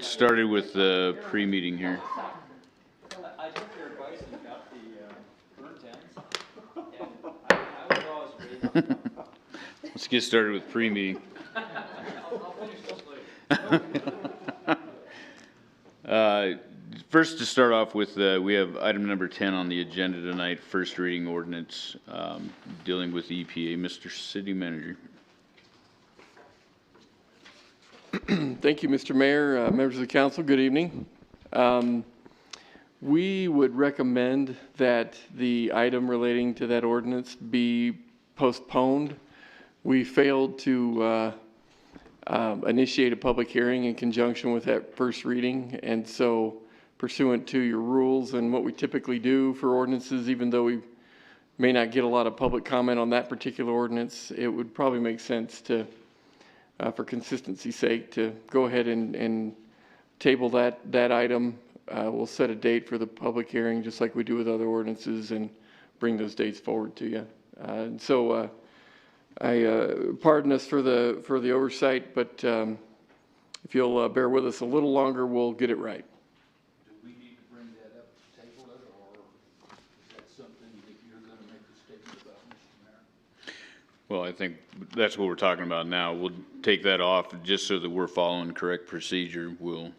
started with the pre-meeting here. I took your advice and got the burnt ends, and I was always raised. Let's get started with pre-meeting. I'll finish this later. First, to start off with, we have item number 10 on the agenda tonight, first reading ordinance dealing with EPA. Mr. City Manager. Thank you, Mr. Mayor, members of the council, good evening. We would recommend that the item relating to that ordinance be postponed. We failed to initiate a public hearing in conjunction with that first reading, and so pursuant to your rules and what we typically do for ordinances, even though we may not get a lot of public comment on that particular ordinance, it would probably make sense to for consistency's sake, to go ahead and table that item. We'll set a date for the public hearing, just like we do with other ordinances, and bring those dates forward to you. So pardon us for the oversight, but if you'll bear with us a little longer, we'll get it right. Do we need to bring that up to table it, or is that something that you're going to make a statement about, Mr. Mayor? Well, I think that's what we're talking about now. We'll take that off just so that we're following correct procedure. We'll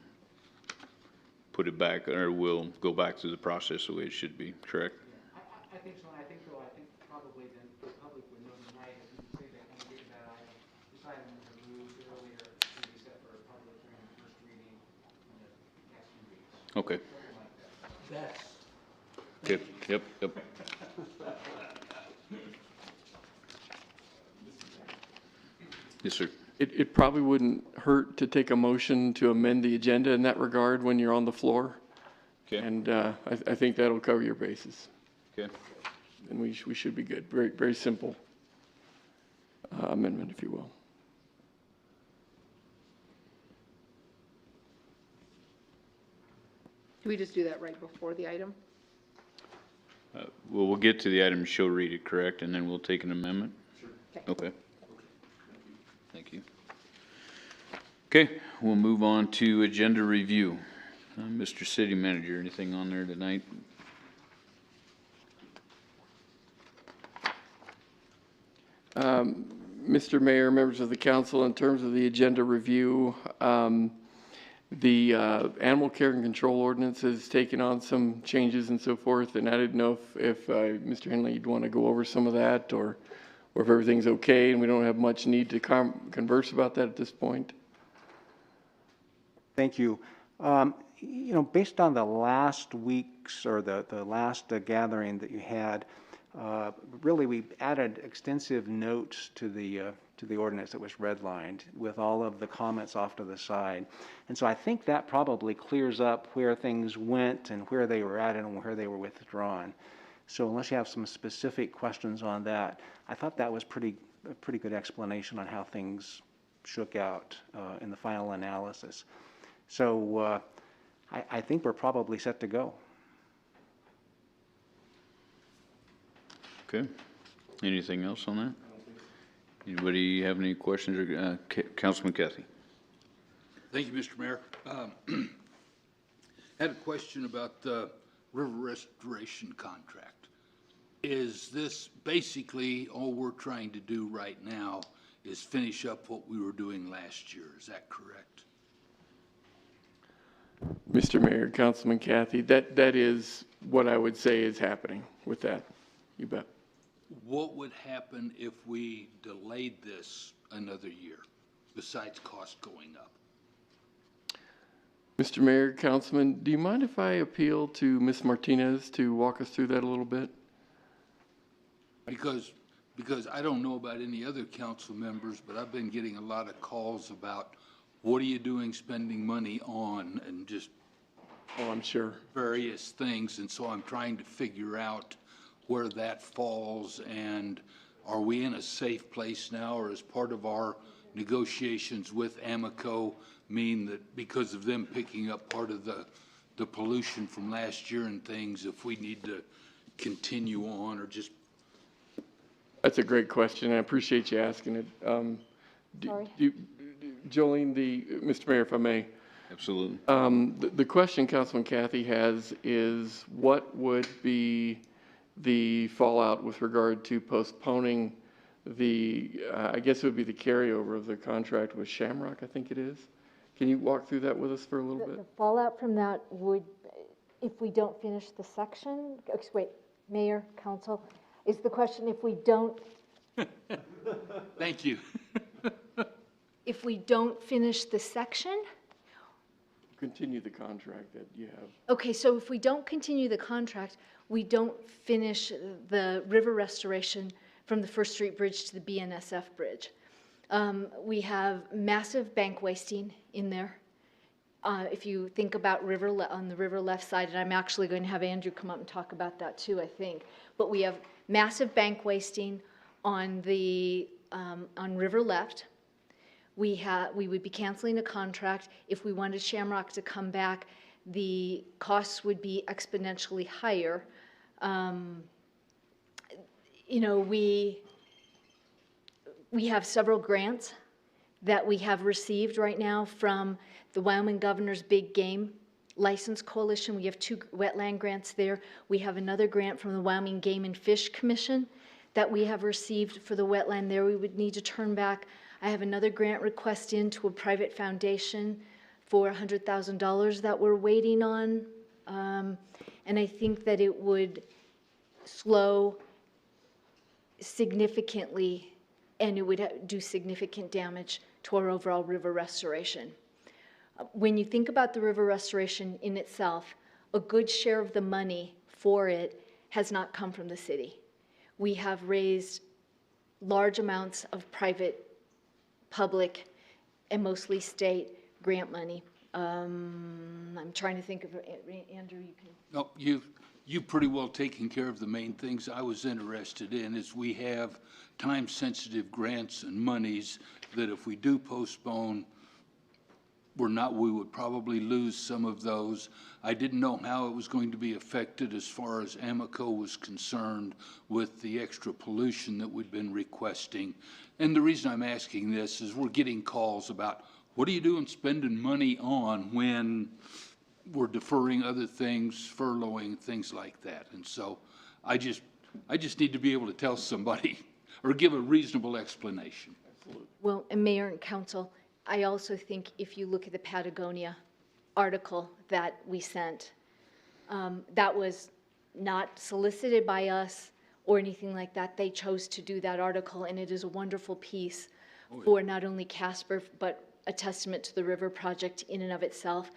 put it back, or we'll go back through the process the way it should be, correct? Yeah, I think so, and I think probably the public would know tonight if you say they want to get that item. This item was removed earlier to be set for a public hearing, first reading in the next few weeks. Okay. Something like that. Yep. Yes, sir. It probably wouldn't hurt to take a motion to amend the agenda in that regard when you're on the floor. Okay. And I think that'll cover your bases. Okay. And we should be good. Very, very simple amendment, if you will. Do we just do that right before the item? Well, we'll get to the item, she'll read it, correct, and then we'll take an amendment? Sure. Okay. Thank you. Okay, we'll move on to agenda review. Mr. City Manager, anything on there tonight? Mr. Mayor, members of the council, in terms of the agenda review, the animal care and control ordinance has taken on some changes and so forth, and I didn't know if Mr. Henley, you'd want to go over some of that, or if everything's okay and we don't have much need to converse about that at this point. Thank you. You know, based on the last week's or the last gathering that you had, really we added extensive notes to the ordinance that was redlined with all of the comments off to the side. And so I think that probably clears up where things went and where they were added and where they were withdrawn. So unless you have some specific questions on that, I thought that was a pretty good explanation on how things shook out in the final analysis. So I think we're probably set to go. Okay. Anything else on that? Anybody have any questions? Or Councilman Cathy? Thank you, Mr. Mayor. Had a question about the river restoration contract. Is this basically all we're trying to do right now is finish up what we were doing last year? Is that correct? Mr. Mayor, Councilman Cathy, that is what I would say is happening with that. You bet. What would happen if we delayed this another year, besides cost going up? Mr. Mayor, Councilman, do you mind if I appeal to Ms. Martinez to walk us through that a little bit? Because I don't know about any other council members, but I've been getting a lot of calls about what are you doing spending money on, and just Oh, I'm sure. various things. And so I'm trying to figure out where that falls, and are we in a safe place now, or as part of our negotiations with Amoco mean that because of them picking up part of the pollution from last year and things, if we need to continue on, or just? That's a great question. I appreciate you asking it. Sorry. Jolene, Mr. Mayor, if I may, Absolutely. The question Councilman Kathy has is what would be the fallout with regard to postponing the, I guess it would be the carryover of the contract with Shamrock, I think it is. Can you walk through that with us for a little The bit? fallout from that would, if we don't finish the section, wait, Mayor, Council, is the question if we don't, Thank you. if we don't finish the section? Continue the contract that you have. Okay, so if we don't continue the contract, we don't finish the river restoration from the First Street Bridge to the BNSF Bridge. We have massive bank wasting in there. If you think about on the river left side, and I'm actually going to have Andrew come up and talk about that too, I think. But we have massive bank wasting on the, on river left. We would be canceling a contract. If we wanted Shamrock to come back, the costs would be exponentially higher. You know, we have several grants that we have received right now from the Wyoming Governor's Big Game License Coalition. We have 2 wetland grants there. We have another grant from the Wyoming Game and Fish Commission that we have received for the wetland there. We would need to turn back. I have another grant request into a private foundation for $100,000 that we're waiting on. And I think that it would slow significantly, and it would do significant damage to our overall river restoration. When you think about the river restoration in itself, a good share of the money for it has not come from the city. We have raised large amounts of private, public, and mostly state grant money. I'm trying to think of, Andrew, you can. No, you've pretty well taken care of the main things I was interested in, is we have time-sensitive grants and monies that if we do postpone, we would probably lose some of those. I didn't know how it was going to be affected as far as Amoco was concerned with the extra pollution that we'd been requesting. And the reason I'm asking this is we're getting calls about, what are you doing spending money on when we're deferring other things, furloughing, things like that? And so I just need to be able to tell somebody or give a reasonable explanation. Well, and Mayor and Council, I also think if you look at the Patagonia article that we sent, that was not solicited by us or anything like that. They chose to do that article, and it is a wonderful piece for not only Casper, but a testament to the river project in and of itself.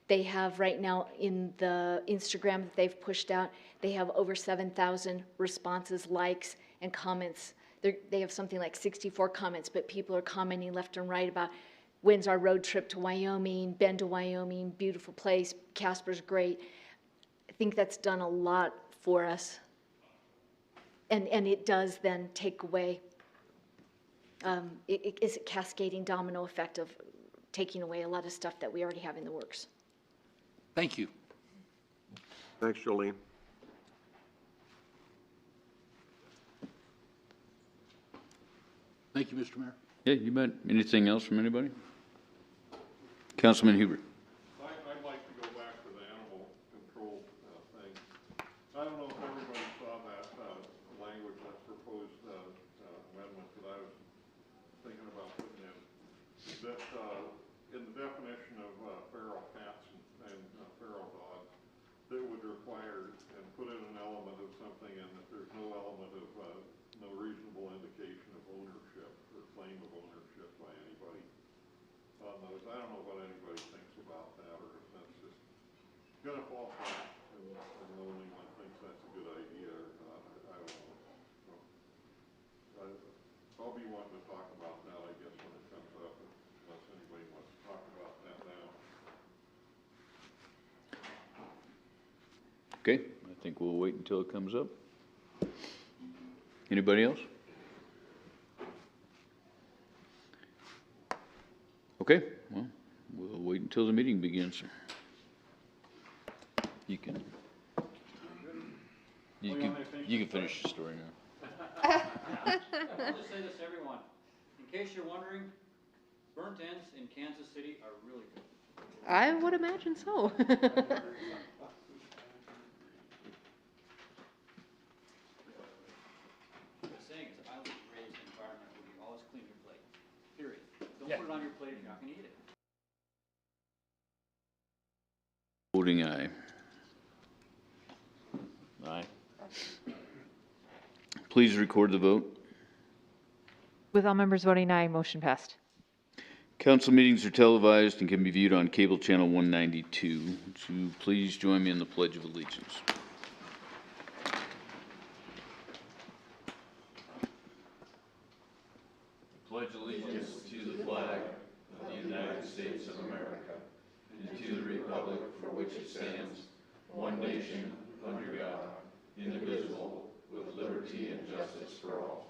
They have right now in the Instagram that they've pushed out, they have over 7,000 responses, likes, and comments. They have something like 64 comments, but people are commenting left and right about when's our road trip to Wyoming, been to Wyoming, beautiful place, Casper's great. I think that's done a lot for us. And it does then take away, it is a cascading domino effect of taking away a lot of stuff that we already have in the works. Thank you. Thanks, Jolene. Thank you, Mr. Mayor. Yeah, you bet. Anything else from anybody? Councilman Huber. I'd like to go back to the animal control thing. I don't know if everybody saw that language, that proposed amendment that I was thinking about putting in. That in the definition of feral cats and feral dogs, that would require and put in an element of something, and that there's no element of no reasonable indication of ownership or claim of ownership by anybody on those. I don't know what anybody thinks about that, or if that's just gonna fall flat and the only one thinks that's a good idea or not. I don't know. So, I'll be wanting to talk about that, I guess, when it comes up, unless anybody wants to talk about that now. Okay, I think we'll wait until it comes up. Anybody else? Okay, well, we'll wait until the meeting begins. You can finish the story now. I'll just say this to everyone. In case you're wondering, burnt ends in Kansas City are really good. I would imagine so. What I'm saying is, I would raise an environment where you always clean your plate, period. Don't put it on your plate if you're not gonna eat it. Voting aye. Aye. Please record the vote. With all members voting aye, motion passed. Council meetings are televised and can be viewed on cable channel 192. Would you please join me in the Pledge of Allegiance? Pledge allegiance to the flag of the United States of America and to the republic for which it stands, one nation, under God, indivisible, with liberty and justice for all.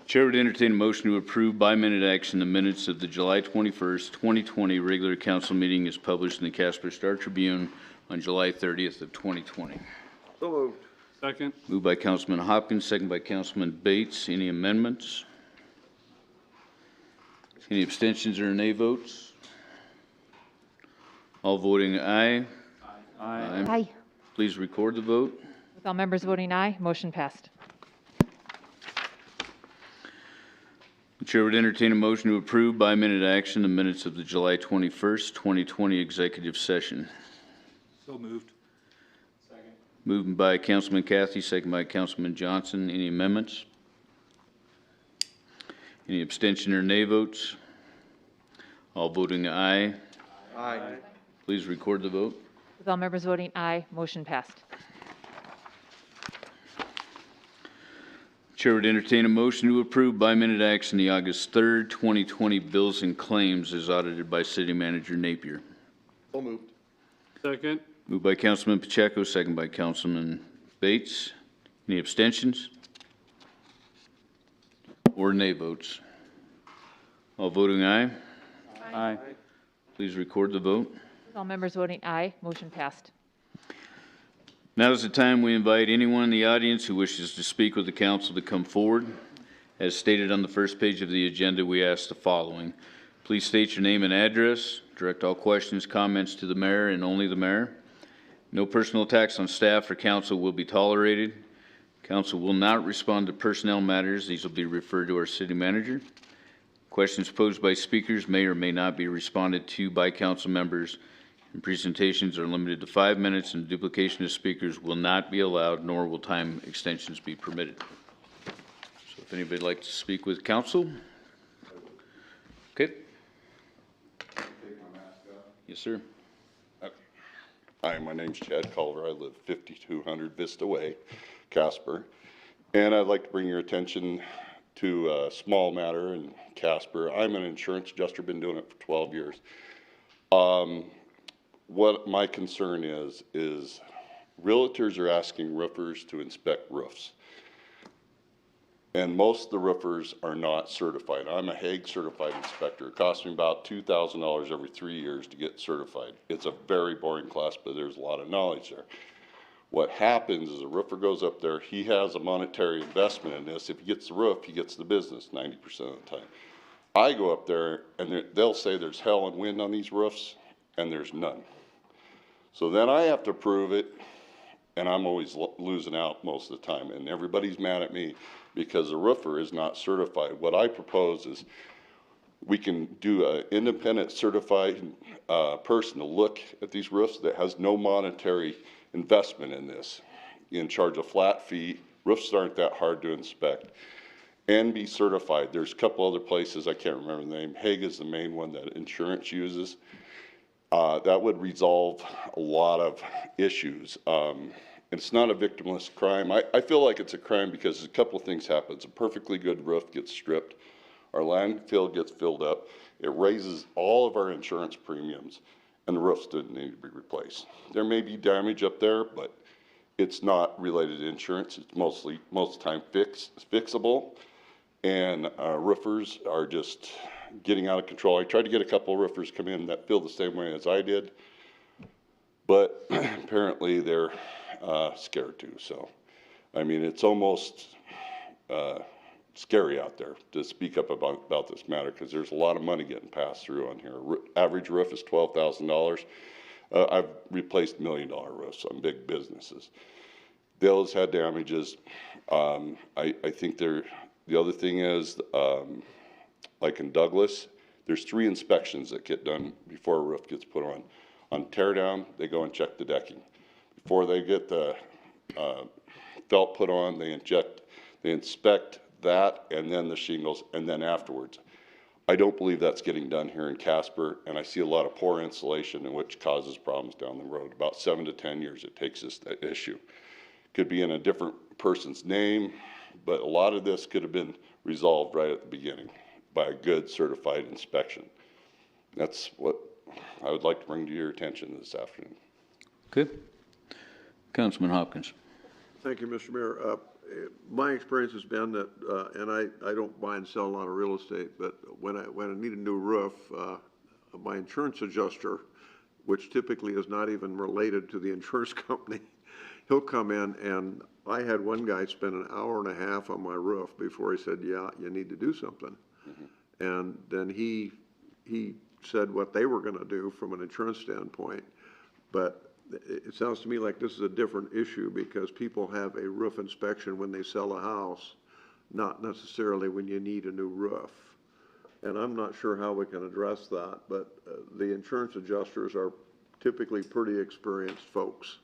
Chair would entertain a motion to approve by minute action the minutes of the July 21st, 2020 regular council meeting as published in the Casper Star Tribune on July 30th of 2020. So moved. Second. Moved by Councilman Hopkins, second by Councilman Bates. Any amendments? Any abstentions or nay votes? All voting aye. Aye. Aye. Please record the vote. With all members voting aye, motion passed. The chair would entertain a motion to approve by minute action the minutes of the July 21st, 2020 executive session. So moved. Moved by Councilman Cathy, second by Councilman Johnson. Any amendments? Any abstention or nay votes? All voting aye. Aye. Please record the vote. With all members voting aye, motion passed. Chair would entertain a motion to approve by minute action the August 3rd, 2020 bills and claims as audited by City Manager Napier. So moved. Second. Moved by Councilman Pacheco, second by Councilman Bates. Any abstentions? Or nay votes? All voting aye. Aye. Please record the vote. With all members voting aye, motion passed. Now is the time we invite anyone in the audience who wishes to speak with the council to come forward. As stated on the first page of the agenda, we ask the following. Please state your name and address. Direct all questions, comments to the mayor and only the mayor. No personal attacks on staff or council will be tolerated. Council will not respond to personnel matters. These will be referred to our city manager. Questions posed by speakers may or may not be responded to by council members. And presentations are limited to 5 minutes, and duplication of speakers will not be allowed, nor will time extensions be permitted. So if anybody would like to speak with council? Okay. Take my mask off. Yes, sir. Hi, my name's Chad Culver. I live 5200 Vista Way, Casper. And I'd like to bring your attention to a small matter in Casper. I'm an insurance adjuster, been doing it for 12 years. What my concern is realtors are asking roofers to inspect roofs. And most of the roofers are not certified. I'm a Hague certified inspector. It costs me about $2,000 every 3 years to get certified. It's a very boring class, but there's a lot of knowledge there. What happens is a roofer goes up there, he has a monetary investment in this. If he gets the roof, he gets the business 90% of the time. I go up there and they'll say there's hell and wind on these roofs, and there's none. So then I have to prove it, and I'm always losing out most of the time, and everybody's mad at me because the roofer is not certified. What I propose is we can do an independent certified person to look at these roofs that has no monetary investment in this, in charge of flat fee. Roofs aren't that hard to inspect, and be certified. There's a couple other places, I can't remember the name. Hague is the main one that insurance uses. That would resolve a lot of issues. It's not a victimless crime. I feel like it's a crime because a couple of things happen. A perfectly good roof gets stripped. Our landfill gets filled up. It raises all of our insurance premiums, and the roofs didn't need to be replaced. There may be damage up there, but it's not related to insurance. It's most of the time fixable, and roofers are just getting out of control. I tried to get a couple of roofers come in that feel the same way as I did, but apparently they're scared too. So I mean, it's almost, scary out there to speak up about this matter, because there's a lot of money getting passed through on here. Average roof is $12,000. I've replaced $1 million roofs on big businesses. Those had damages. I think the other thing is, like in Douglas, there's 3 inspections that get done before a roof gets put on. On tear down, they go and check the decking. Before they get the felt put on, they inspect that, and then the shingles, and then afterwards. I don't believe that's getting done here in Casper, and I see a lot of poor insulation, which causes problems down the road. About 7 to 10 years it takes this issue. Could be in a different person's name, but a lot of this could have been resolved right at the beginning by a good certified inspection. That's what I would like to bring to your attention this afternoon. Okay. Councilman Hopkins. Thank you, Mr. Mayor. My experience has been that, and I don't buy and sell a lot of real estate, but when I need a new roof, my insurance adjuster, which typically is not even related to the insurance company, he'll come in, and I had one guy spend an hour and a half on my roof before he said, yeah, you need to do something. Mm-hmm. And then he said what they were going to do from an insurance standpoint, but it sounds to me like this is a different issue, because people have a roof inspection when they sell a house, not necessarily when you need a new roof. And I'm not sure how we can address that, but the insurance adjusters are typically pretty experienced folks.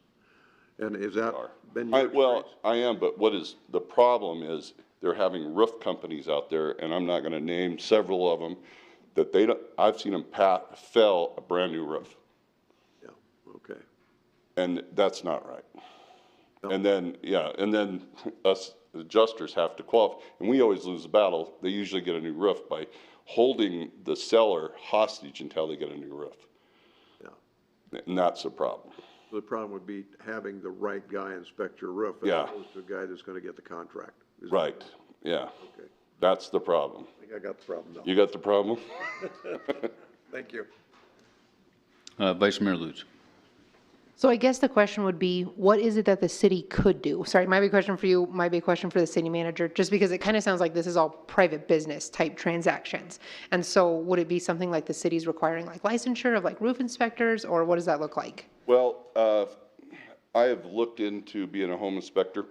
And is that been your experience? Well, I am, but what is the problem is they're having roof companies out there, and I'm not going to name several of them, that they don't, I've seen them fell a brand new roof. Yeah, okay. And that's not right. No. And then, yeah, and then us adjusters have to qualify, and we always lose the battle. They usually get a new roof by holding the seller hostage until they get a new roof. Yeah. And that's the problem. So the problem would be having the right guy inspect your roof, as Yeah. opposed to a guy that's going to get the contract. Is that Right, yeah. Okay. That's the problem. I think I got the problem now. You got the problem? Thank you. Vice Mayor Lutz. So I guess the question would be, what is it that the city could do? Sorry, might be a question for you, might be a question for the city manager, just because it kind of sounds like this is all private business type transactions. And so would it be something like the city's requiring like licensure of like roof inspectors, or what does that look like? Well, I have looked into being a home inspector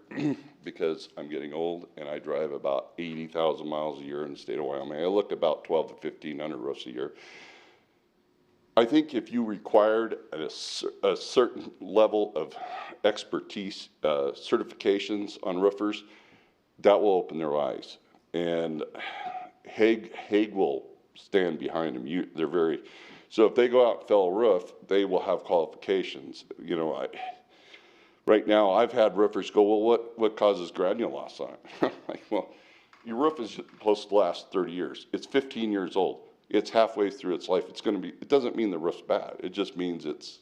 because I'm getting old and I drive about 80,000 miles a year in the state of Wyoming. I looked about 12 to 1,500 roofs a year. I think if you required a certain level of expertise, certifications on roofers, that will open their eyes. And Hague will stand behind them. They're very, so if they go out and fell a roof, they will have qualifications. You know, right now I've had roofers go, well, what causes granule loss on it? Like, well, your roof is supposed to last 30 years. It's 15 years old. It's halfway through its life. It's going to be, it doesn't mean the roof's bad. It just means it's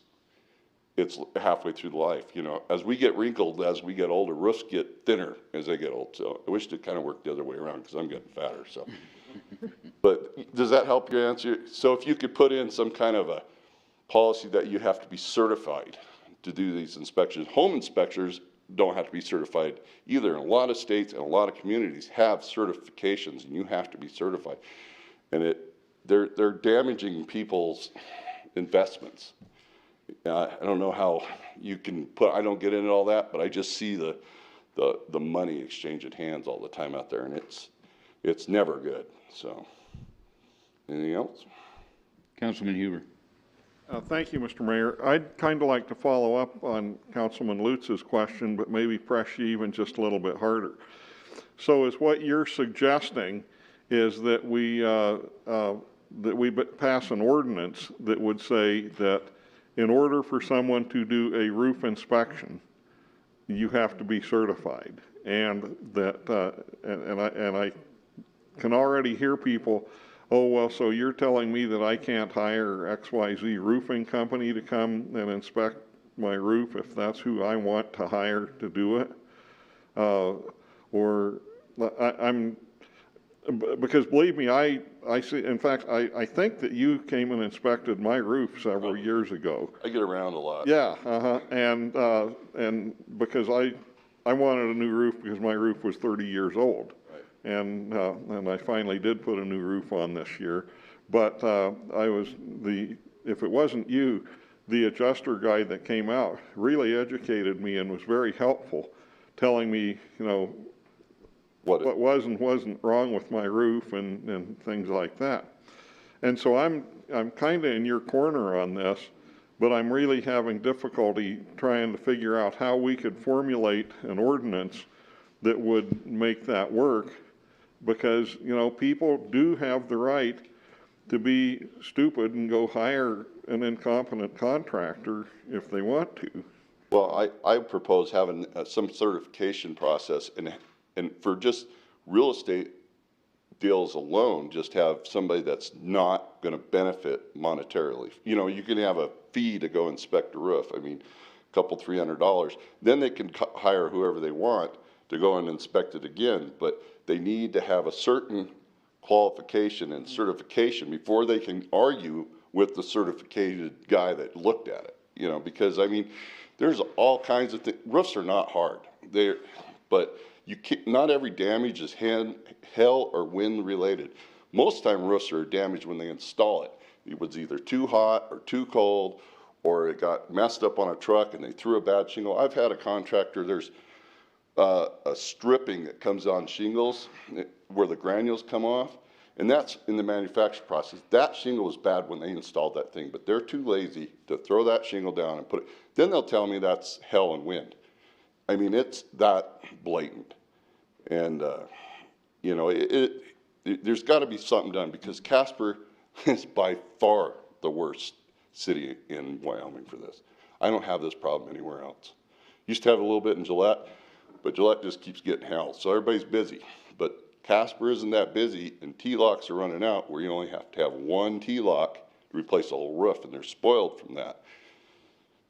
halfway through the life. You know, as we get wrinkled, as we get older, roofs get thinner as they get old. So I wish it kind of worked the other way around, because I'm getting fatter. So, but does that help your answer? So if you could put in some kind of a policy that you have to be certified to do these inspections. Home inspectors don't have to be certified either. And a lot of states and a lot of communities have certifications, and you have to be certified. And they're damaging people's investments. I don't know how you can put, I don't get into all that, but I just see the money exchanging hands all the time out there, and it's never good. So, anything else? Councilman Huber. Thank you, Mr. Mayor. I'd kind of like to follow up on Councilman Lutz's question, but maybe press you even just a little bit harder. So is what you're suggesting is that we pass an ordinance that would say that in order for someone to do a roof inspection, you have to be certified, and that and I can already hear people, oh, well, so you're telling me that I can't hire XYZ roofing company to come and inspect my roof if that's who I want to hire to do it? Or I'm, because believe me, I see, in fact, I think that you came and inspected my roof several years ago. I get around a lot. Yeah, and because I wanted a new roof because my roof was 30 years old. And I finally did put a new roof on this year. But if it wasn't you, the adjuster guy that came out really educated me and was very helpful, telling me, you know, what was and wasn't wrong with my roof and things like that. And so I'm kind of in your corner on this, but I'm really having difficulty trying to figure out how we could formulate an ordinance that would make that work, because, you know, people do have the right to be stupid and go hire an incompetent contractor if they want to. Well, I propose having some certification process, and for just real estate deals alone, just have somebody that's not going to benefit monetarily. You know, you can have a fee to go inspect a roof. I mean, a couple, $300. Then they can hire whoever they want to go and inspect it again, but they need to have a certain qualification and certification before they can argue with the certificated guy that looked at it. You know, because I mean, there's all kinds of things. Roofs are not hard. But you can't, not every damage is hail or wind related. Most time roofs are damaged when they install it. It was either too hot or too cold, or it got messed up on a truck and they threw a bad shingle. I've had a contractor, there's a stripping that comes on shingles where the granules come off, and that's in the manufacture process. That shingle was bad when they installed that thing, but they're too lazy to throw that shingle down and put it. Then they'll tell me that's hail and wind. I mean, it's that blatant. And, you know, there's got to be something done, because Casper is by far the worst city in Wyoming for this. I don't have this problem anywhere else. Used to have a little bit in Gillette, but Gillette just keeps getting held, so everybody's busy. But Casper isn't that busy, and T-locks are running out where you only have to have one T-lock to replace the whole roof, and they're spoiled from that.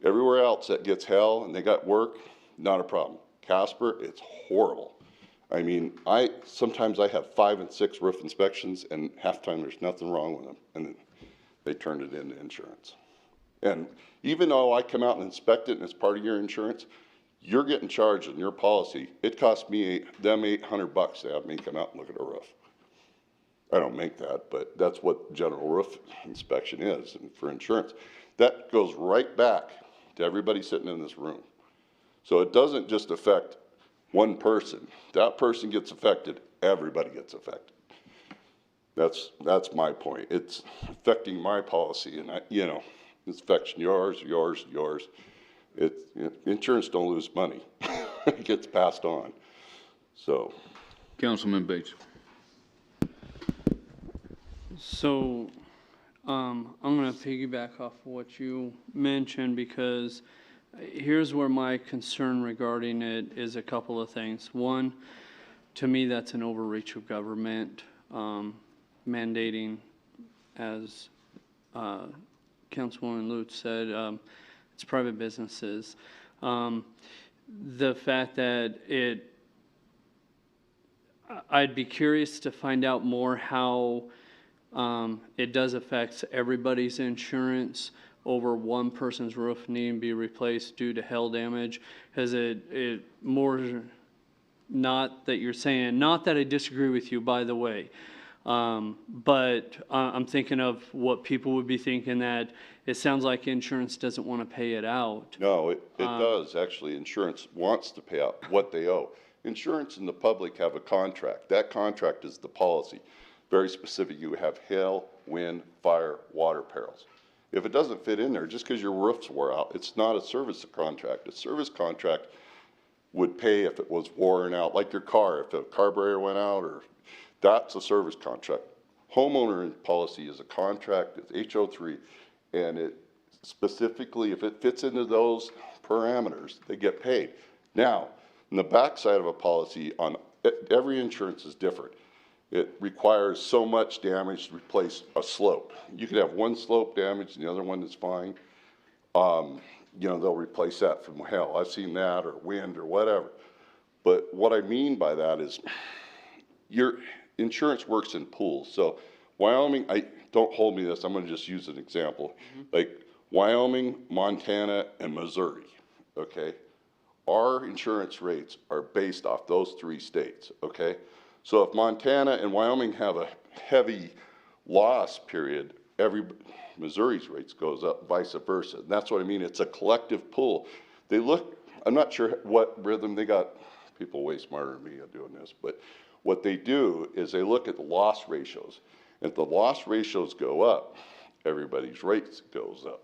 Everywhere else that gets hell and they got work, not a problem. Casper, it's horrible. I mean, sometimes I have 5 and 6 roof inspections, and half the time there's nothing wrong with them, and then they turn it into insurance. And even though I come out and inspect it and it's part of your insurance, you're getting charged in your policy. It costs me them $800 to have me come out and look at a roof. I don't make that, but that's what general roof inspection is, and for insurance. That goes right back to everybody sitting in this room. So it doesn't just affect one person. That person gets affected, everybody gets affected. That's my point. It's affecting my policy, and you know, it's affecting yours. Insurance don't lose money. It gets passed on. So. Councilman Bates. So, I'm gonna piggyback off what you mentioned, because here's where my concern regarding it is a couple of things. One, to me, that's an overreach of government, mandating, as Councilwoman Lutz said, it's private businesses. The fact that I'd be curious to find out more how it does affect everybody's insurance over one person's roof needing to be replaced due to hail damage. Has it more, not that you're saying, not that I disagree with you, by the way, but I'm thinking of what people would be thinking, that it sounds like insurance doesn't want to pay it out. No, it does. Actually, insurance wants to pay out what they owe. Insurance and the public have a contract. That contract is the policy. Very specific. You have hail, wind, fire, water perils. If it doesn't fit in there, just because your roofs wore out, it's not a service contract. A service contract would pay if it was worn out, like your car. If a carburetor went out, or that's a service contract. Homeowner policy is a contract. It's HO3, and it specifically, if it fits into those parameters, they get paid. Now, on the backside of a policy, on every insurance is different. It requires so much damage to replace a slope. You could have one slope damaged and the other one is fine. You know, they'll replace that from hail. I've seen that, or wind, or whatever. But what I mean by that is your insurance works in pools. So Wyoming, don't hold me to this, I'm going to just use an example. Like Wyoming, Montana, and Missouri, okay, our insurance rates are based off those 3 states, okay? So if Montana and Wyoming have a heavy loss period, Missouri's rates goes up, vice versa. And that's what I mean, it's a collective pool. They look, I'm not sure what rhythm they got, people way smarter than me at doing this, but what they do is they look at the loss ratios. If the loss ratios go up, everybody's rates goes up.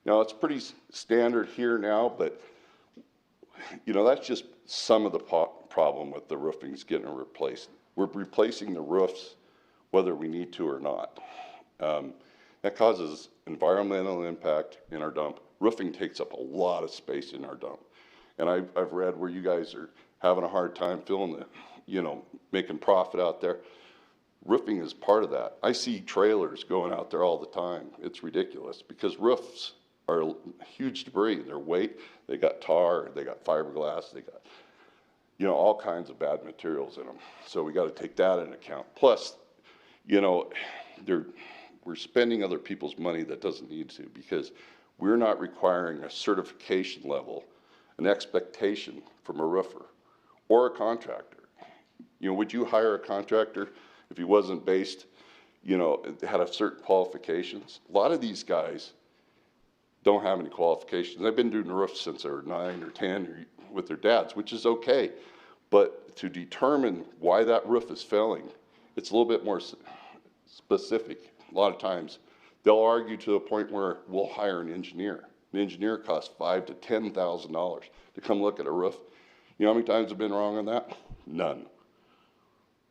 Now, it's pretty standard here now, but you know, that's just some of the problem with the roofings getting replaced. We're replacing the roofs whether we need to or not. That causes environmental impact in our dump. Roofing takes up a lot of space in our dump. And I've read where you guys are having a hard time filling the, you know, making profit out there. Roofing is part of that. I see trailers going out there all the time. It's ridiculous because roofs are huge debris. They're weight, they got tar, they got fiberglass, they got, you know, all kinds of bad materials in them. So we got to take that into account. Plus, you know, we're spending other people's money that doesn't need to, because we're not requiring a certification level, an expectation from a roofer or a contractor. You know, would you hire a contractor if he wasn't based, you know, had a certain qualifications? A lot of these guys don't have any qualifications. They've been doing roofs since they were 9 or 10 or with their dads, which is okay. But to determine why that roof is failing, it's a little bit more specific. A lot of times they'll argue to the point where we'll hire an engineer. An engineer costs $5,000 to $10,000 to come look at a roof. You know how many times I've been wrong on that? None.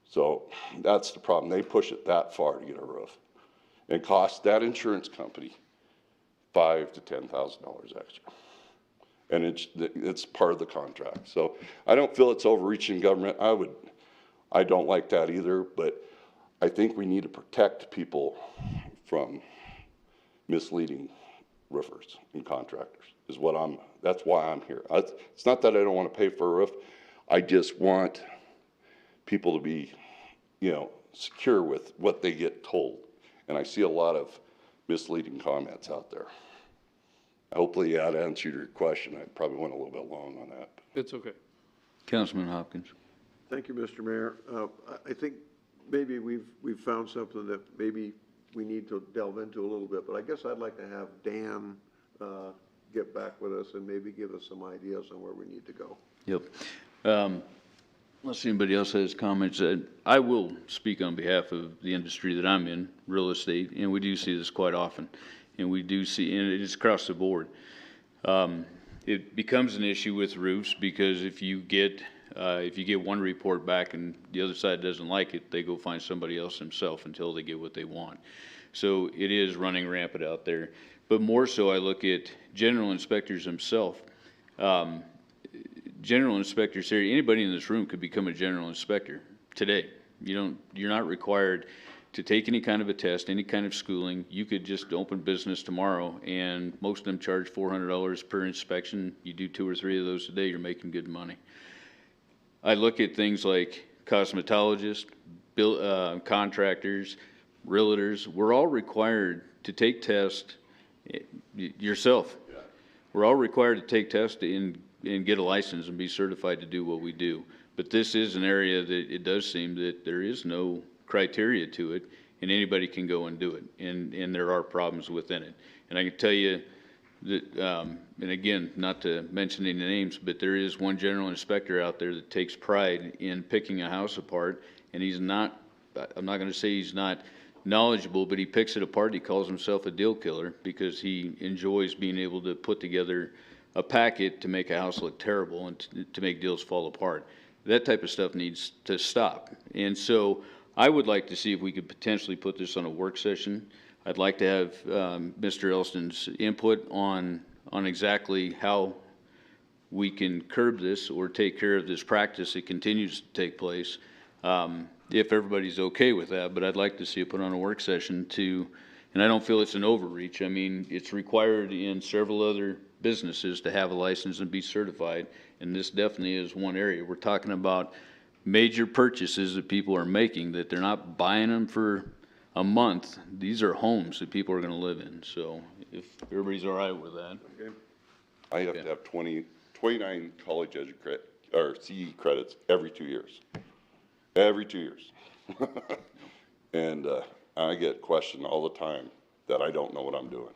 So that's the problem. They push it that far to get a roof and cost that insurance company $5,000 to $10,000 extra. And it's part of the contract. So I don't feel it's overreaching government. I don't like that either, but I think we need to protect people from misleading roofers and contractors is what that's why I'm here. It's not that I don't want to pay for a roof. I just want people to be, you know, secure with what they get told. And I see a lot of misleading comments out there. Hopefully that answered your question. I probably went a little bit long on that. It's okay. Councilman Hopkins. Thank you, Mr. Mayor. I think maybe we've found something that maybe we need to delve into a little bit, but I guess I'd like to have Dan get back with us and maybe give us some ideas on where we need to go. Yep. Unless anybody else has comments, I will speak on behalf of the industry that I'm in, real estate, and we do see this quite often. And we do see, and it's across the board. It becomes an issue with roofs because if you get one report back and the other side doesn't like it, they go find somebody else themselves until they get what they want. So it is running rampant out there. But more so, I look at general inspectors themselves. General inspectors here, anybody in this room could become a general inspector today. You're not required to take any kind of a test, any kind of schooling. You could just open business tomorrow, and most of them charge $400 per inspection. You do 2 or 3 of those a day, you're making good money. I look at things like cosmetologists, contractors, realtors. We're all required to take tests yourself. We're all required to take tests and get a license and be certified to do what we do. But this is an area that it does seem that there is no criteria to it, and anybody can go and do it, and there are problems within it. And I can tell you that, and again, not to mention any names, but there is one general inspector out there that takes pride in picking a house apart, and he's not, I'm not going to say he's not knowledgeable, but he picks it apart. He calls himself a deal killer because he enjoys being able to put together a packet to make a house look terrible and to make deals fall apart. That type of stuff needs to stop. And so I would like to see if we could potentially put this on a work session. I'd like to have Mr. Elston's input on exactly how we can curb this or take care of this practice that continues to take place, if everybody's okay with that. But I'd like to see it put on a work session and I don't feel it's an overreach. I mean, it's required in several other businesses to have a license and be certified, and this definitely is one area. We're talking about major purchases that people are making, that they're not buying them for a month. These are homes that people are going to live in. So if everybody's all right with that. Okay. I have to have 20 29 college or CE credits every 2 years. Every 2 years. And I get questioned all the time that I don't know what I'm doing.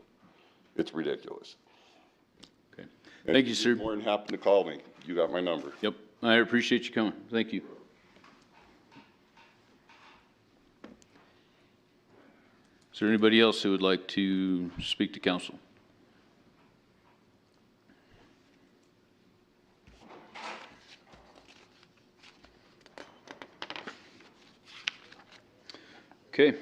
It's ridiculous. Okay. And Thank you, you'd sir. be more than happy to call me. You got my number. Yep, I appreciate you coming. Thank you. Is there anybody else who would like to speak to council? Okay.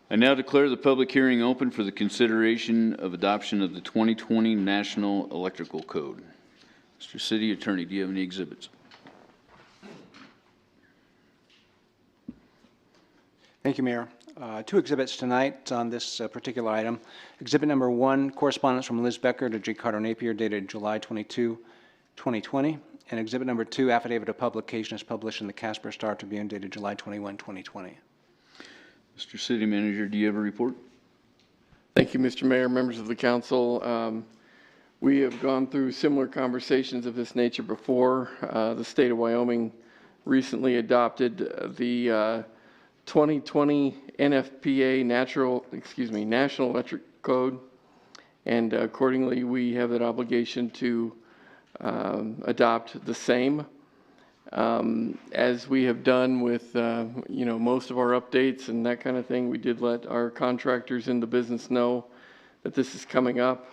I now declare the public hearing open for the consideration of adoption of the 2020 National Electrical Code. Mr. City Attorney, do you have any exhibits? Thank you, Mayor. Two exhibits tonight on this particular item. Exhibit number 1, correspondence from Liz Becker to J. Carter Napier dated July 22, 2020. And exhibit number 2, affidavit of publication is published in the Casper Star Tribune dated July 21, 2020. Mr. City Manager, do you have a report? Thank you, Mr. Mayor, members of the council. We have gone through similar conversations of this nature before. The state of Wyoming recently adopted the 2020 NFPA National Electric Code, and accordingly, we have that obligation to adopt the same. As we have done with, most of our updates and that kind of thing, we did let our contractors in the business know that this is coming up.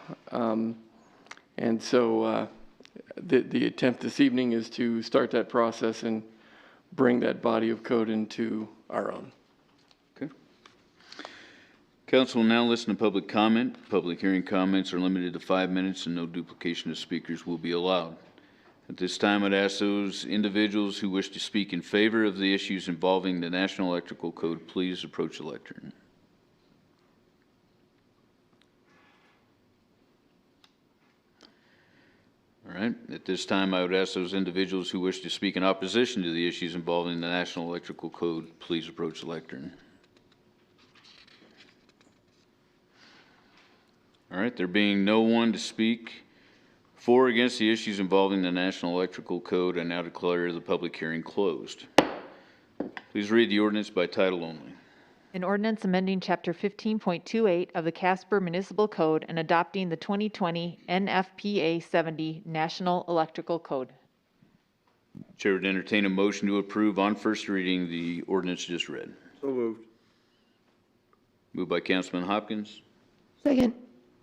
And so the attempt this evening is to start that process and bring that body of code into our own. Okay. Council will now listen to public comment. Public hearing comments are limited to 5 minutes and no duplication of speakers will be allowed. At this time, I'd ask those individuals who wish to speak in favor of the issues involving the National Electrical Code, please approach the lectern. All right. At this time, I would ask those individuals who wish to speak in opposition to the issues involving the National Electrical Code, please approach the lectern. All right. There being no one to speak for or against the issues involving the National Electrical Code, I now declare the public hearing closed. Please read the ordinance by title only. An ordinance amending Chapter 15.28 of the Casper Municipal Code and adopting the 2020 NFPA 70 National Electrical Code. Chair would entertain a motion to approve on first reading the ordinance just read. So moved. Moved by Councilman Hopkins, Second.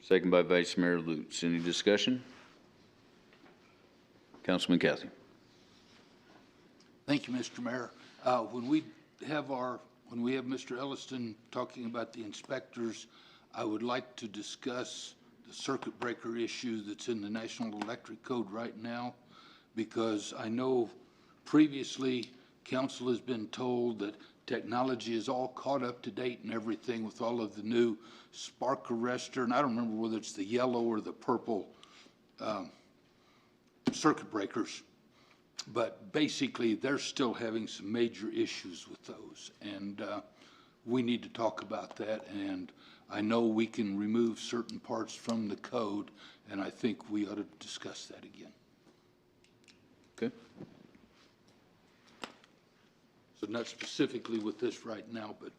second by Vice Mayor Lutz. Any discussion? Councilman Cathy. Thank you, Mr. Mayor. When we have Mr. Elliston talking about the inspectors, I would like to discuss the circuit breaker issue that's in the National Electric Code right now, because I know previously council has been told that technology is all caught up to date and everything with all of the new spark arrestor, and I don't remember whether it's the yellow or the purple circuit breakers. But basically, they're still having some major issues with those, and we need to talk about that. And I know we can remove certain parts from the code, and I think we ought to discuss that again. Okay. So not specifically with this right now, but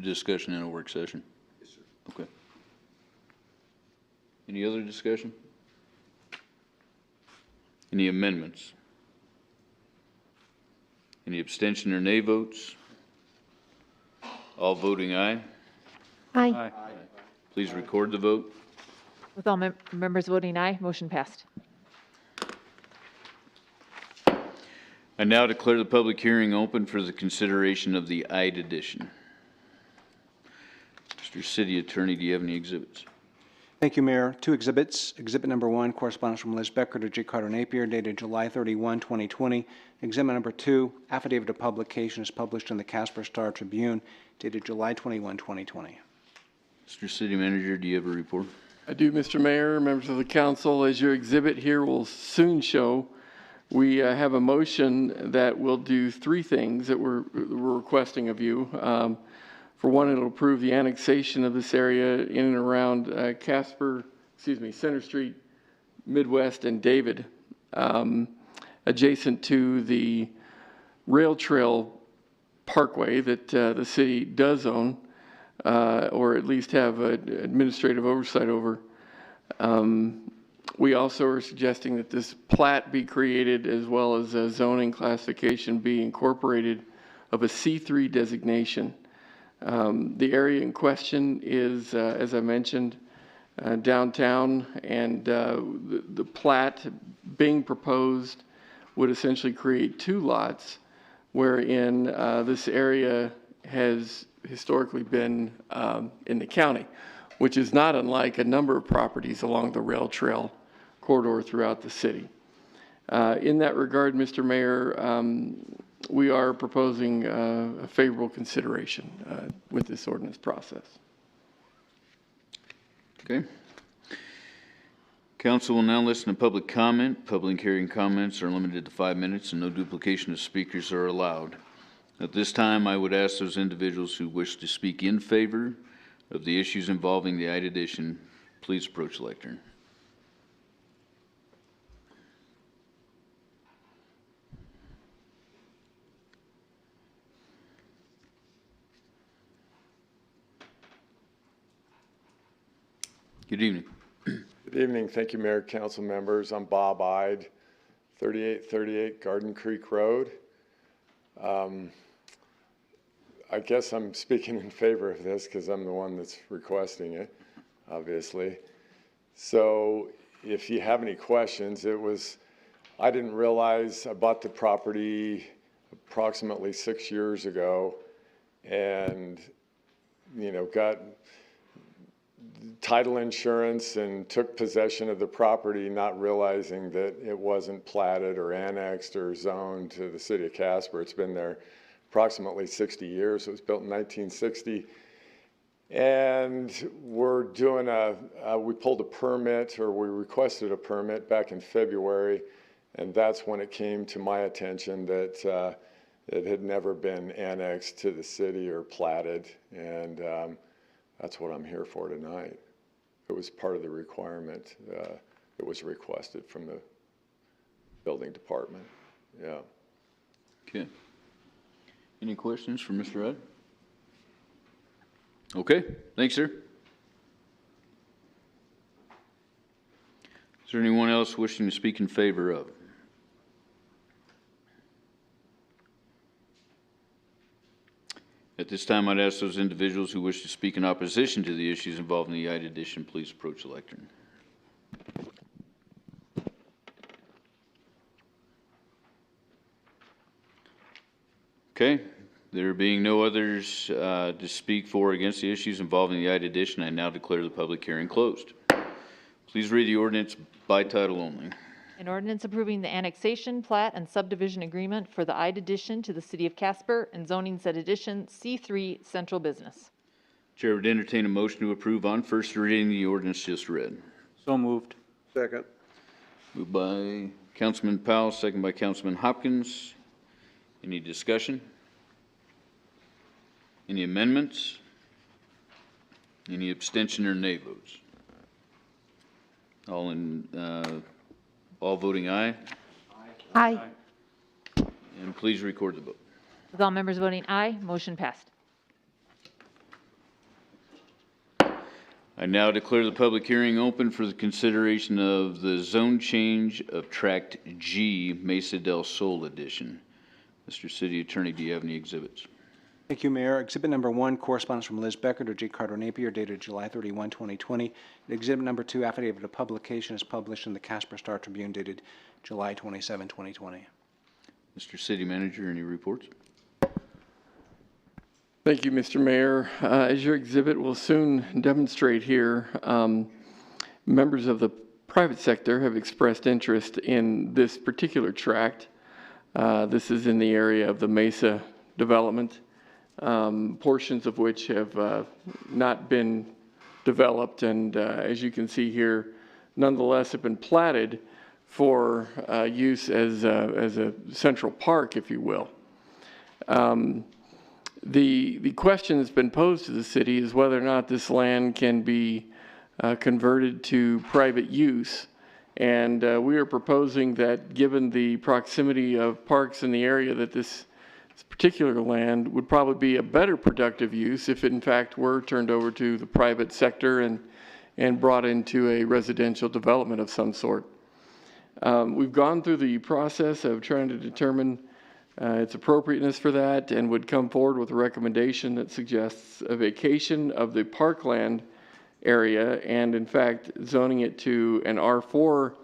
Discussion in a work session. yes, sir. Okay. Any other discussion? Any amendments? Any abstention or nay votes? All voting aye. Aye. Please record the vote. With all members voting aye, motion passed. I now declare the public hearing open for the consideration of the Ide edition. Mr. City Attorney, do you have any exhibits? Thank you, Mayor. Two exhibits. Exhibit number 1, correspondence from Liz Becker to J. Carter Napier dated July 31, 2020. Exhibit number 2, affidavit of publication is published in the Casper Star Tribune dated July 21, 2020. Mr. City Manager, do you have a report? I do, Mr. Mayor, members of the council. As your exhibit here will soon show, we have a motion that will do 3 things that we're requesting of you. For one, it'll approve the annexation of this area in and around Center Street Midwest and David, adjacent to the rail trail parkway that the city does own, or at least have administrative oversight over. We also are suggesting that this plat be created as well as a zoning classification be incorporated of a C3 designation. The area in question is, as I mentioned, downtown, and the plat being proposed would essentially create 2 lots wherein this area has historically been in the county, which is not unlike a number of properties along the rail trail corridor throughout the city. In that regard, Mr. Mayor, we are proposing a favorable consideration with this ordinance process. Okay. Council will now listen to public comment. Public hearing comments are limited to 5 minutes and no duplication of speakers are allowed. At this time, I would ask those individuals who wish to speak in favor of the issues involving the IDA addition, please approach the lectern. Good evening. Good evening. Thank you, Mayor, Council members. I'm Bob Ide, 3838 Garden Creek Road. I guess I'm speaking in favor of this because I'm the one that's requesting it, obviously. So if you have any questions, I didn't realize I bought the property approximately 6 years ago and, got title insurance and took possession of the property, not realizing that it wasn't platted or annexed or zoned to the city of Casper. It's been there approximately 60 years. It was built in 1960. And we're doing we pulled a permit, or we requested a permit back in February, and that's when it came to my attention that it had never been annexed to the city or platted, and that's what I'm here for tonight. It was part of the requirement that was requested from the building department. Yeah. Okay. Any questions for Mr. Rudd? Okay, thanks, sir. Is there anyone else wishing to speak in favor of? At this time, I'd ask those individuals who wish to speak in opposition to the issues involving the IDA addition, please approach the lectern. Okay, there being no others to speak for or against the issues involving the IDA addition, I now declare the public hearing closed. Please read the ordinance by title only. An ordinance approving the annexation, plat, and subdivision agreement for the IDA addition to the city of Casper and zoning said addition C3 Central Business. Chair would entertain a motion to approve on first reading the ordinance just read. So moved. Second. Moved by Councilman Powell, second by Councilman Hopkins. Any discussion? Any amendments? Any abstention or nay votes? All voting aye, Aye. and please record the vote. With all members voting aye, motion passed. I now declare the public hearing open for the consideration of the zone change of Tract G, Mesa del Sol Edition. Mr. City Attorney, do you have any exhibits? Thank you, Mayor. Exhibit number 1, correspondence from Liz Becker to J. Carter Napier, dated July 31, 2020. Exhibit number 2, affidavit of publication, is published in the Casper Star Tribune, dated July 27, 2020. Mr. City Manager, any reports? Thank you, Mr. Mayor. As your exhibit will soon demonstrate here, members of the private sector have expressed interest in this particular tract. This is in the area of the Mesa development, portions of which have not been developed, and as you can see here, nonetheless have been platted for use as a central park, if you will. The question that's been posed to the city is whether or not this land can be converted to private use And we are proposing that, given the proximity of parks in the area, that this particular land would probably be a better productive use if it in fact were turned over to the private sector and brought into a residential development of some sort. We've gone through the process of trying to determine its appropriateness for that, and would come forward with a recommendation that suggests a vacation of the parkland area and in fact zoning it to an R4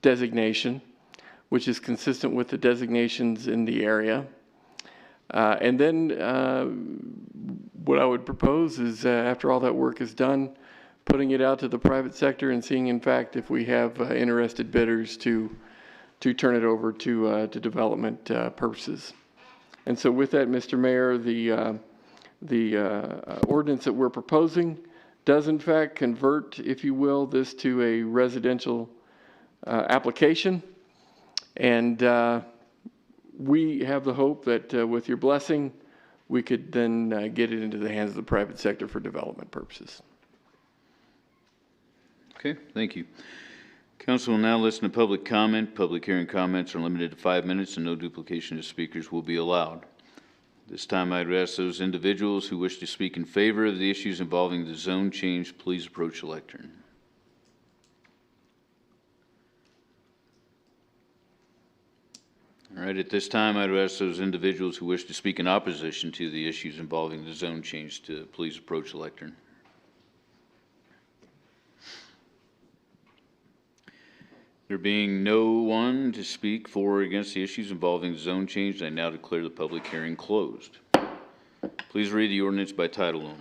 designation, which is consistent with the designations in the area. And then what I would propose is, after all that work is done, putting it out to the private sector and seeing in fact if we have interested bidders to turn it over to development purposes. And so with that, Mr. Mayor, the ordinance that we're proposing does in fact convert, if you will, this to a residential application. And we have the hope that with your blessing, we could then get it into the hands of the private sector for development purposes. Okay, thank you. Council will now listen to public comment. Public hearing comments are limited to 5 minutes and no duplication of speakers will be allowed. This time I'd ask those individuals who wish to speak in favor of the issues involving the zone change, please approach the lectern. All right, at this time I'd ask those individuals who wish to speak in opposition to the issues involving the zone change to please approach the lectern. There being no one to speak for or against the issues involving the zone change, I now declare the public hearing closed. Please read the ordinance by title only.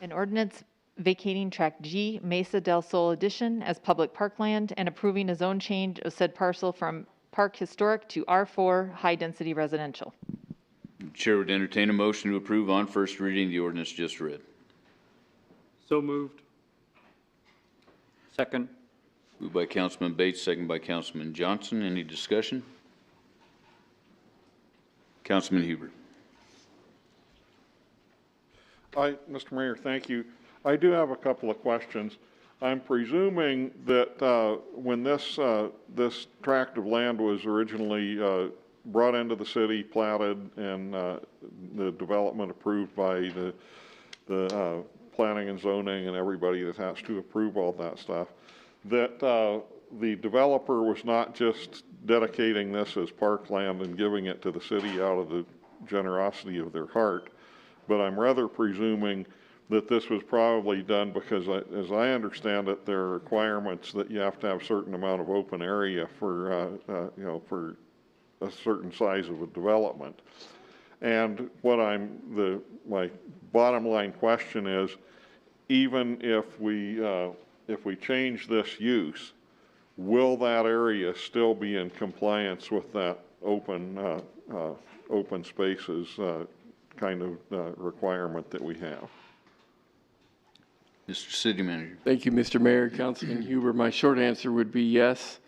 An ordinance vacating Tract G, Mesa del Sol Edition as public parkland and approving a zone change of said parcel from Park Historic to R4 High Density Residential. The Chair would entertain a motion to approve on first reading the ordinance just read. So moved. Second. Moved by Councilman Bates, second by Councilman Johnson. Any discussion? Councilman Huber. Mr. Mayor, thank you. I do have a couple of questions. I'm presuming that when this tract of land was originally brought into the city, platted, and the development approved by the planning and zoning and everybody that has to approve all that stuff, that the developer was not just dedicating this as parkland and giving it to the city out of the generosity of their heart, but I'm rather presuming that this was probably done because, as I understand it, there are requirements that you have to have a certain amount of open area for, for a certain size of a development. And what my bottom line question is, even if we change this use, will that area still be in compliance with that open spaces kind of requirement that we have? Mr. City Manager. Thank you, Mr. Mayor. Councilman Huber, my short answer would be yes.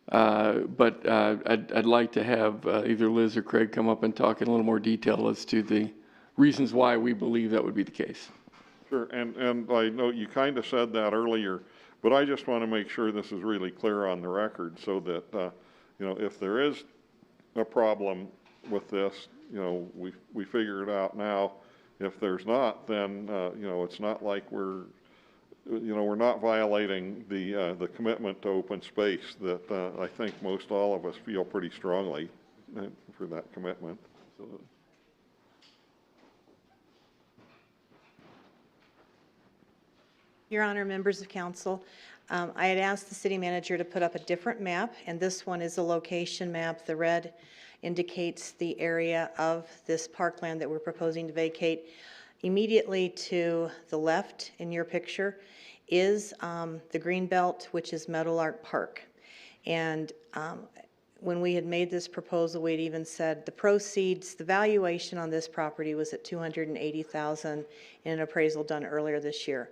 But I'd like to have either Liz or Craig come up and talk in a little more detail as to the reasons why we believe that would be the case. Sure, and I know you kind of said that earlier, but I just want to make sure this is really clear on the record so that, if there is a problem with this, we figure it out now. If there's not, then, it's not like we're not violating the commitment to open space that I think most all of us feel pretty strongly for that commitment. So, Your Honor, members of council, I had asked the city manager to put up a different map, and this one is a location map. The red indicates the area of this parkland that we're proposing to vacate. Immediately to the left in your picture is the green belt, which is Meadowlark Park. And when we had made this proposal, we'd even said the proceeds, the valuation on this property was at $280,000 in an appraisal done earlier this year.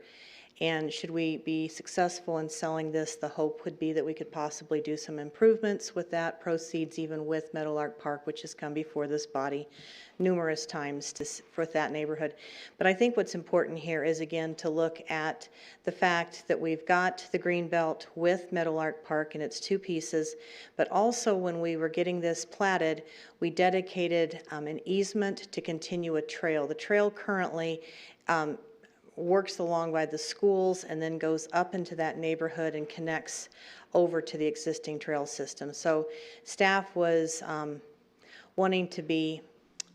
And should we be successful in selling this, the hope would be that we could possibly do some improvements with that proceeds, even with Meadowlark Park, which has come before this body numerous times for that neighborhood. But I think what's important here is, again, to look at the fact that we've got the green belt with Meadowlark Park in its two pieces, but also when we were getting this platted, we dedicated an easement to continue a trail. The trail currently works along by the schools and then goes up into that neighborhood and connects over to the existing trail system. So staff was wanting to be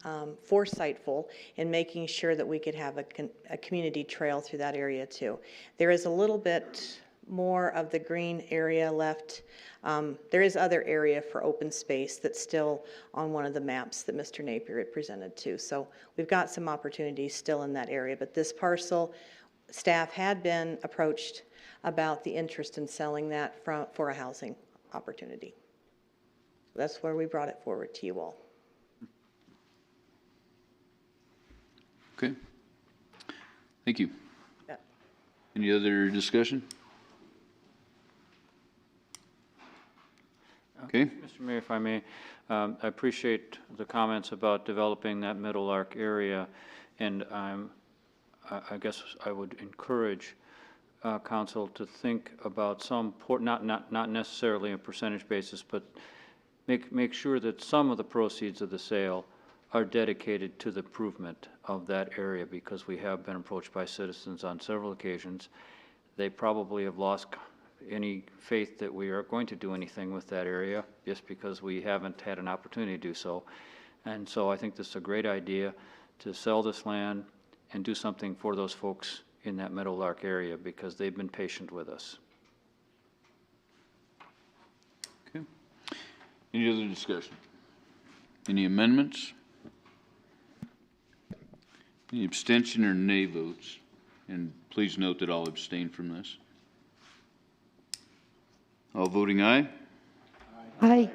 foresightful in making sure that we could have a community trail through that area too. There is a little bit more of the green area left. There is other area for open space that's still on one of the maps that Mr. Napier had presented too. So we've got some opportunities still in that area, but this parcel, staff had been approached about the interest in selling that for a housing opportunity. That's where we brought it forward to you all. Okay. Thank you. Yeah. Any other discussion? Okay. Mr. Mayor, if I may, I appreciate the comments about developing that Meadowlark area, and I guess I would encourage council to think about some not necessarily a percentage basis, but make sure that some of the proceeds of the sale are dedicated to the improvement of that area, because we have been approached by citizens on several occasions. They probably have lost any faith that we are going to do anything with that area just because we haven't had an opportunity to do so. And so I think this is a great idea to sell this land and do something for those folks in that Meadowlark area, because they've been patient with us. Okay. Any other discussion? Any amendments? Any abstention or nay votes? And please note that I'll abstain from this. All voting aye. Aye.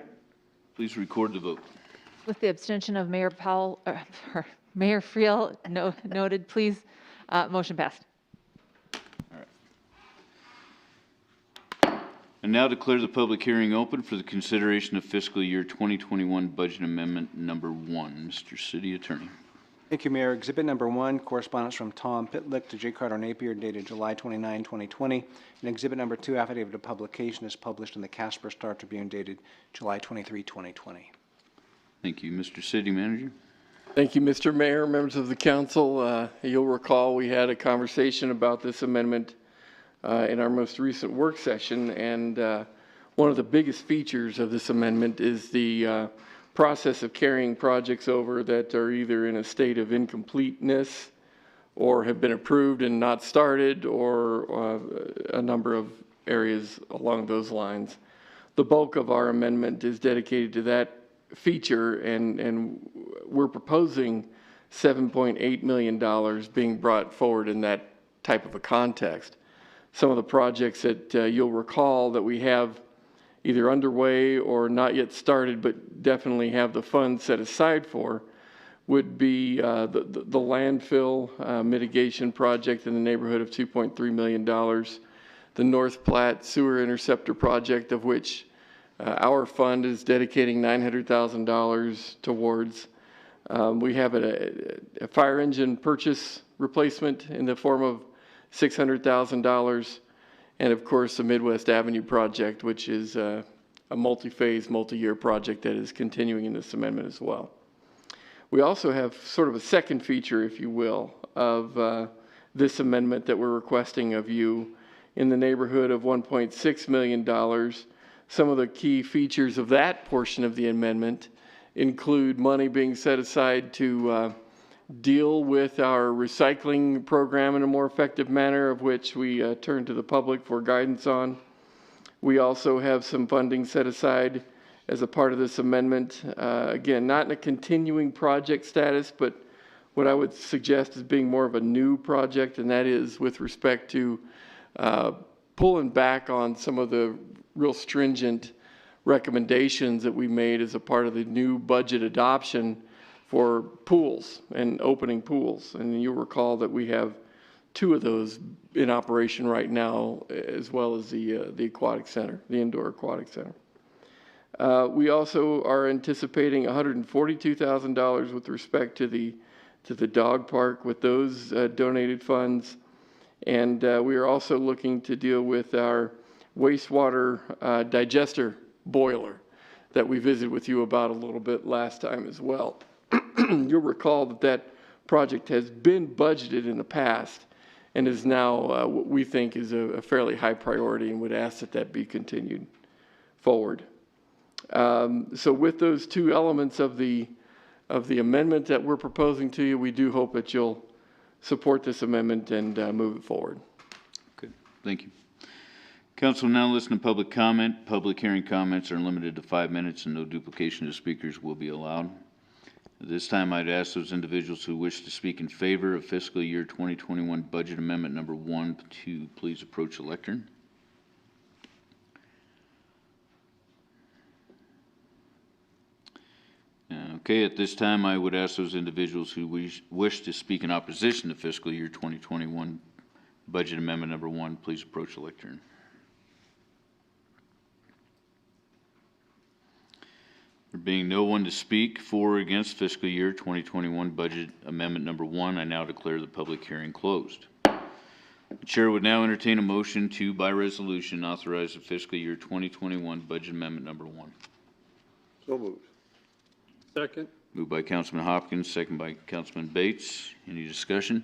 Please record the vote. With the abstention of Mayor Powell, Mayor Friel noted, please, motion passed. All right. And now declare the public hearing open for the consideration of fiscal year 2021 budget amendment number 1. Mr. City Attorney. Thank you, Mayor. Exhibit number 1, correspondence from Tom Pitlick to J. Carter Napier dated July 29, 2020. And exhibit number 2, affidavit of publication, is published in the Casper Star Tribune dated July 23, 2020. Thank you. Mr. City Manager. Thank you, Mr. Mayor, members of the council. You'll recall we had a conversation about this amendment in our most recent work session, and one of the biggest features of this amendment is the process of carrying projects over that are either in a state of incompleteness or have been approved and not started, or a number of areas along those lines. The bulk of our amendment is dedicated to that feature, and we're proposing $7.8 million being brought forward in that type of a context. Some of the projects that you'll recall that we have either underway or not yet started, but definitely have the funds set aside for, would be the landfill mitigation project in the neighborhood of $2.3 million, the North Platte Sewer Interceptor project, of which our fund is dedicating $900,000 towards. We have a fire engine purchase replacement in the form of $600,000, and of course the Midwest Avenue project, which is a multi-phase, multi-year project that is continuing in this amendment as well. We also have sort of a second feature, if you will, of this amendment that we're requesting of you in the neighborhood of $1.6 million. Some of the key features of that portion of the amendment include money being set aside to deal with our recycling program in a more effective manner, of which we turn to the public for guidance on. We also have some funding set aside as a part of this amendment, again, not in a continuing project status, but what I would suggest as being more of a new project, and that is with respect to pulling back on some of the real stringent recommendations that we made as a part of the new budget adoption for pools and opening pools. And you'll recall that we have two of those in operation right now, as well as the aquatic center, the indoor aquatic center. We also are anticipating $142,000 with respect to the dog park with those donated funds. And we are also looking to deal with our wastewater digester boiler that we visited with you about a little bit last time as well. You'll recall that that project has been budgeted in the past and is now what we think is a fairly high priority, and would ask that that be continued forward. So with those two elements of the amendment that we're proposing to you, we do hope that you'll support this amendment and move it forward. Okay, thank you. Council will now listen to public comment. Public hearing comments are limited to 5 minutes and no duplication of speakers will be allowed. At this time, I'd ask those individuals who wish to speak in favor of fiscal year 2021 budget amendment number 1 to please approach the lectern. Okay, at this time, I would ask those individuals who wish to speak in opposition to fiscal year 2021 budget amendment number 1, please approach the lectern. There being no one to speak for or against fiscal year 2021 budget amendment number 1, I now declare the public hearing closed. The chair would now entertain a motion to, by resolution, authorize the fiscal year 2021 budget amendment number 1. So moved. Second. Moved by Councilman Hopkins, second by Councilman Bates. Any discussion?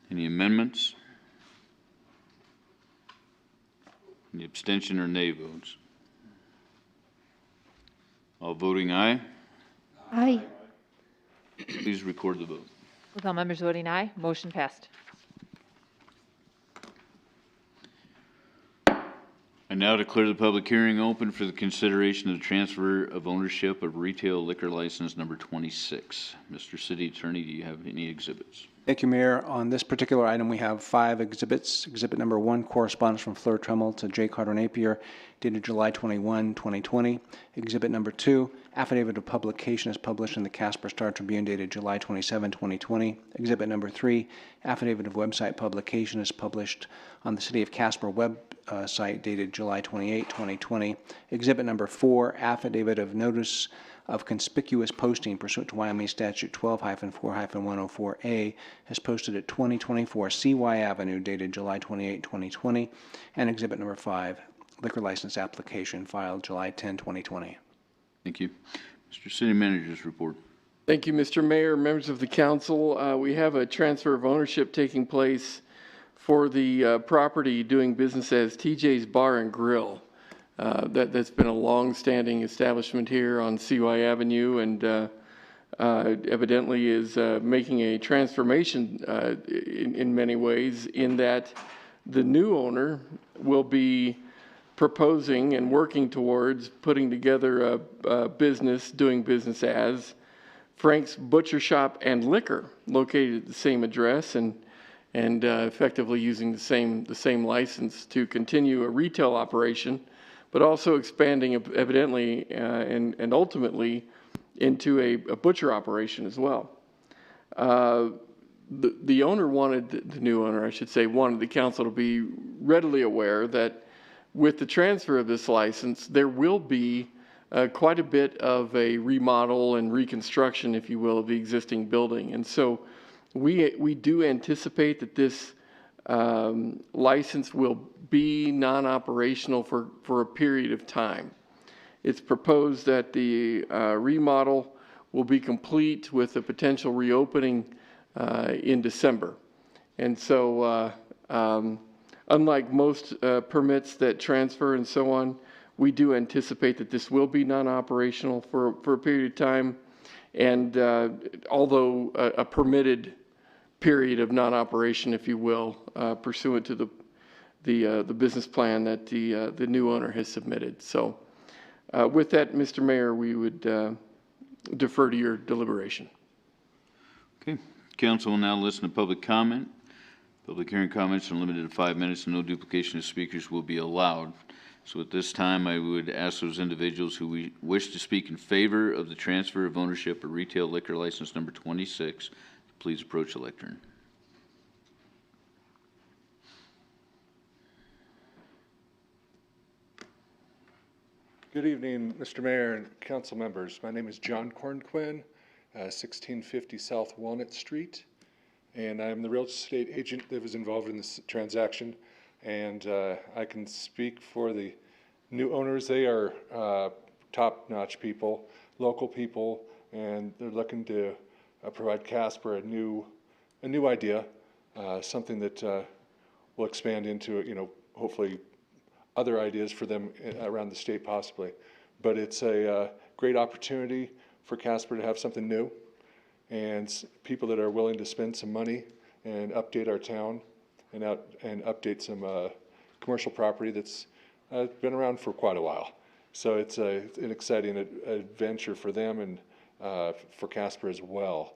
Any amendments? Any abstention or nay votes? All voting aye. Aye. Please record the vote. With all members voting aye, motion passed. I now declare the public hearing open for the consideration of the transfer of ownership of retail liquor license number 26. Mr. City Attorney, do you have any exhibits? Thank you, Mayor. On this particular item, we have 5 exhibits. Exhibit number 1, correspondence from Fleur Tremmel to J. Carter Napier, dated July 21, 2020. Exhibit number 2, affidavit of publication is published in the Casper Star Tribune, dated July 27, 2020. Exhibit number 3, affidavit of website publication is published on the City of Casper website, dated July 28, 2020. Exhibit number 4, affidavit of notice of conspicuous posting pursuant to Wyoming Statute 12-4-104A is posted at 2024 CY Avenue, dated July 28, 2020. And exhibit number 5, liquor license application filed July 10, 2020. Thank you. Mr. City Manager's report. Thank you, Mr. Mayor, members of the council. We have a transfer of ownership taking place for the property doing business as TJ's Bar and Grill. That's been a long-standing establishment here on CY Avenue, and evidently is making a transformation in many ways, in that the new owner will be proposing and working towards putting together a business doing business as Frank's Butcher Shop and Liquor, located at the same address, and effectively using the same license to continue a retail operation, but also expanding evidently and ultimately into a butcher operation as well. The owner wanted, the new owner, I should say, wanted the council to be readily aware that with the transfer of this license, there will be quite a bit of a remodel and reconstruction, if you will, of the existing building. And so we do anticipate that this license will be non-operational for a period of time. It's proposed that the remodel will be complete with a potential reopening in December. And so unlike most permits that transfer and so on, we do anticipate that this will be non-operational for a period of time. And although a permitted period of non-operation, if you will, pursuant to the business plan that the new owner has submitted. So with that, Mr. Mayor, we would defer to your deliberation. Okay. Council will now listen to public comment. Public hearing comments are limited to 5 minutes and no duplication of speakers will be allowed. So at this time, I would ask those individuals who wish to speak in favor of the transfer of ownership of retail liquor license number 26, please approach the lectern. Good evening, Mr. Mayor and council members. My name is John Cornquin, 1650 South Walnut Street, and I'm the real estate agent that was involved in this transaction. And I can speak for the new owners. They are top-notch people, local people, and they're looking to provide Casper a new idea, something that will expand into, hopefully other ideas for them around the state possibly. But it's a great opportunity for Casper to have something new and people that are willing to spend some money and update our town and update some commercial property that's been around for quite a while. So it's an exciting adventure for them and for Casper as well.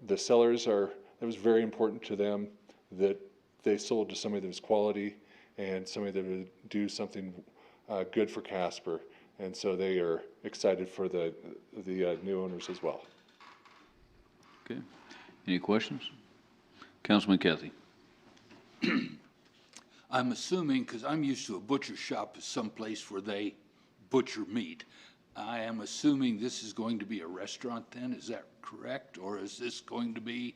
The sellers it was very important to them that they sold to somebody that was quality and somebody that would do something good for Casper. And so they are excited for the new owners as well. Okay. Any questions? Councilman Cathy. I'm assuming, because I'm used to a butcher shop as someplace where they butcher meat. I am assuming this is going to be a restaurant then, is that correct? Or is this going to be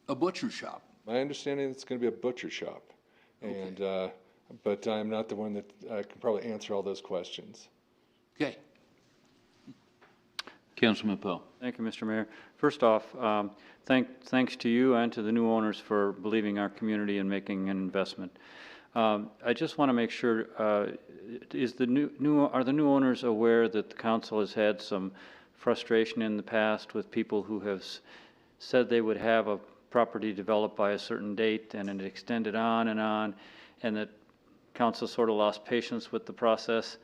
a butcher shop? My understanding is it's going to be a butcher shop. And, but I'm not the one that can probably answer all those questions. Okay. Councilman Pell. Thank you, Mr. Mayor. First off, thanks to you and to the new owners for believing our community and making an investment. I just want to make sure, are the new owners aware that the council has had some frustration in the past with people who have said they would have a property developed by a certain date and it extended on, and that council sort of lost patience with the process?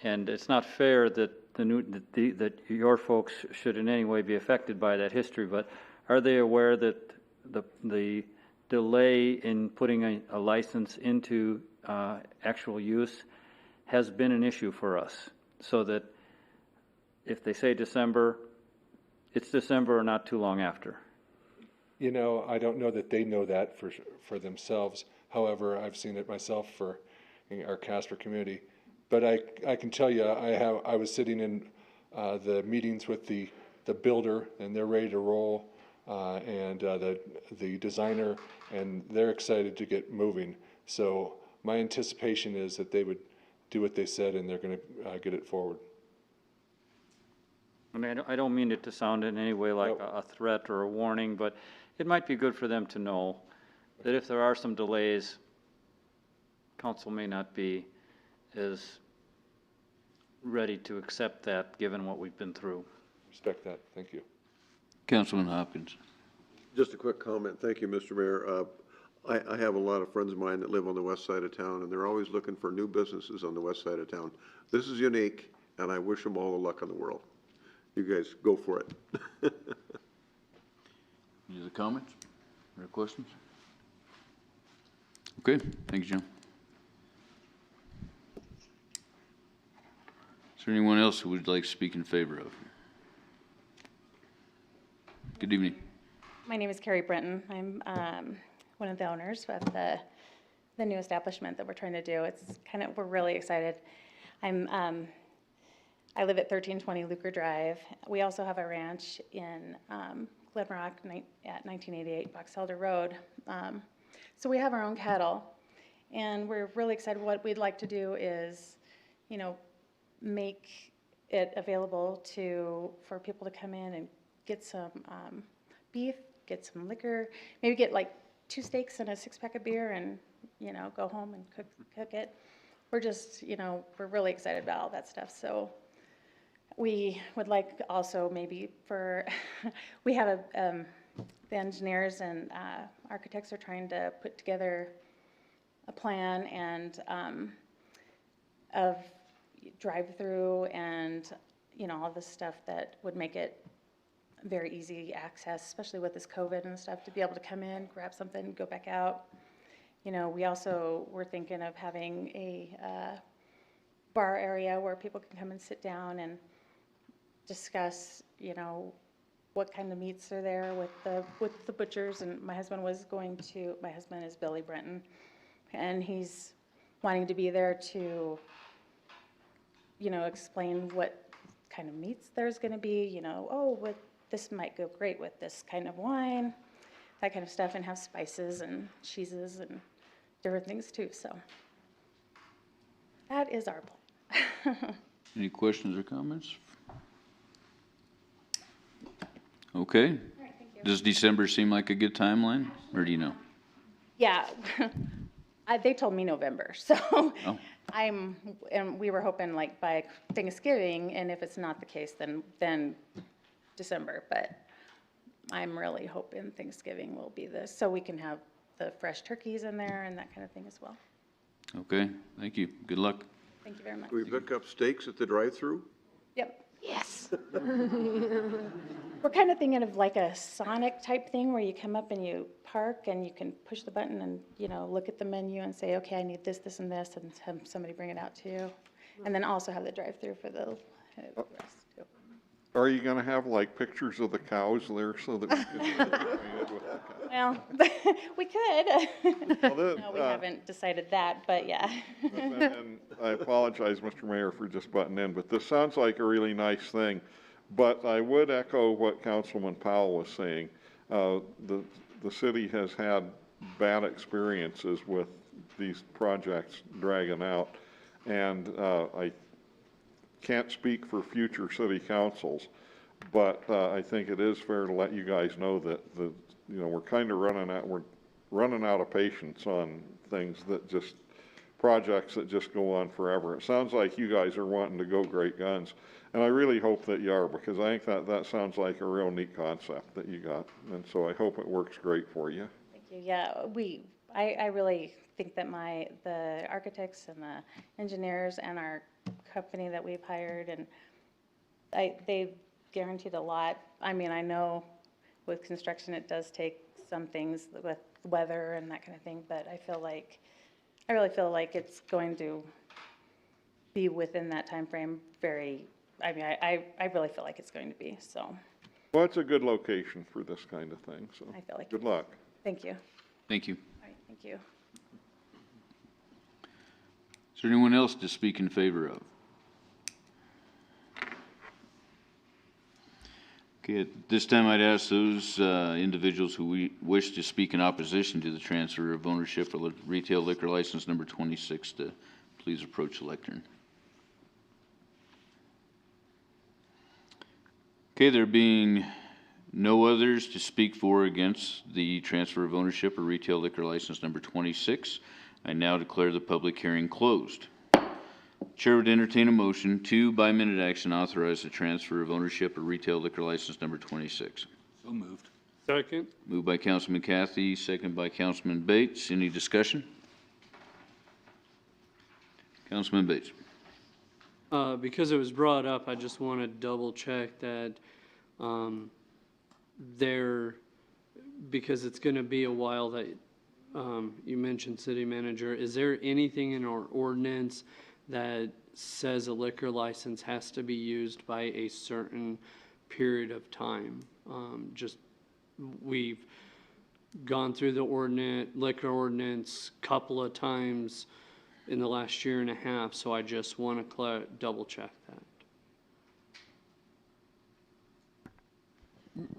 And it's not fair that that your folks should in any way be affected by that history, but are they aware that the delay in putting a license into actual use has been an issue for us? So that if they say December, it's December or not too long after. I don't know that they know that for themselves. However, I've seen it myself for our Casper community. But I can tell you, I was sitting in the meetings with the builder, and they're ready to roll, and the designer, and they're excited to get moving. So my anticipation is that they would do what they said, and they're going to get it forward. I mean, I don't mean it to sound in any way like a threat or a warning, but it might be good for them to know that if there are some delays, council may not be is ready to accept that, given what we've been through. Respect that. Thank you. Councilman Hopkins. Just a quick comment. Thank you, Mr. Mayor. I have a lot of friends of mine that live on the west side of town, and they're always looking for new businesses on the west side of town. This is unique, and I wish them all the luck in the world. You guys go for it. Any other comments or questions? Okay, thank you, John. Is there anyone else who would like to speak in favor of? Good evening. My name is Carrie Brenton. I'm one of the owners of the new establishment that we're trying to do. We're really excited. I live at 1320 Luker Drive. We also have a ranch in Glen Rock at 1988 Box Elder Road. So we have our own cattle, and we're really excited. What we'd like to do is, make it available for people to come in and get some beef, get some liquor, maybe get like 2 steaks and a 6-pack of beer, and go home and cook it. We're just we're really excited about all that stuff. So we would like also maybe we have the engineers and architects are trying to put together a plan and of drive-through and all this stuff that would make it very easy access, especially with this COVID and stuff, to be able to come in, grab something, go back out, You know, we also were thinking of having a bar area where people can come and sit down and discuss, you know, what kind of meats are there with the butchers. And my husband is Billy Brenton, and he's wanting to be there to, you know, explain what kind of meats there's going to be, you know, oh, this might go great with this kind of wine, that kind of stuff, and have spices and cheeses and different things too. So that is our plan. Any questions or comments? Okay. Does December seem like a good timeline, or do you know? Yeah, they told me November, so Oh. and we were hoping like by Thanksgiving, and if it's not the case, then December, but I'm really hoping Thanksgiving will be this, so we can have the fresh turkeys in there and that kind of thing as well. Okay, thank you. Good luck. Thank you very much. Do we pick up steaks at the drive-through? Yep. Yes. We're kind of thinking of like a Sonic type thing where you come up and you park and you can push the button and, you know, look at the menu and say, okay, I need this, this, and this, and have somebody bring it out to you. And then also have the drive-through for the rest too. Are you gonna have like pictures of the cows there so that we can get acquainted with the cows? Well, we could. Well, that, No, we haven't decided that, but yeah. And I apologize, Mr. Mayor, for just butting in, but this sounds like a really nice thing. But I would echo what Councilman Powell was saying. The city has had bad experiences with these projects dragging out. And I can't speak for future city councils, but I think it is fair to let you guys know that we're kind of running out of patience on things projects that just go on forever. It sounds like you guys are wanting to go great guns, and I really hope that you are, because I think that sounds like a real neat concept that you got, and so I hope it works great for you. Thank you. Yeah, I really think that the architects and the engineers and our company that we've hired, and they've guaranteed a lot. I mean, I know with construction it does take some things with weather and that kind of thing, but I really feel like it's going to be within that time frame. I really feel like it's going to be, so. Well, it's a good location for this kind of thing, so I feel like good luck. Thank you. Thank you. All right, thank you. Is there anyone else to speak in favor of? Okay, at this time I'd ask those individuals who wish to speak in opposition to the transfer of ownership of retail liquor license number 26 to please approach the lectern. Okay, there being no others to speak for or against the transfer of ownership of retail liquor license number 26, I now declare the public hearing closed. Chair would entertain a motion to, by minute action, authorize the transfer of ownership of retail liquor license number 26. So moved. Second. Moved by Councilman Cathy, second by Councilman Bates. Any discussion? Councilman Bates. Because it was brought up, I just want to double check that because it's going to be a while that you mentioned city manager, is there anything in our ordinance that says a liquor license has to be used by a certain period of time? We've gone through the liquor ordinance a couple of times in the last year and a half, so I just want to double check that.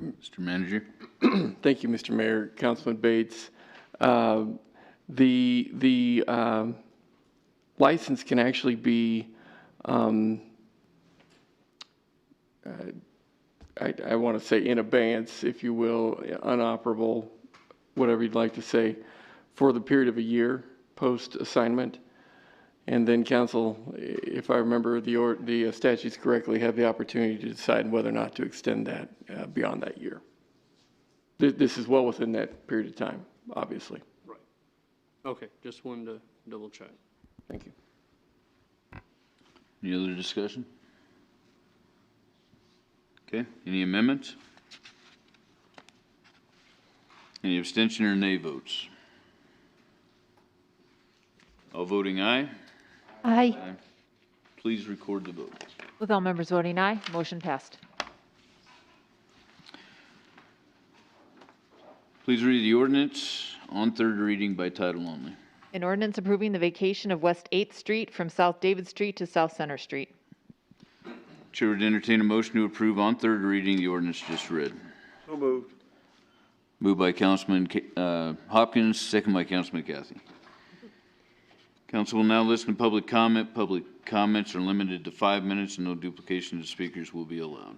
Mr. Manager. Thank you, Mr. Mayor. Councilman Bates. The license can actually be, I want to say in abeyance, if you will, unoperable, whatever you'd like to say, for the period of a year post-assignment. And then council, if I remember the statutes correctly, have the opportunity to decide whether or not to extend that beyond that year. This is well within that period of time, obviously. Right. Okay, just wanted to double check. Thank you. Any other discussion? Okay, any amendments? Any abstention or nay votes? All voting aye. Aye. Please record the vote. With all members voting aye, motion passed. Please read the ordinance on third reading by title only. An ordinance approving the vacation of West 8th Street from South David Street to South Center Street. Chair would entertain a motion to approve on third reading the ordinance just read. So moved. Moved by Councilman Hopkins, second by Councilman Cathy. Council will now listen to public comment. Public comments are limited to 5 minutes and no duplication of speakers will be allowed.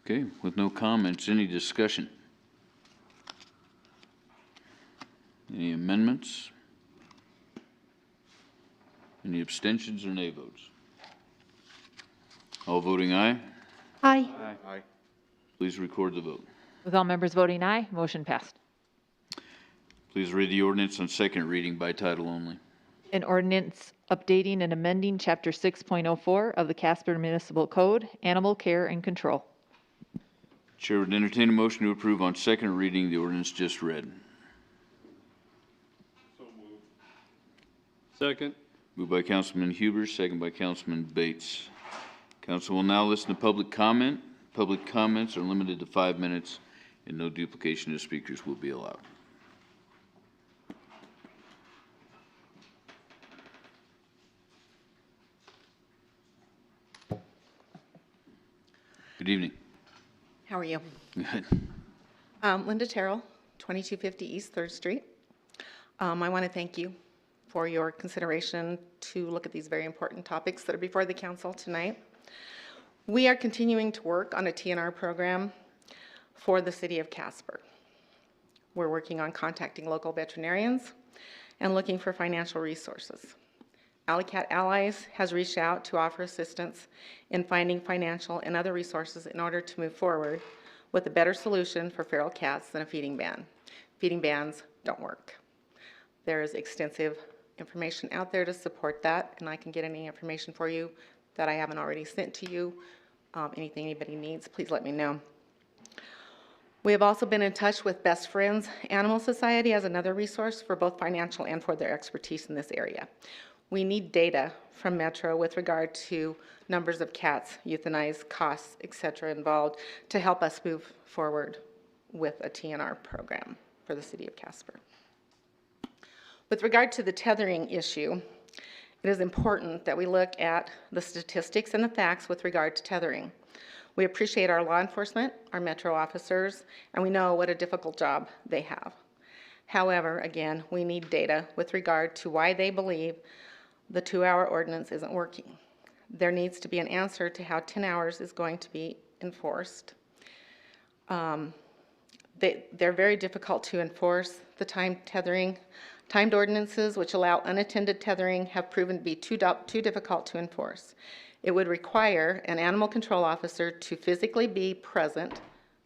Okay, with no comments, any discussion? Any amendments? Any abstentions or nay votes? All voting aye. Aye. Aye. Please record the vote. With all members voting aye, motion passed. Please read the ordinance on second reading by title only. An ordinance updating and amending Chapter 6.04 of the Casper Municipal Code, Animal Care and Control. Chair would entertain a motion to approve on second reading the ordinance just read. So moved. Second. Moved by Councilman Huber, second by Councilman Bates. Council will now listen to public comment. Public comments are limited to 5 minutes and no duplication of speakers will be allowed. Good evening. How are you? Good. Linda Terrell, 2250 East 3rd Street. I want to thank you for your consideration to look at these very important topics that are before the council tonight. We are continuing to work on a TNR program for the city of Casper. We're working on contacting local veterinarians and looking for financial resources. Alley Cat Allies has reached out to offer assistance in finding financial and other resources in order to move forward with a better solution for feral cats than a feeding ban. Feeding bans don't work. There is extensive information out there to support that, and I can get any information for you that I haven't already sent to you. Anything anybody needs, please let me know. We have also been in touch with Best Friends Animal Society as another resource for both financial and for their expertise in this area. We need data from Metro with regard to numbers of cats euthanized, costs, et cetera, involved to help us move forward with a TNR program for the city of Casper. With regard to the tethering issue, it is important that we look at the statistics and the facts with regard to tethering. We appreciate our law enforcement, our Metro officers, and we know what a difficult job they have. However, again, we need data with regard to why they believe the 2-hour ordinance isn't working. There needs to be an answer to how 10 hours is going to be enforced. They're very difficult to enforce. The timed ordinances which allow unattended tethering have proven to be too difficult to enforce. It would require an animal control officer to physically be present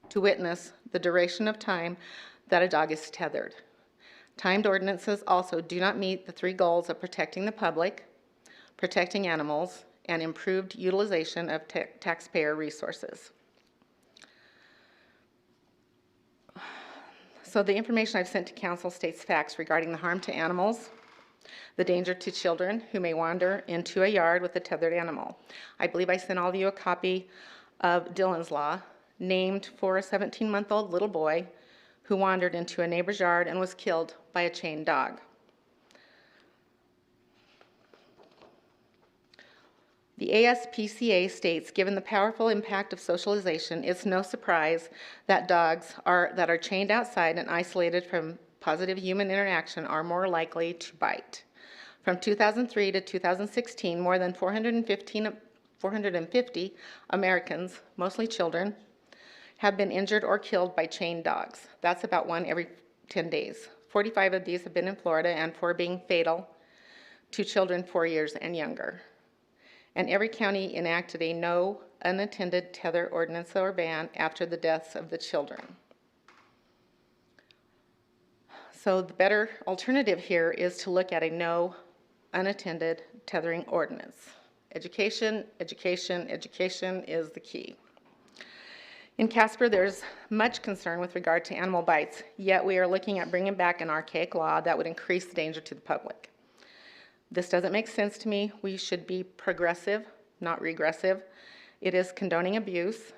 to witness the duration of time that a dog is tethered. Timed ordinances also do not meet the 3 goals of protecting the public, protecting animals, and improved utilization of taxpayer resources. So the information I've sent to council states facts regarding the harm to animals, the danger to children who may wander into a yard with a tethered animal. I believe I sent all of you a copy of Dillon's Law, named for a 17-month-old little boy who wandered into a neighbor's yard and was killed by a chained dog. The ASPCA states, given the powerful impact of socialization, it's no surprise that dogs that are chained outside and isolated from positive human interaction are more likely to bite. From 2003 to 2016, more than 450 Americans, mostly children, have been injured or killed by chained dogs. That's about 1 every 10 days. 45 of these have been in Florida, and 4 being fatal to children 4 years and younger. And every county enacted a no unattended tether ordinance or ban after the deaths of the children. So the better alternative here is to look at a no unattended tethering ordinance. Education, education, education is the key. In Casper, there's much concern with regard to animal bites, yet we are looking at bringing back an archaic law that would increase the danger to the public. This doesn't make sense to me. We should be progressive, not regressive. It is condoning abuse.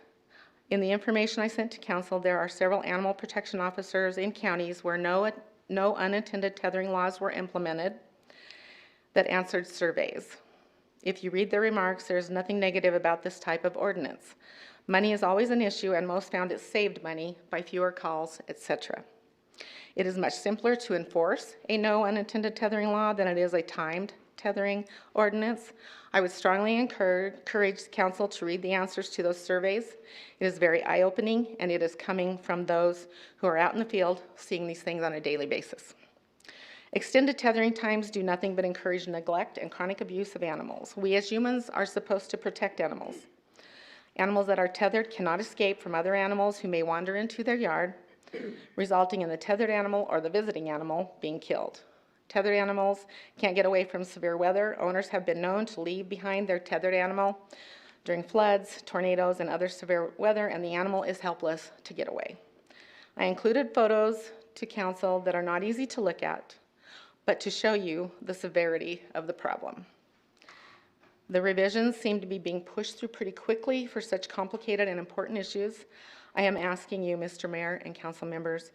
In the information I sent to council, there are several animal protection officers in counties where no unintended tethering laws were implemented that answered surveys. If you read their remarks, there's nothing negative about this type of ordinance. Money is always an issue, and most found it saved money by fewer calls, etc. It is much simpler to enforce a no unintended tethering law than it is a timed tethering ordinance. I would strongly encourage council to read the answers to those surveys. It is very eye-opening, and it is coming from those who are out in the field seeing these things on a daily basis. Extended tethering times do nothing but encourage neglect and chronic abuse of animals. We as humans are supposed to protect animals. Animals that are tethered cannot escape from other animals who may wander into their yard, resulting in the tethered animal or the visiting animal being killed. Tethered animals can't get away from severe weather. Owners have been known to leave behind their tethered animal during floods, tornadoes, and other severe weather, and the animal is helpless to get away. I included photos to council that are not easy to look at, but to show you the severity of the problem. The revisions seem to be being pushed through pretty quickly for such complicated and important issues. I am asking you, Mr. Mayor and council members,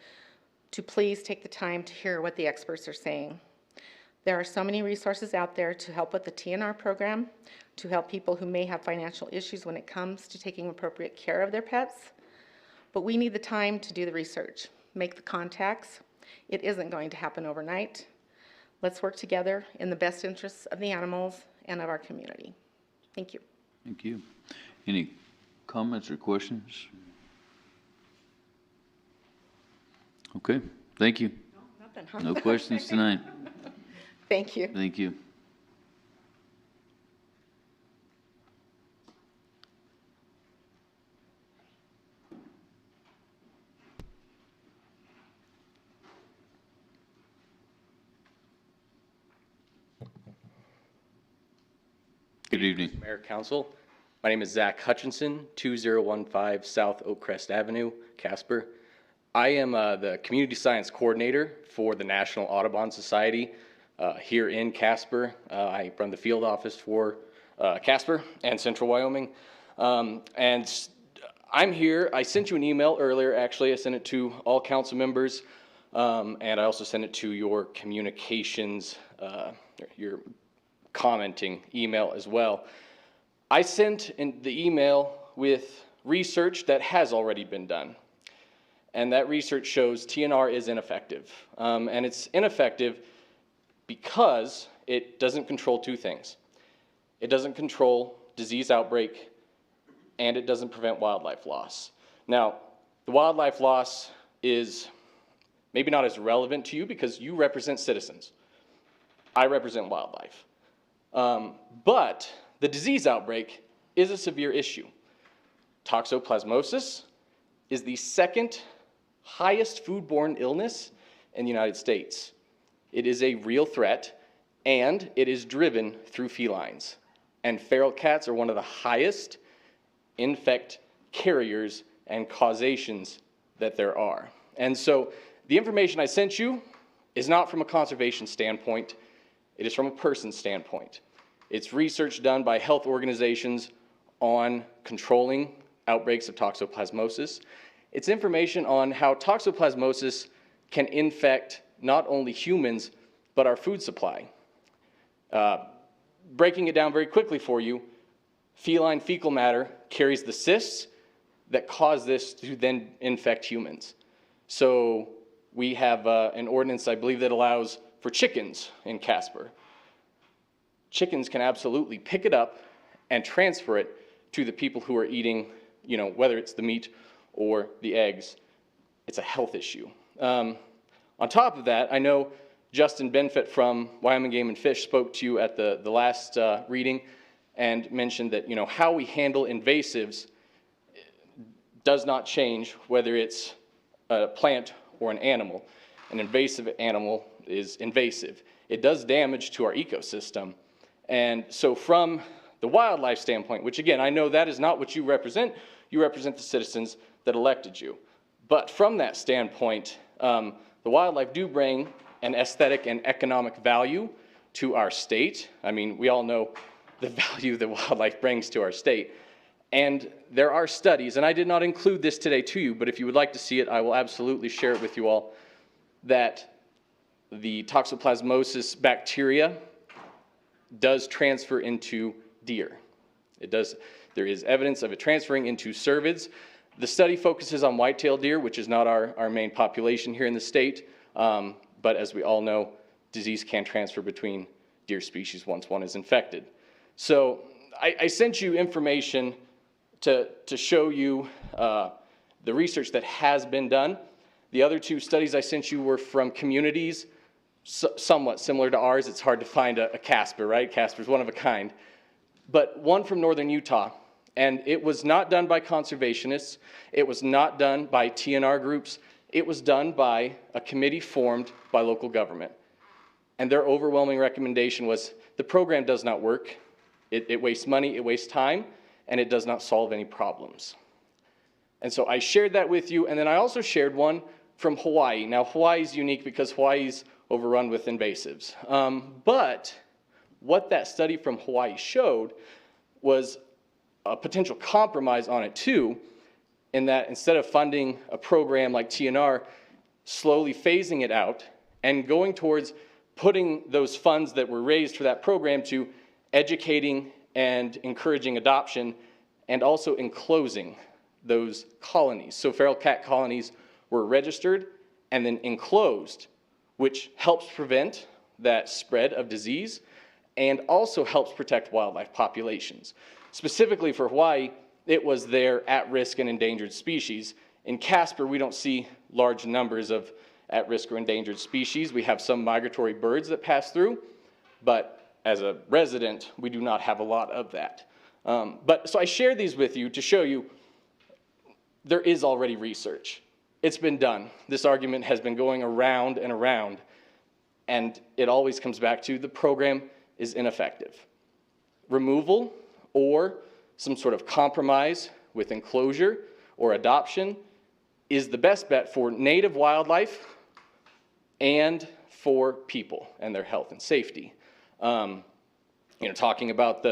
to please take the time to hear what the experts are saying. There are so many resources out there to help with the TNR program, to help people who may have financial issues when it comes to taking appropriate care of their pets. But we need the time to do the research, make the contacts. It isn't going to happen overnight. Let's work together in the best interests of the animals and of our community. Thank you. Thank you. Any comments or questions? Okay, thank you. No, nothing, huh? No questions tonight. Thank you. Thank you. Good evening. Mayor, Council. My name is Zach Hutchinson, 2015 South Oakcrest Avenue, Casper. I am the Community Science Coordinator for the National Audubon Society here in Casper. I run the field office for Casper and Central Wyoming. And I'm here. I sent you an email earlier, actually. I sent it to all council members, and I also sent it to your communications, your commenting email as well. I sent in the email with research that has already been done. And that research shows TNR is ineffective. And it's ineffective because it doesn't control two things. It doesn't control disease outbreak, and it doesn't prevent wildlife loss. Now, the wildlife loss is maybe not as relevant to you because you represent citizens. I represent wildlife. But the disease outbreak is a severe issue. Toxoplasmosis is the second highest foodborne illness in the United States. It is a real threat, and it is driven through felines. And feral cats are one of the highest infect carriers and causations that there are. And so the information I sent you is not from a conservation standpoint. It is from a person's standpoint. It's research done by health organizations on controlling outbreaks of toxoplasmosis. It's information on how toxoplasmosis can infect not only humans, but our food supply. Breaking it down very quickly for you, feline fecal matter carries the cysts that cause this to then infect humans. So we have an ordinance, I believe, that allows for chickens in Casper. Chickens can absolutely pick it up and transfer it to the people who are eating, whether it's the meat or the eggs. It's a health issue. On top of that, I know Justin Benfit from Wyoming Game and Fish spoke to you at the last reading and mentioned that, how we handle invasives does not change whether it's a plant or an animal. An invasive animal is invasive. It does damage to our ecosystem. And so from the the wildlife standpoint, which again, I know that is not what you represent. You represent the citizens that elected you. But from that standpoint, the wildlife do bring an aesthetic and economic value to our state. I mean, we all know the value that wildlife brings to our state. And there are studies, and I did not include this today to you, but if you would like to see it, I will absolutely share it with you all, that the toxoplasmosis bacteria does transfer into deer. It does. There is evidence of it transferring into cervids. The study focuses on white-tailed deer, which is not our main population here in the state, but as we all know, disease can transfer between deer species once one is infected. So I sent you information to show you the research that has been done. The other two studies I sent you were from communities somewhat similar to ours. It's hard to find a Casper, right? Casper's one of a kind. But one from northern Utah, and it was not done by conservationists. It was not done by TNR groups. It was done by a committee formed by local government. And their overwhelming recommendation was the program does not work. It wastes money, it wastes time, and it does not solve any problems. And so I shared that with you, and then I also shared one from Hawaii. Now, Hawaii's unique because Hawaii's overrun with invasives. But what that study from Hawaii showed was a potential compromise on it too, in that instead of funding a program like TNR, slowly phasing it out and going towards putting those funds that were raised for that program to educating and encouraging adoption and also enclosing those colonies. So feral cat colonies were registered and then enclosed, which helps prevent that spread of disease and also helps protect wildlife populations. Specifically for Hawaii, it was their at-risk and endangered species. In Casper, we don't see large numbers of at-risk or endangered species. We have some migratory birds that pass through, but as a resident, we do not have a lot of that. So I share these with you to show you there is already research. It's been done. This argument has been going around and around, and it always comes back to the program is ineffective. Removal or some sort of compromise with enclosure or adoption is the best bet for native wildlife and for people and their health and safety. Talking about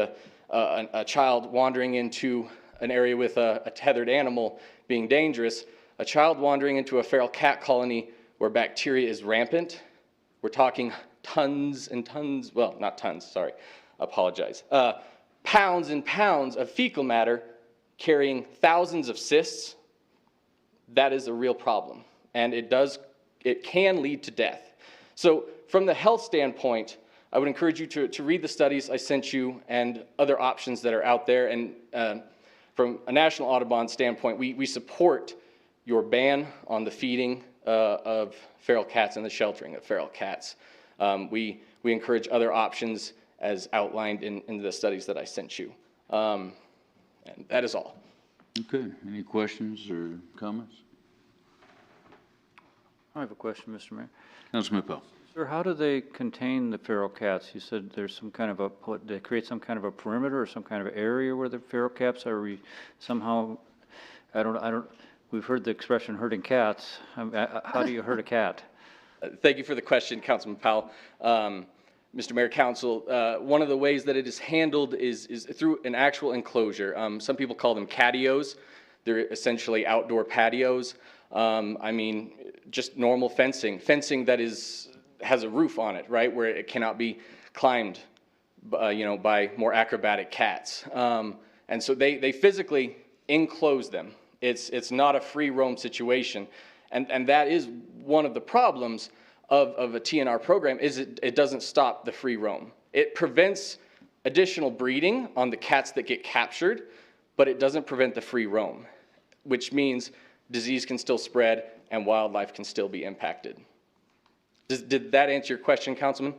a child wandering into an area with a tethered animal being dangerous, a child wandering into a feral cat colony where bacteria is rampant, we're talking tons and tons, well, not tons, sorry, apologize, pounds and pounds of fecal matter carrying thousands of cysts. That is a real problem, and it can lead to death. So from the health standpoint, I would encourage you to read the studies I sent you and other options that are out there. And from a National Audubon standpoint, we support your ban on the feeding of feral cats and the sheltering of feral cats. We encourage other options as outlined in the studies that I sent you. And that is all. Okay, any questions or comments? I have a question, Mr. Mayor. Councilman Pell. Sir, how do they contain the feral cats? You said there's some kind of they create some kind of a perimeter or some kind of area where the feral cats are somehow, we've heard the expression herding cats. How do you herd a cat? Thank you for the question, Councilman Powell. Mr. Mayor, Council, one of the ways that it is handled is through an actual enclosure. Some people call them catios. They're essentially outdoor patios. I mean, just normal fencing that has a roof on it, right, where it cannot be climbed, by more acrobatic cats. And so they physically enclose them. It's not a free roam situation, and that is one of the problems of a TNR program is it doesn't stop the free roam. It prevents additional breeding on the cats that get captured, but it doesn't prevent the free roam, which means disease can still spread and wildlife can still be impacted. Did that answer your question, Councilman?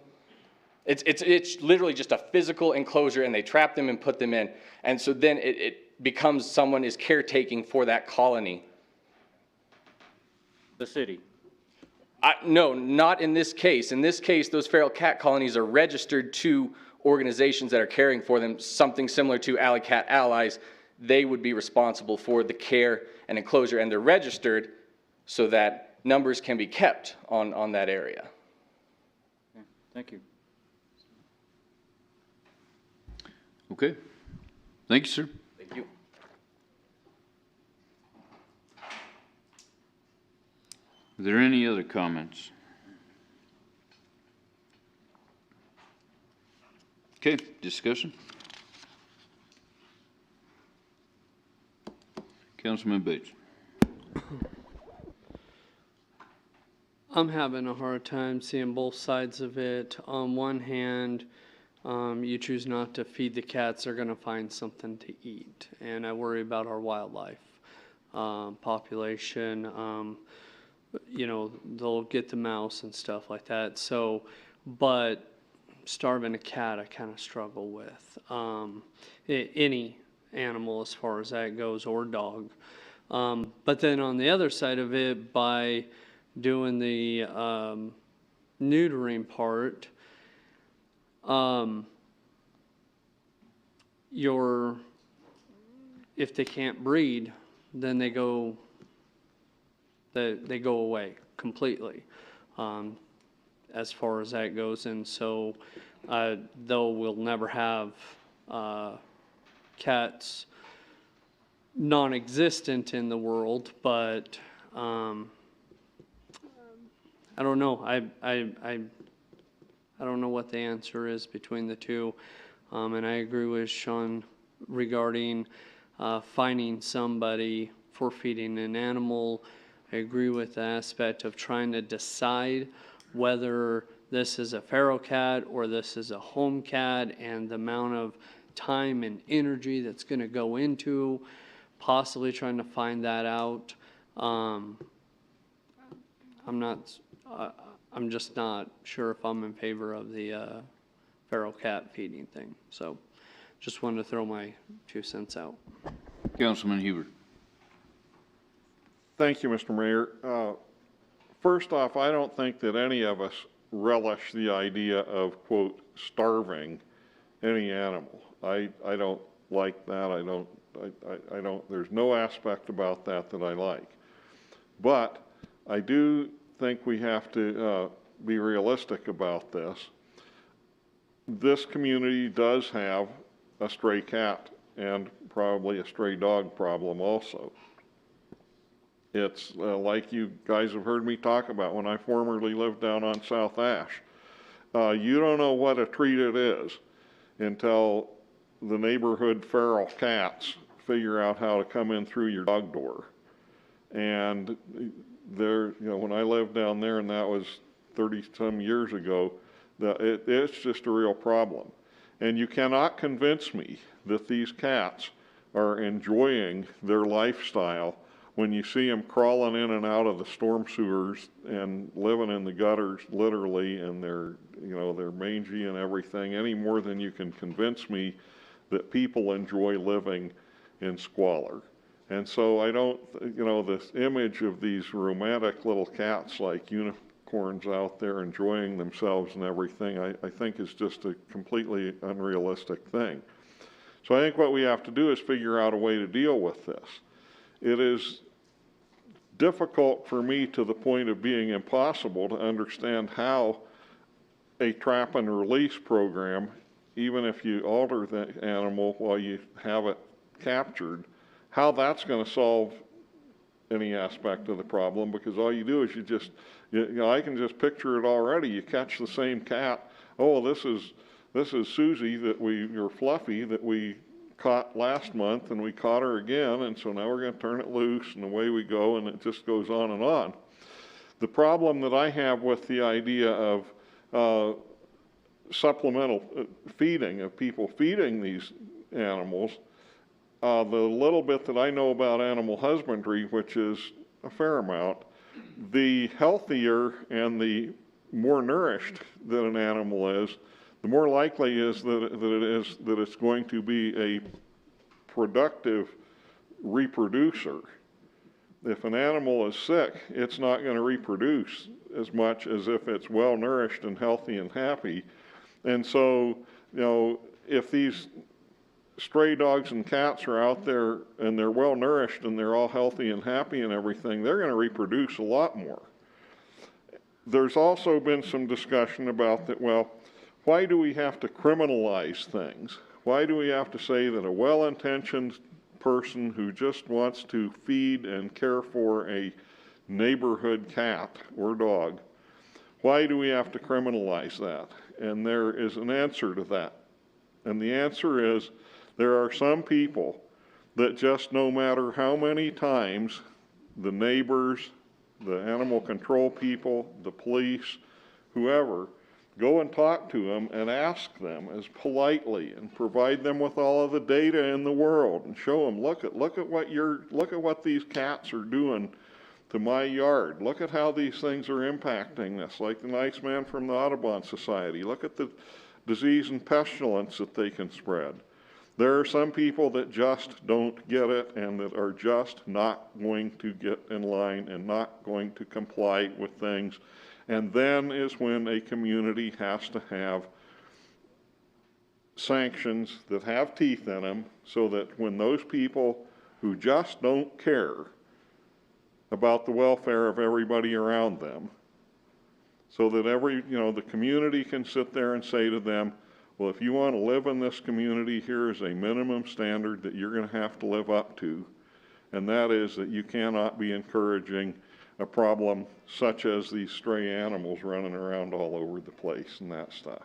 It's literally just a physical enclosure, and they trap them and put them in, and so then it becomes someone is caretaking for that colony. The city? No, not in this case. In this case, those feral cat colonies are registered to organizations that are caring for them, something similar to Alley Cat Allies, they would be responsible for the care and enclosure, and they're registered so that numbers can be kept on that area. Thank you. Okay. Thank you, sir. Thank you. Are there any other comments? Okay, discussion? Councilman Bates. I'm having a hard time seeing both sides of it. On one hand, you choose not to feed the cats, they're going to find something to eat. And I worry about our wildlife population. You know, they'll get the mouse and stuff like that. So, but starving a cat, I kind of struggle with. Any animal as far as that goes, or dog. But then on the other side of it, by doing the neutering part, if they can't breed, then they go away completely, as far as that goes. And so though we'll never have cats non-existent in the world, but I don't know. I don't know what the answer is between the two. And I agree with Sean regarding finding somebody for feeding an animal. I agree with the aspect of trying to decide whether this is a feral cat or this is a home cat, and the amount of time and energy that's going to go into possibly trying to find that out. I'm just not sure if I'm in favor of the feral cat feeding thing. So just wanted to throw my 2 cents out. Councilman Huber. Thank you, Mr. Mayor. First off, I don't think that any of us relish the idea of, quote, starving any animal. I don't like that. I don't, there's no aspect about that that I like. But I do think we have to be realistic about this. This community does have a stray cat and probably a stray dog problem also. It's like you guys have heard me talk about when I formerly lived down on South Ash. You don't know what a treat it is until the neighborhood feral cats figure out how to come in through your dog door. And there, you know, when I lived down there, and that was 30-some years ago, it's just a real problem. And you cannot convince me that these cats are enjoying their lifestyle when you see them crawling in and out of the storm sewers and living in the gutters, literally, and they're, you know, they're mangy and everything, any more than you can convince me that people enjoy living in squalor. And so I don't, you know, this image of these romantic little cats like unicorns out there enjoying themselves and everything, I think is just a completely unrealistic thing. So I think what we have to do is figure out a way to deal with this. It is difficult for me to the point of being impossible to understand how a trap and release program, even if you alter the animal while you have it captured, how that's going to solve any aspect of the problem, because all you do is you know, I can just picture it already. You catch the same cat. Oh, this is Susie or Fluffy that we caught last month, and we caught her again, and so now we're going to turn it loose, and away we go, and it just goes on and on. The problem that I have with the idea of supplemental feeding, of people feeding these animals, the little bit that I know about animal husbandry, which is a fair amount, the healthier and the more nourished that an animal is, the more likely is that it's going to be a productive reproducer. If an animal is sick, it's not going to reproduce as much as if it's well nourished and healthy and happy. And so you know, if these stray dogs and cats are out there and they're well nourished and they're all healthy and happy and everything, they're going to reproduce a lot more. There's also been some discussion about that, well, why do we have to criminalize things? Why do we have to say that a well-intentioned person who just wants to feed and care for a neighborhood cat or dog, why do we have to criminalize that? And there is an answer to that. And the answer is, there are some people that just no matter how many times the neighbors, the animal control people, the police, whoever, go and talk to them and ask them as politely and provide them with all of the data in the world and show them, look at what these cats are doing to my yard. Look at how these things are impacting this, like the nice man from the Audubon Society. Look at the disease and pestilence that they can spread. There are some people that just don't get it and that are just not going to get in line and not going to comply with things. And then is when a community has to have sanctions that have teeth in them so that when those people who just don't care about the welfare of everybody around them, so that the community can sit there and say to them, well, if you want to live in this community, here is a minimum standard that you're going to have to live up to. And that is that you cannot be encouraging a problem such as these stray animals running around all over the place and that stuff.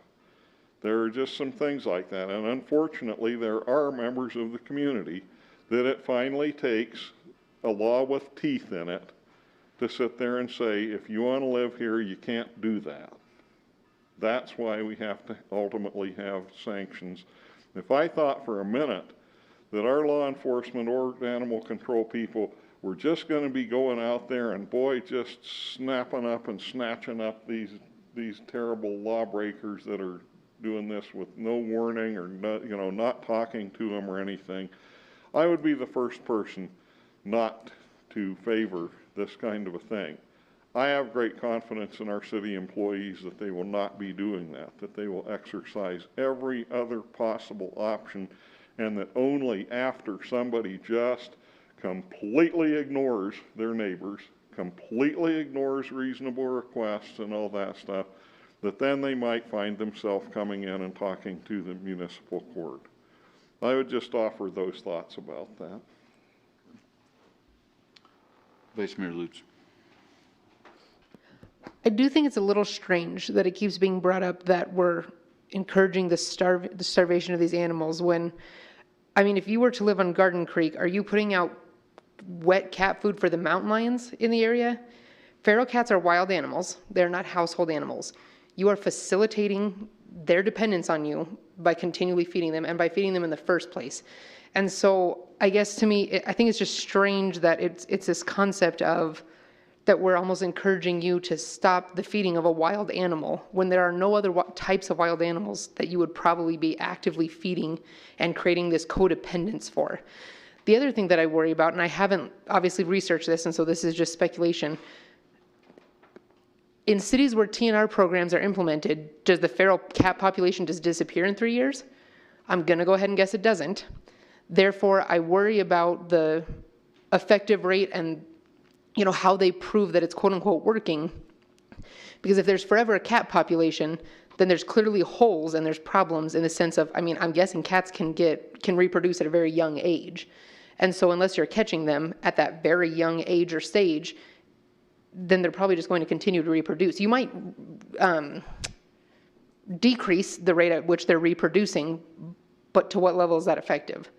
There are just some things like that. And unfortunately, there are members of the community that it finally takes a law with teeth in it to sit there and say, if you want to live here, you can't do that. That's why we have to ultimately have sanctions. If I thought for a minute that our law enforcement or animal control people were just going to be going out there and boy, just snapping up and snatching up these terrible lawbreakers that are doing this with no warning or not talking to them or anything, I would be the first person not to favor this kind of a thing. I have great confidence in our city employees that they will not be doing that they will exercise every other possible option, and that only after somebody just completely ignores their neighbors, completely ignores reasonable requests and all that stuff, that then they might find themselves coming in and talking to the municipal court. I would just offer those thoughts about that. Vice Mayor Lutz. I do think it's a little strange that it keeps being brought up that we're encouraging the starvation of these animals when, I mean, if you were to live on Garden Creek, are you putting out wet cat food for the mountain lions in the area? Feral cats are wild animals. They're not household animals. You are facilitating their dependence on you by continually feeding them and by feeding them in the first place. And so I guess to me, I think it's just strange that it's this concept of that we're almost encouraging you to stop the feeding of a wild animal when there are no other types of wild animals that you would probably be actively feeding and creating this codependence for. The other thing that I worry about, and I haven't obviously researched this, and so this is just speculation, in cities where TNR programs are implemented, does the feral cat population just disappear in 3 years? I'm going to go ahead and guess it doesn't. Therefore, I worry about the effective rate and how they prove that it's quote unquote working. Because if there's forever a cat population, then there's clearly holes and there's problems in the sense of, I mean, I'm guessing cats can reproduce at a very young age. And so unless you're catching them at that very young age or stage, then they're probably just going to continue to reproduce. You might decrease the rate at which they're reproducing, but to what level is that effective?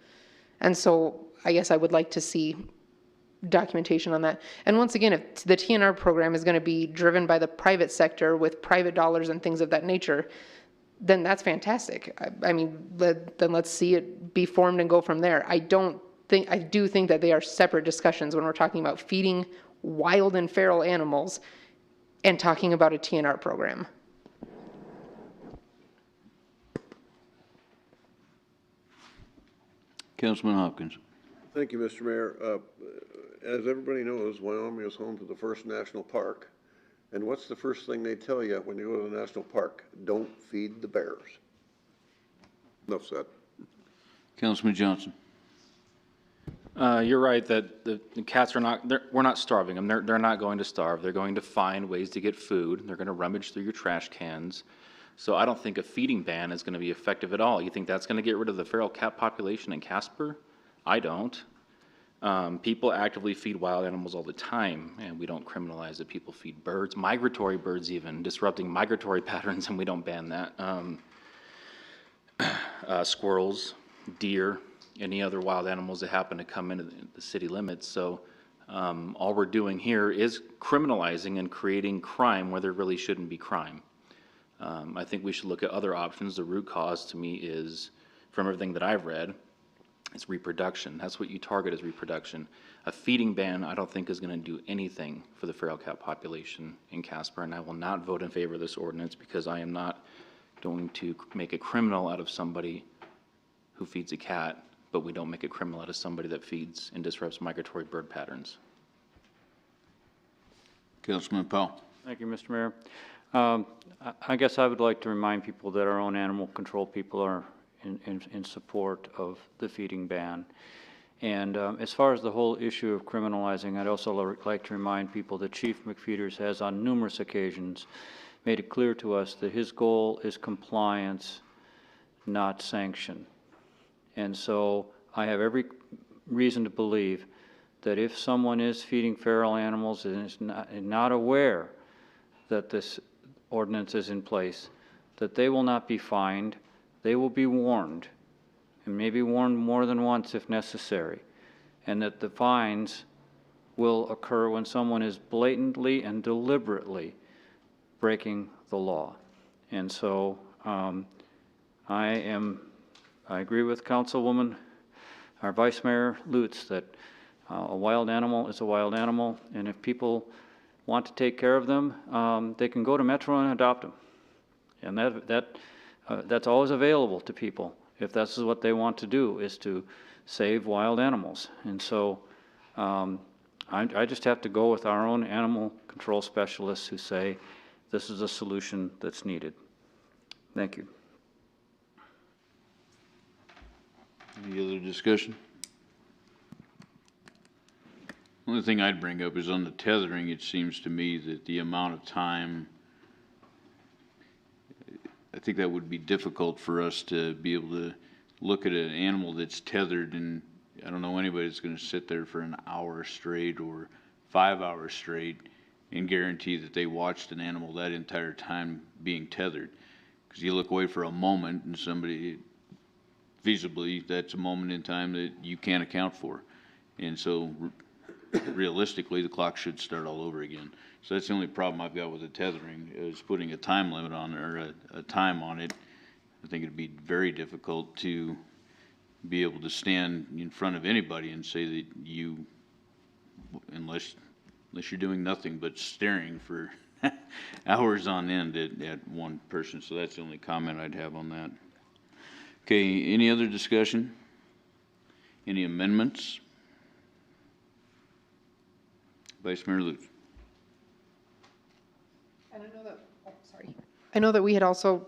And so I guess I would like to see documentation on that. And once again, if the TNR program is going to be driven by the private sector with private dollars and things of that nature, then that's fantastic. I mean, then let's see it be formed and go from there. I do think that they are separate discussions when we're talking about feeding wild and feral animals and talking about a TNR program. Councilman Hopkins. Thank you, Mr. Mayor. As everybody knows, Wyoming is home to the first national park. And what's the first thing they tell you when you go to the national park? Don't feed the bears. Enough said. Councilman Johnson. You're right that the cats are not, we're not starving them. They're not going to starve. They're going to find ways to get food. They're going to rummage through your trash cans. So I don't think a feeding ban is going to be effective at all. You think that's going to get rid of the feral cat population in Casper? I don't. People actively feed wild animals all the time, and we don't criminalize that people feed birds, migratory birds even, disrupting migratory patterns, and we don't ban that. Squirrels, deer, any other wild animals that happen to come into the city limits. So all we're doing here is criminalizing and creating crime where there really shouldn't be crime. I think we should look at other options. The root cause to me is, from everything that I've read, is reproduction. That's what you target, is reproduction. A feeding ban, I don't think, is going to do anything for the feral cat population in Casper, and I will not vote in favor of this ordinance because I am not going to make a criminal out of somebody who feeds a cat, but we don't make a criminal out of somebody that feeds and disrupts migratory bird patterns. Councilman Powell. Thank you, Mr. Mayor. I guess I would like to remind people that our own animal control people are in support of the feeding ban. And as far as the whole issue of criminalizing, I'd also like to remind people that Chief McFeeters has on numerous occasions made it clear to us that his goal is compliance, not sanction. And so I have every reason to believe that if someone is feeding feral animals and is not aware that this ordinance is in place, that they will not be fined, they will be warned, and maybe warned more than once if necessary, and that the fines will occur when someone is blatantly and deliberately breaking the law. And so I agree with Councilwoman, our Vice Mayor Lutz, that a wild animal is a wild animal, and if people want to take care of them, they can go to Metro and adopt them. And that's always available to people if that's what they want to do, is to save wild animals. And so I just have to go with our own animal control specialists who say this is a solution that's needed. Thank you. Any other discussion? Only thing I'd bring up is on the tethering. It seems to me that the amount of time, I think that would be difficult for us to be able to look at an animal that's tethered, and I don't know anybody that's going to sit there for an hour straight or 5 hours straight and guarantee that they watched an animal that entire time being tethered. Because you look away for a moment and somebody, feasibly, that's a moment in time that you can't account for. And so realistically, the clock should start all over again. So that's the only problem I've got with the tethering, is putting a time limit on, or a time on it. I think it'd be very difficult to be able to stand in front of anybody and say that you, unless you're doing nothing but staring for hours on end at one person. So that's the only comment I'd have on that. Okay, any other discussion? Any amendments? Vice Mayor Lutz. And I know that we had also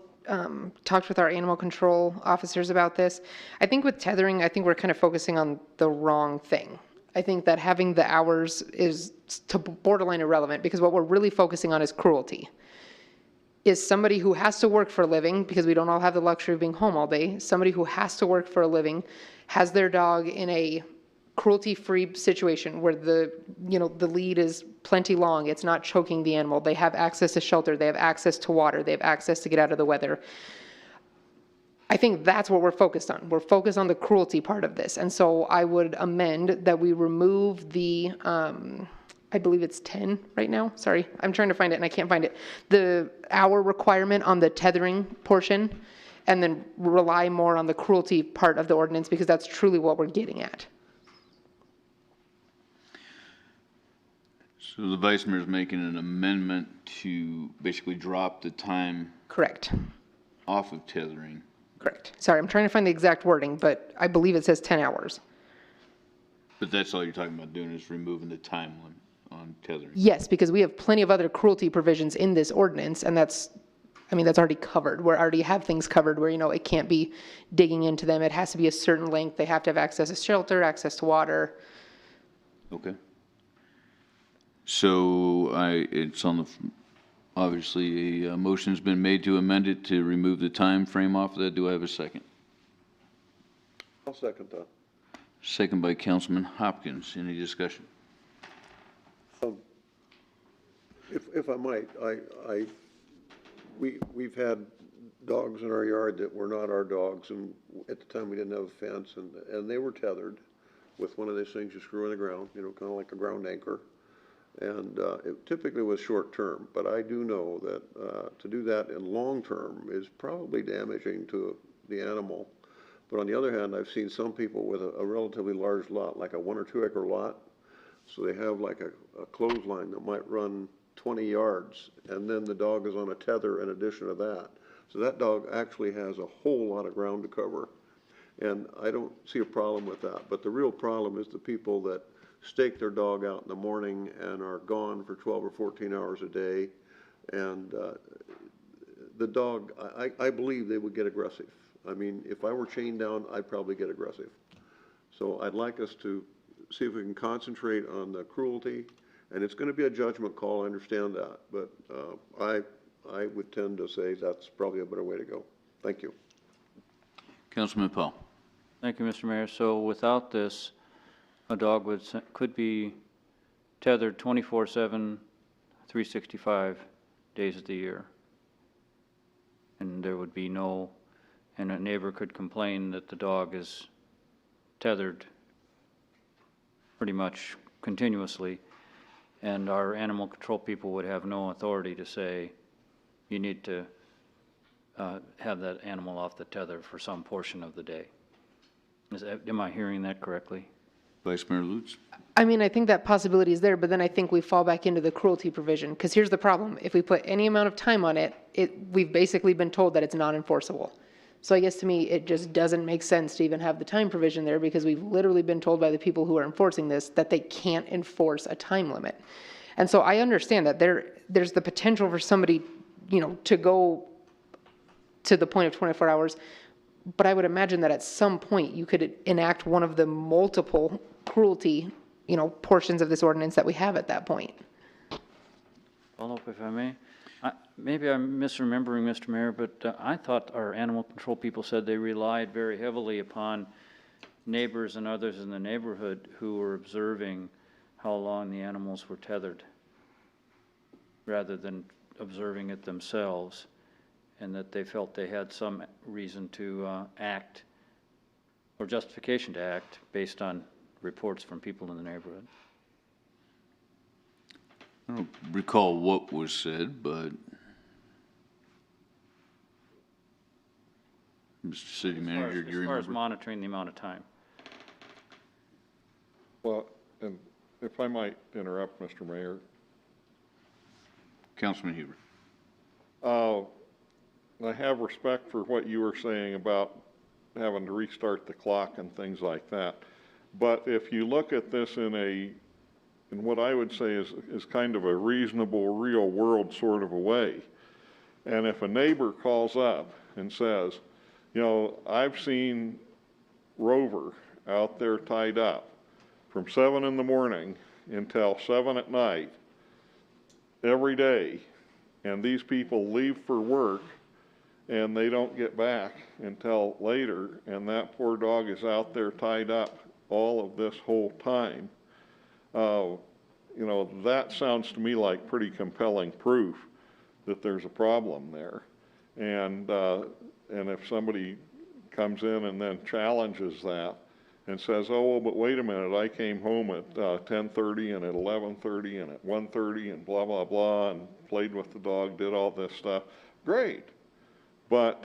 talked with our animal control officers about this. I think with tethering, I think we're kind of focusing on the wrong thing. I think that having the hours is to borderline irrelevant, because what we're really focusing on is cruelty. Is somebody who has to work for a living, because we don't all have the luxury of being home all day, somebody who has to work for a living, has their dog in a cruelty-free situation where the lead is plenty long, it's not choking the animal, they have access to shelter, they have access to water, they have access to get out of the weather. I think that's what we're focused on. We're focused on the cruelty part of this. And so I would amend that we remove the, I believe it's 10 right now. Sorry, I'm trying to find it and I can't find it. The hour requirement on the tethering portion, and then rely more on the cruelty part of the ordinance, because that's truly what we're getting at. So the Vice Mayor is making an amendment to basically drop the time. Correct. Off of tethering. Correct. Sorry, I'm trying to find the exact wording, but I believe it says 10 hours. But that's all you're talking about doing, is removing the time limit on tethering. Yes, because we have plenty of other cruelty provisions in this ordinance, and that's I mean, that's already covered. We already have things covered where, it can't be digging into them. It has to be a certain length. They have to have access to shelter, access to water. Okay. So it's on the, obviously, a motion's been made to amend it to remove the time frame off of that. Do I have a second? I'll second that. Second by Councilman Hopkins. Any discussion? If I might, we've had dogs in our yard that were not our dogs, and at the time we didn't have a fence, and they were tethered with one of those things you screw in the ground, kind of like a ground anchor. And it typically was short term, but I do know that to do that in long term is probably damaging to the animal. But on the other hand, I've seen some people with a relatively large lot, like a 1 or 2 acre lot. So they have like a clothesline that might run 20 yards, and then the dog is on a tether in addition to that. So that dog actually has a whole lot of ground to cover. And I don't see a problem with that. But the real problem is the people that stake their dog out in the morning and are gone for 12 or 14 hours a day. And the dog, I believe they would get aggressive. I mean, if I were chained down, I'd probably get aggressive. So I'd like us to see if we can concentrate on the cruelty. And it's going to be a judgment call, I understand that. But I would tend to say that's probably a better way to go. Thank you. Councilman Powell. Thank you, Mr. Mayor. So without this, a dog could be tethered 24/7, 365 days of the year. And there would be and a neighbor could complain that the dog is tethered pretty much continuously, and our animal control people would have no authority to say, you need to have that animal off the tether for some portion of the day. Am I hearing that correctly? Vice Mayor Lutz. I mean, I think that possibility is there, but then I think we fall back into the cruelty provision. Because here's the problem. If we put any amount of time on it, we've basically been told that it's non-enforceable. So I guess to me, it just doesn't make sense to even have the time provision there, because we've literally been told by the people who are enforcing this that they can't enforce a time limit. And so I understand that there's the potential for somebody, to go to the point of 24 hours. But I would imagine that at some point you could enact one of the multiple cruelty, portions of this ordinance that we have at that point. Follow up, if I may. Maybe I'm misremembering, Mr. Mayor, but I thought our animal control people said they relied very heavily upon neighbors and others in the neighborhood who were observing how long the animals were tethered, rather than observing it themselves, and that they felt they had some reason to act, or justification to act, based on reports from people in the neighborhood. I don't recall what was said, but Mr. City Manager, do you remember? As far as monitoring the amount of time. Well, and if I might interrupt, Mr. Mayor. Councilman Huber. I have respect for what you were saying about having to restart the clock and things like that. But if you look at this in what I would say is kind of a reasonable, real world sort of a way, and if a neighbor calls up and says, I've seen Rover out there tied up from 7 in the morning until 7 at night every day, and these people leave for work and they don't get back until later, and that poor dog is out there tied up all of this whole time, that sounds to me like pretty compelling proof that there's a problem there. And if somebody comes in and then challenges that and says, oh, well, but wait a minute, I came home at 10:30 and at 11:30 and at 1:30 and blah, blah, blah, and played with the dog, did all this stuff, great. But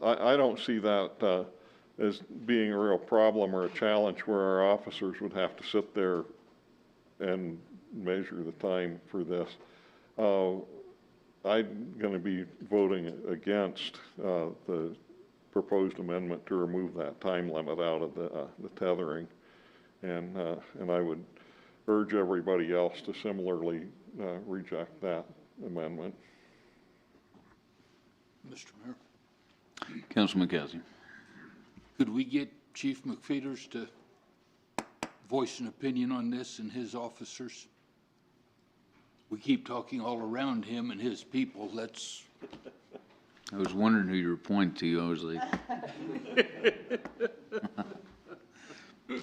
I don't see that as being a real problem or a challenge where our officers would have to sit there and measure the time for this. I'm going to be voting against the proposed amendment to remove that time limit out of the tethering, and I would urge everybody else to similarly reject that amendment. Mr. Mayor, Councilman Cassidy. could we get Chief McFeeters to voice an opinion on this and his officers? We keep talking all around him and his people. Let's. I was wondering who you were pointing to. I was like,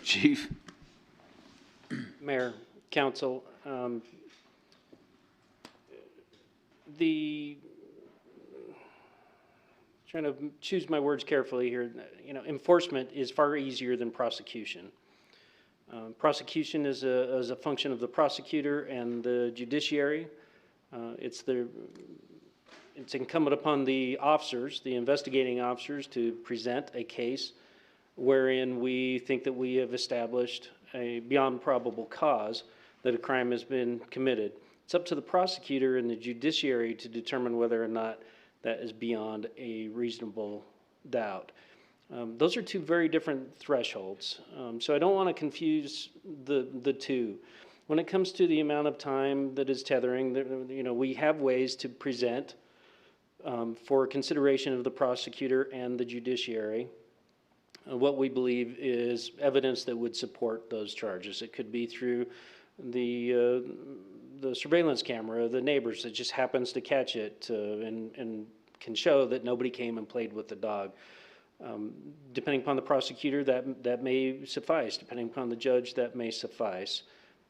Chief. Mayor, council, trying to choose my words carefully here, enforcement is far easier than prosecution. Prosecution is a function of the prosecutor and the judiciary. It's incumbent upon the officers, the investigating officers, to present a case wherein we think that we have established a beyond probable cause that a crime has been committed. It's up to the prosecutor and the judiciary to determine whether or not that is beyond a reasonable doubt. Those are two very different thresholds. So I don't want to confuse the two. When it comes to the amount of time that is tethering, we have ways to present for consideration of the prosecutor and the judiciary what we believe is evidence that would support those charges. It could be through the surveillance camera of the neighbors that just happens to catch it and can show that nobody came and played with the dog. Depending upon the prosecutor, that may suffice. Depending upon the judge, that may suffice.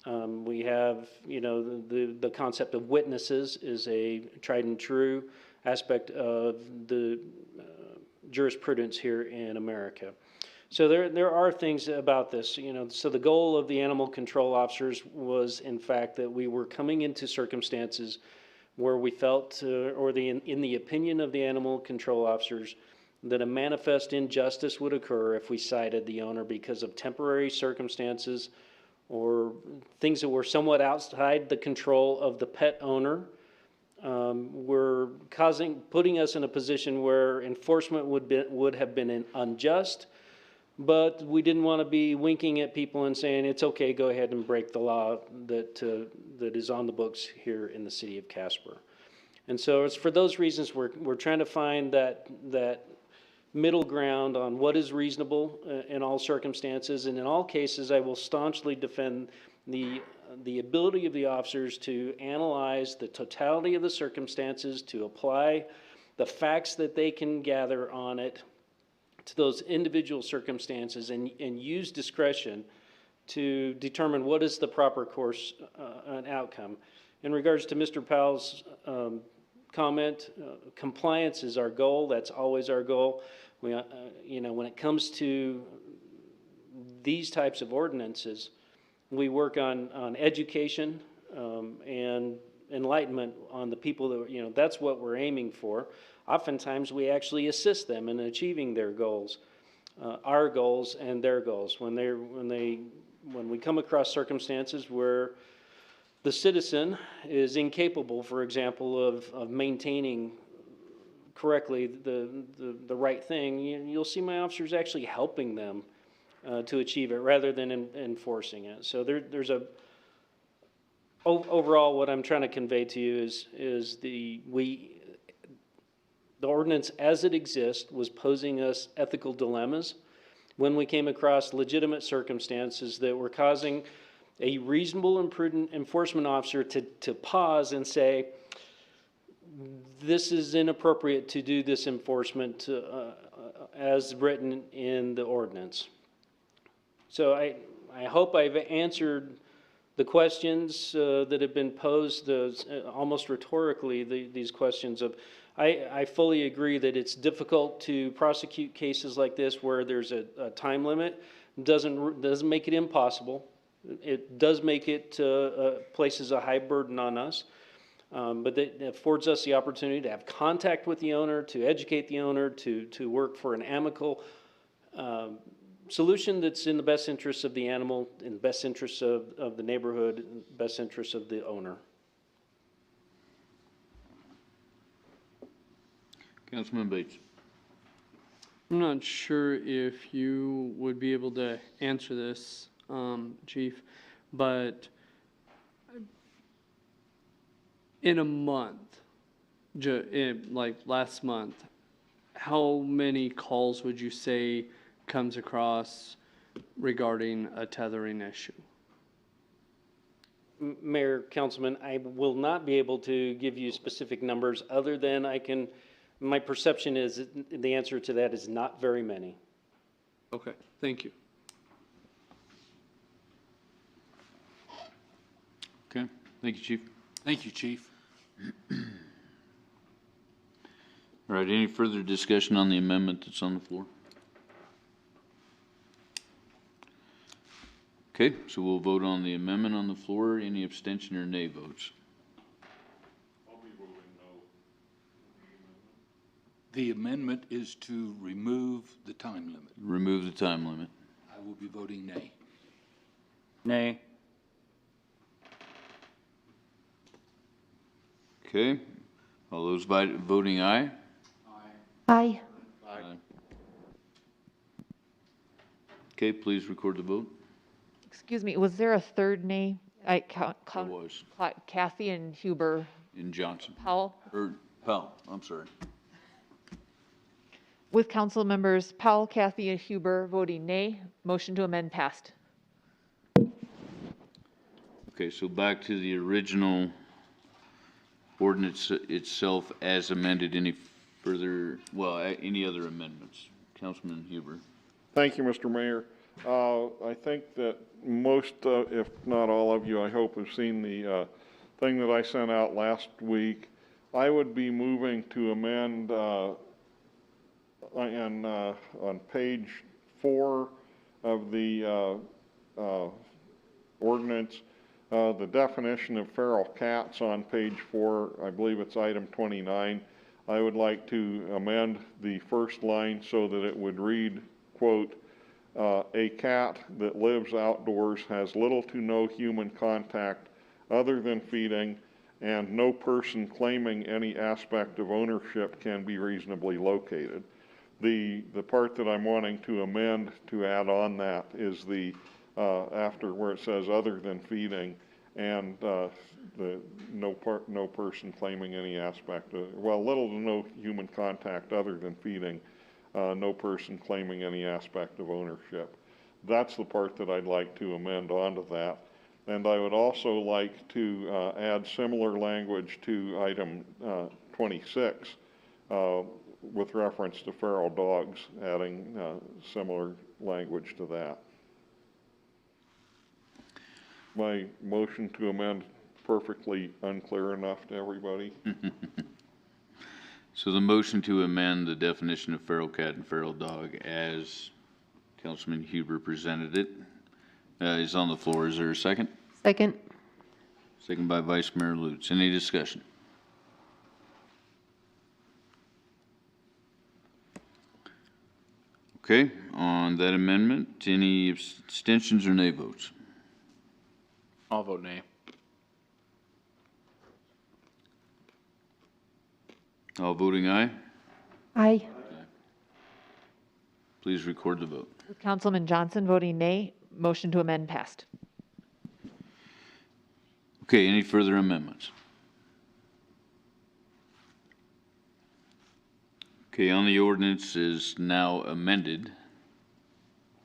We have, the concept of witnesses is a tried and true aspect of the jurisprudence here in America. So there are things about this, so the goal of the animal control officers was, in fact, that we were coming into circumstances where we felt, in the opinion of the animal control officers, that a manifest injustice would occur if we cited the owner because of temporary circumstances or things that were somewhat outside the control of the pet owner. Were putting us in a position where enforcement would have been unjust, but we didn't want to be winking at people and saying, it's okay, go ahead and break the law that is on the books here in the city of Casper. And so it's for those reasons we're trying to find that middle ground on what is reasonable in all circumstances. And in all cases, I will staunchly defend the ability of the officers to analyze the totality of the circumstances, to apply the facts that they can gather on it to those individual circumstances and use discretion to determine what is the proper course and outcome. In regards to Mr. Powell's comment, compliance is our goal. That's always our goal. We, when it comes to these types of ordinances, we work on education and enlightenment on the people that, that's what we're aiming for. Oftentimes, we actually assist them in achieving their goals, our goals and their goals. When we come across circumstances where the citizen is incapable, for example, of maintaining correctly the right thing, you'll see my officers actually helping them to achieve it rather than enforcing it. So overall, what I'm trying to convey to you is the ordinance as it exists was posing us ethical dilemmas when we came across legitimate circumstances that were causing a reasonable and prudent enforcement officer to pause and say, this is inappropriate to do this enforcement as written in the ordinance. So I hope I've answered the questions that have been posed almost rhetorically, these questions of, I fully agree that it's difficult to prosecute cases like this where there's a time limit. Doesn't make it impossible. It does make it places a high burden on us. But it affords us the opportunity to have contact with the owner, to educate the owner, to work for an amicable solution that's in the best interests of the animal, in the best interests of the neighborhood, in the best interests of the owner. Councilman Bates. I'm not sure if you would be able to answer this, Chief, but in a month, like last month, how many calls would you say comes across regarding a tethering issue? Mayor, Councilman, I will not be able to give you specific numbers other than my perception is the answer to that is not very many. Okay, thank you. Okay, thank you, Chief. Thank you, Chief. All right, any further discussion on the amendment that's on the floor? Okay, so we'll vote on the amendment on the floor. Any abstention or nay votes? I'll be voting no. The amendment is to remove the time limit. Remove the time limit. I will be voting nay. Nay. Okay, all those voting aye? Aye. Aye. Okay, please record the vote. Excuse me, was there a third nay? I count, There was. Kathy and Huber. In Johnson. Powell? Or Powell, I'm sorry. With council members Powell, Kathy, and Huber voting nay, motion to amend passed. Okay, so back to the original ordinance itself as amended. Any further, any other amendments? Councilman Huber. Thank you, Mr. Mayor. I think that most, if not all of you, I hope, have seen the thing that I sent out last week. I would be moving to amend on page 4 of the ordinance, the definition of feral cats on page 4, I believe it's item 29. I would like to amend the first line so that it would read, quote, a cat that lives outdoors has little to no human contact other than feeding, and no person claiming any aspect of ownership can be reasonably located. The part that I'm wanting to amend to add on that is the after where it says other than feeding, and the no person claiming any aspect of, little to no human contact other than feeding, no person claiming any aspect of ownership. That's the part that I'd like to amend onto that. And I would also like to add similar language to item 26 with reference to feral dogs, adding similar language to that. My motion to amend perfectly unclear enough to everybody? So the motion to amend the definition of feral cat and feral dog as Councilman Huber presented it is on the floor. Is there a second? Second. Second by Vice Mayor Lutz. Any discussion? Okay, on that amendment, any abstentions or nay votes? I'll vote nay. All voting aye? Aye. Please record the vote. With Councilman Johnson voting nay, motion to amend passed. Okay, any further amendments? Okay, on the ordinance is now amended.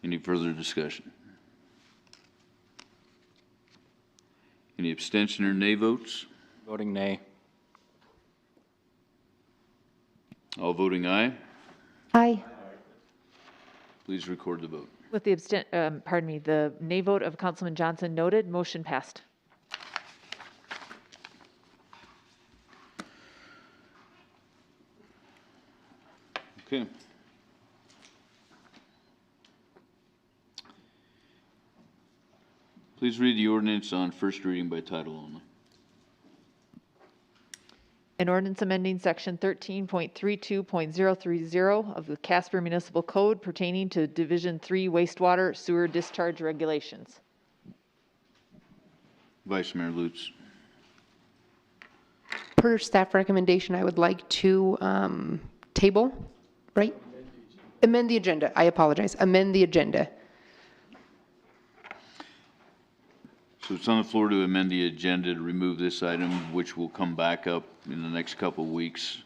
Any further discussion? Any abstention or nay votes? Voting nay. All voting aye? Aye. Please record the vote. With the the nay vote of Councilman Johnson noted, motion passed. Okay. Please read the ordinance on first reading by title only. An ordinance amending section 13.32.030 of the Casper Municipal Code pertaining to Division 3 wastewater sewer discharge regulations. Vice Mayor Lutz. Per staff recommendation, I would like to table, right? Amend the agenda. I apologize. Amend the agenda. So it's on the floor to amend the agenda to remove this item, which will come back up in the next couple of weeks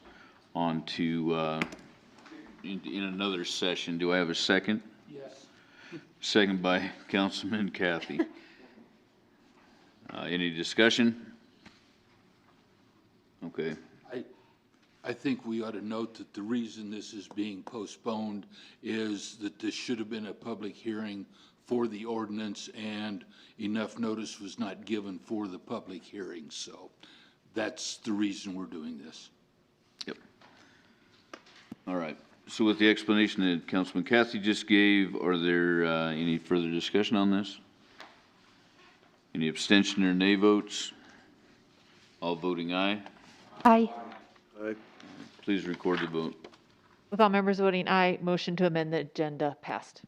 onto, in another session. Do I have a second? Yes. Second by Councilman Kathy. Any discussion? Okay. I think we ought to note that the reason this is being postponed is that this should have been a public hearing for the ordinance, and enough notice was not given for the public hearing. So that's the reason we're doing this. Yep. All right. So with the explanation that Councilman Kathy just gave, are there any further discussion on this? Any abstention or nay votes? All voting aye. Aye. Aye. Please record the vote. With all members voting aye, motion to amend the agenda passed.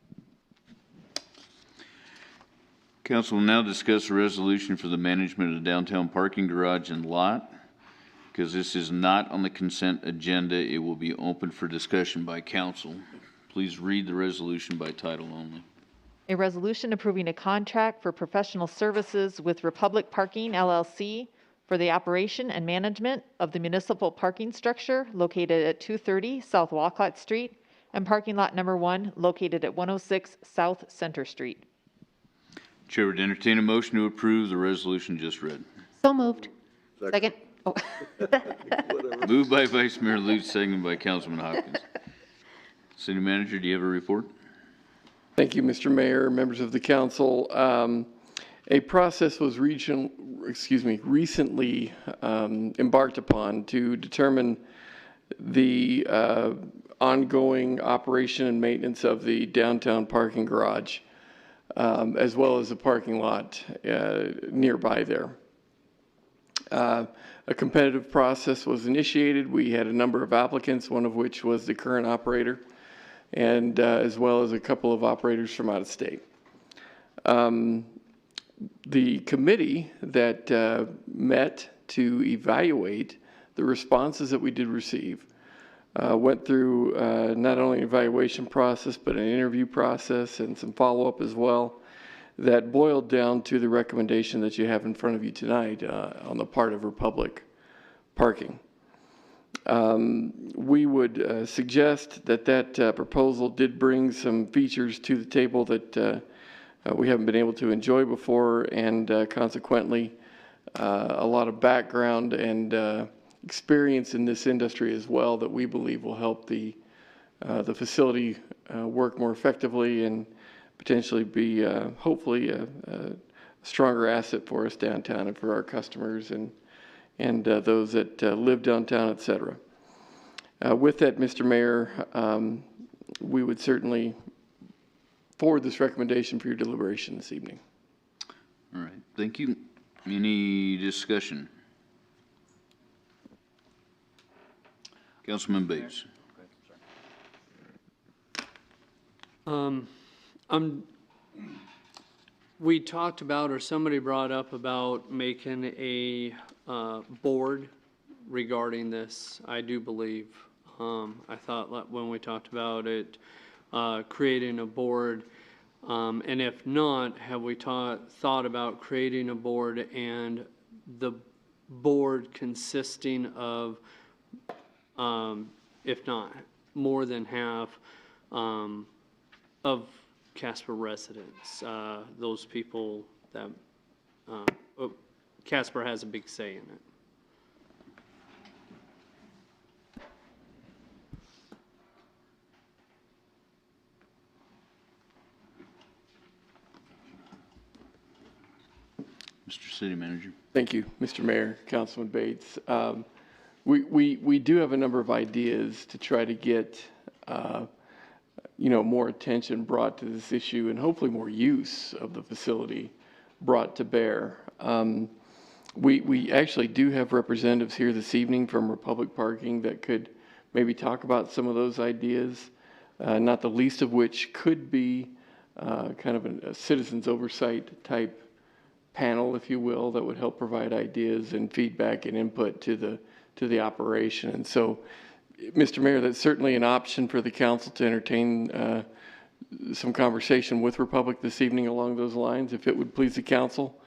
Council will now discuss a resolution for the management of the downtown parking garage and lot. Because this is not on the consent agenda, it will be open for discussion by council. Please read the resolution by title only. A resolution approving a contract for professional services with Republic Parking LLC for the operation and management of the municipal parking structure located at 230 South Walcott Street and parking lot number 1 located at 106 South Center Street. Chair would entertain a motion to approve the resolution just read. So moved. Second. Oh. Moved by Vice Mayor Lutz, seconded by Councilman Hopkins. City Manager, do you have a report? Thank you, Mr. Mayor, members of the council. A process was recently embarked upon to determine the ongoing operation and maintenance of the downtown parking garage, as well as the parking lot nearby there. A competitive process was initiated. We had a number of applicants, one of which was the current operator, and as well as a couple of operators from out of state. The committee that met to evaluate the responses that we did receive went through not only an evaluation process, but an interview process and some follow-up as well that boiled down to the recommendation that you have in front of you tonight on the part of Republic Parking. We would suggest that proposal did bring some features to the table that we haven't been able to enjoy before, and consequently a lot of background and experience in this industry as well that we believe will help the facility work more effectively and potentially be hopefully a stronger asset for us downtown and for our customers and those that live downtown, et cetera. With that, Mr. Mayor, we would certainly forward this recommendation for your deliberation this evening. All right, thank you. Any discussion? Councilman Bates. We talked about, or somebody brought up about making a board regarding this, I do believe. I thought when we talked about it, creating a board, and if not, have we thought about creating a board and the board consisting of, if not more than half, of Casper residents, those people that, Casper has a big say in it. Mr. City Manager. Thank you, Mr. Mayor, Councilman Bates. We do have a number of ideas to try to get more attention brought to this issue and hopefully more use of the facility brought to bear. We actually do have representatives here this evening from Republic Parking that could maybe talk about some of those ideas, not the least of which could be kind of a citizens oversight type panel, if you will, that would help provide ideas and feedback and input to the operation. And so, Mr. Mayor, that's certainly an option for the council to entertain some conversation with Republic this evening along those lines, if it would please the council.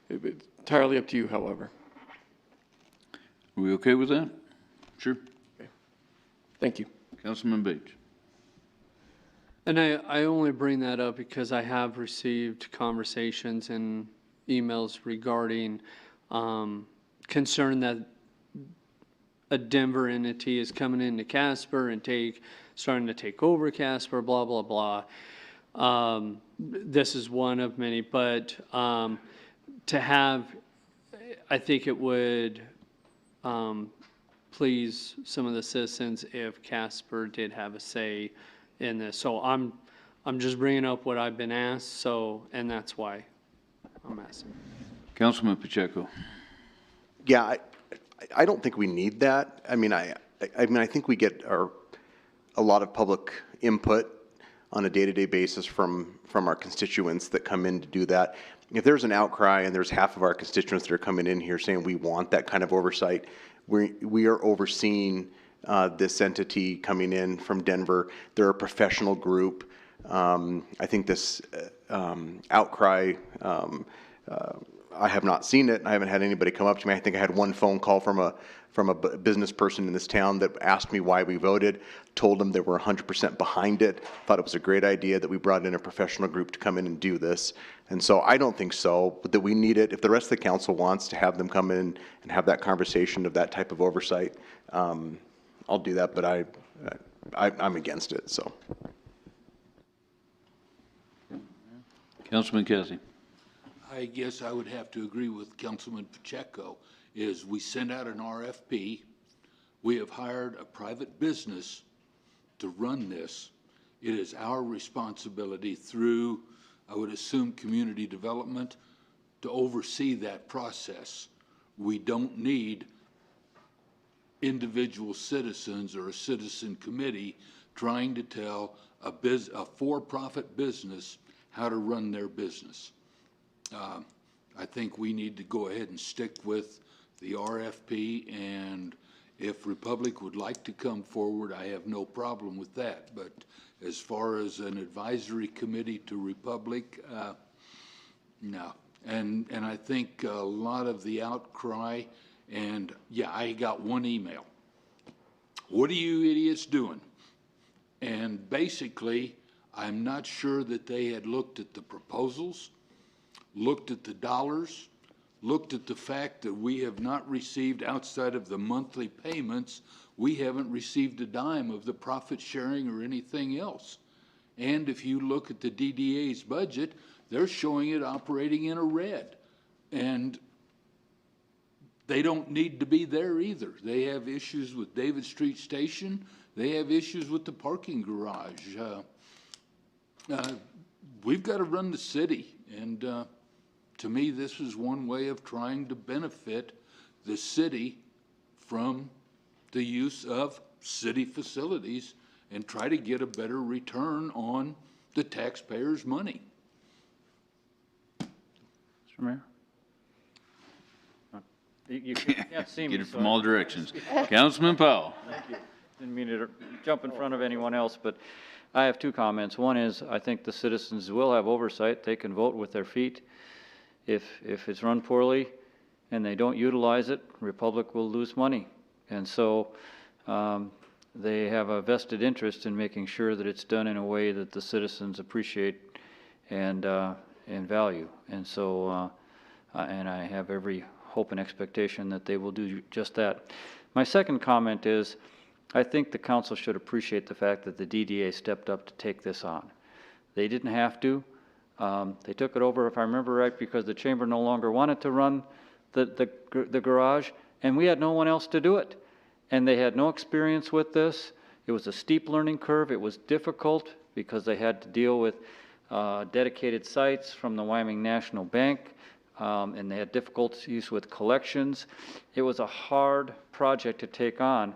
It's entirely up to you, however. Are we okay with that? Sure. Thank you. Councilman Bates. And I only bring that up because I have received conversations and emails regarding concern that a Denver entity is coming into Casper and starting to take over Casper, blah, blah, blah. This is one of many, but to have, I think it would please some of the citizens if Casper did have a say in this. So I'm just bringing up what I've been asked, and that's why I'm asking. Councilman Pacheco. Yeah, I don't think we need that. I mean, I think we get a lot of public input on a day-to-day basis from our constituents that come in to do that. If there's an outcry and there's half of our constituents that are coming in here saying we want that kind of oversight, we are overseeing this entity coming in from Denver. They're a professional group. I think this outcry, I have not seen it. I haven't had anybody come up to me. I think I had one phone call from a business person in this town that asked me why we voted, told them they were 100% behind it, thought it was a great idea that we brought in a professional group to come in and do this. And so I don't think so, but that we need it. If the rest of the council wants to have them come in and have that conversation of that type of oversight, I'll do that, but I'm against it, so. Councilman Cassidy. I guess I would have to agree with Councilman Pacheco, is we send out an RFP, we have hired a private business to run this. It is our responsibility through, I would assume, community development to oversee that process. We don't need individual citizens or a citizen committee trying to tell a for-profit business how to run their business. I think we need to go ahead and stick with the RFP, and if Republic would like to come forward, I have no problem with that. But as far as an advisory committee to Republic, no. And I think a lot of the outcry, and yeah, I got one email. What are you idiots doing? And basically, I'm not sure that they had looked at the proposals, looked at the dollars, looked at the fact that we have not received, outside of the monthly payments, we haven't received a dime of the profit sharing or anything else. And if you look at the DDA's budget, they're showing it operating in a red. And they don't need to be there either. They have issues with David Street Station. They have issues with the parking garage. We've got to run the city, and to me, this is one way of trying to benefit the city from the use of city facilities and try to get a better return on the taxpayers' money. Mr. Mayor? You can't see me. Get it from all directions. Councilman Powell. Thank you. Didn't mean to jump in front of anyone else, but I have two comments. One is, I think the citizens will have oversight. They can vote with their feet. If it's run poorly and they don't utilize it, Republic will lose money. And so they have a vested interest in making sure that it's done in a way that the citizens appreciate and value. And so, and I have every hope and expectation that they will do just that. My second comment is, I think the council should appreciate the fact that the DDA stepped up to take this on. They didn't have to. They took it over, if I remember right, because the chamber no longer wanted to run the garage, and we had no one else to do it. And they had no experience with this. It was a steep learning curve. It was difficult because they had to deal with dedicated sites from the Wyoming National Bank, and they had difficulties with collections. It was a hard project to take on,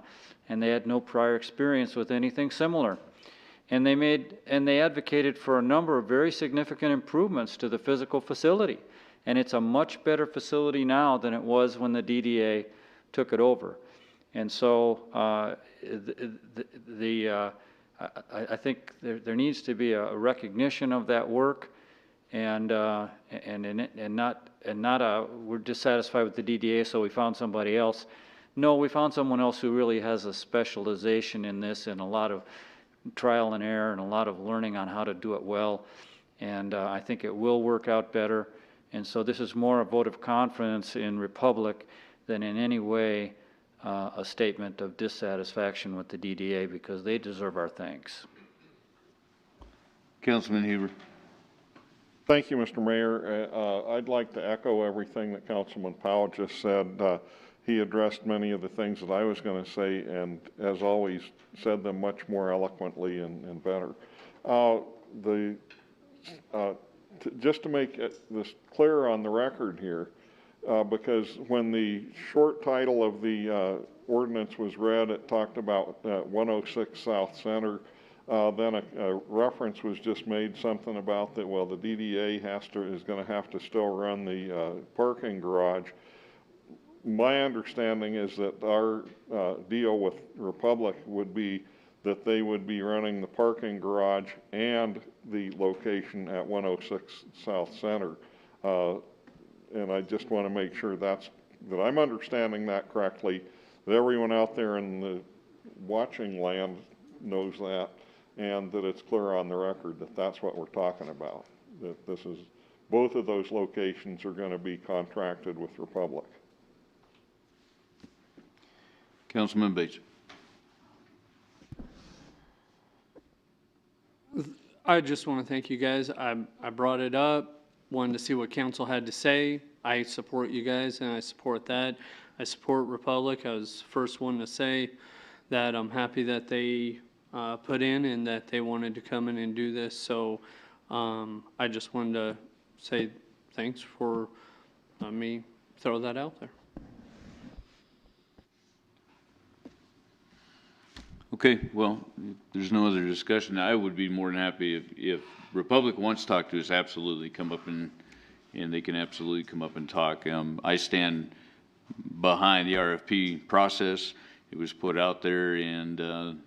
and they had no prior experience with anything similar. And they advocated for a number of very significant improvements to the physical facility. And it's a much better facility now than it was when the DDA took it over. And so I think there needs to be a recognition of that work, and not we're dissatisfied with the DDA, so we found somebody else. No, we found someone else who really has a specialization in this and a lot of trial and error and a lot of learning on how to do it well. And I think it will work out better. And so this is more a vote of confidence in Republic than in any way a statement of dissatisfaction with the DDA, because they deserve our thanks. Councilman Huber. Thank you, Mr. Mayor. I'd like to echo everything that Councilman Powell just said. He addressed many of the things that I was going to say, and as always, said them much more eloquently and better. Just to make this clear on the record here, because when the short title of the ordinance was read, it talked about 106 South Center. Then a reference was just made, something about that, well, the DDA is going to have to still run the parking garage. My understanding is that our deal with Republic would be that they would be running the parking garage and the location at 106 South Center. And I just want to make sure that I'm understanding that correctly, that everyone out there in the watching land knows that, and that it's clear on the record that that's what we're talking about, that both of those locations are going to be contracted with Republic. Councilman Bates. I just want to thank you guys. I brought it up, wanted to see what council had to say. I support you guys, and I support that. I support Republic. I was the first one to say that I'm happy that they put in and that they wanted to come in and do this. So I just wanted to say thanks for letting me throw that out there. Okay, well, if there's no other discussion, I would be more than happy if Republic wants to talk to us, absolutely come up and they can absolutely come up and talk. I stand behind the RFP process. It was put out there, and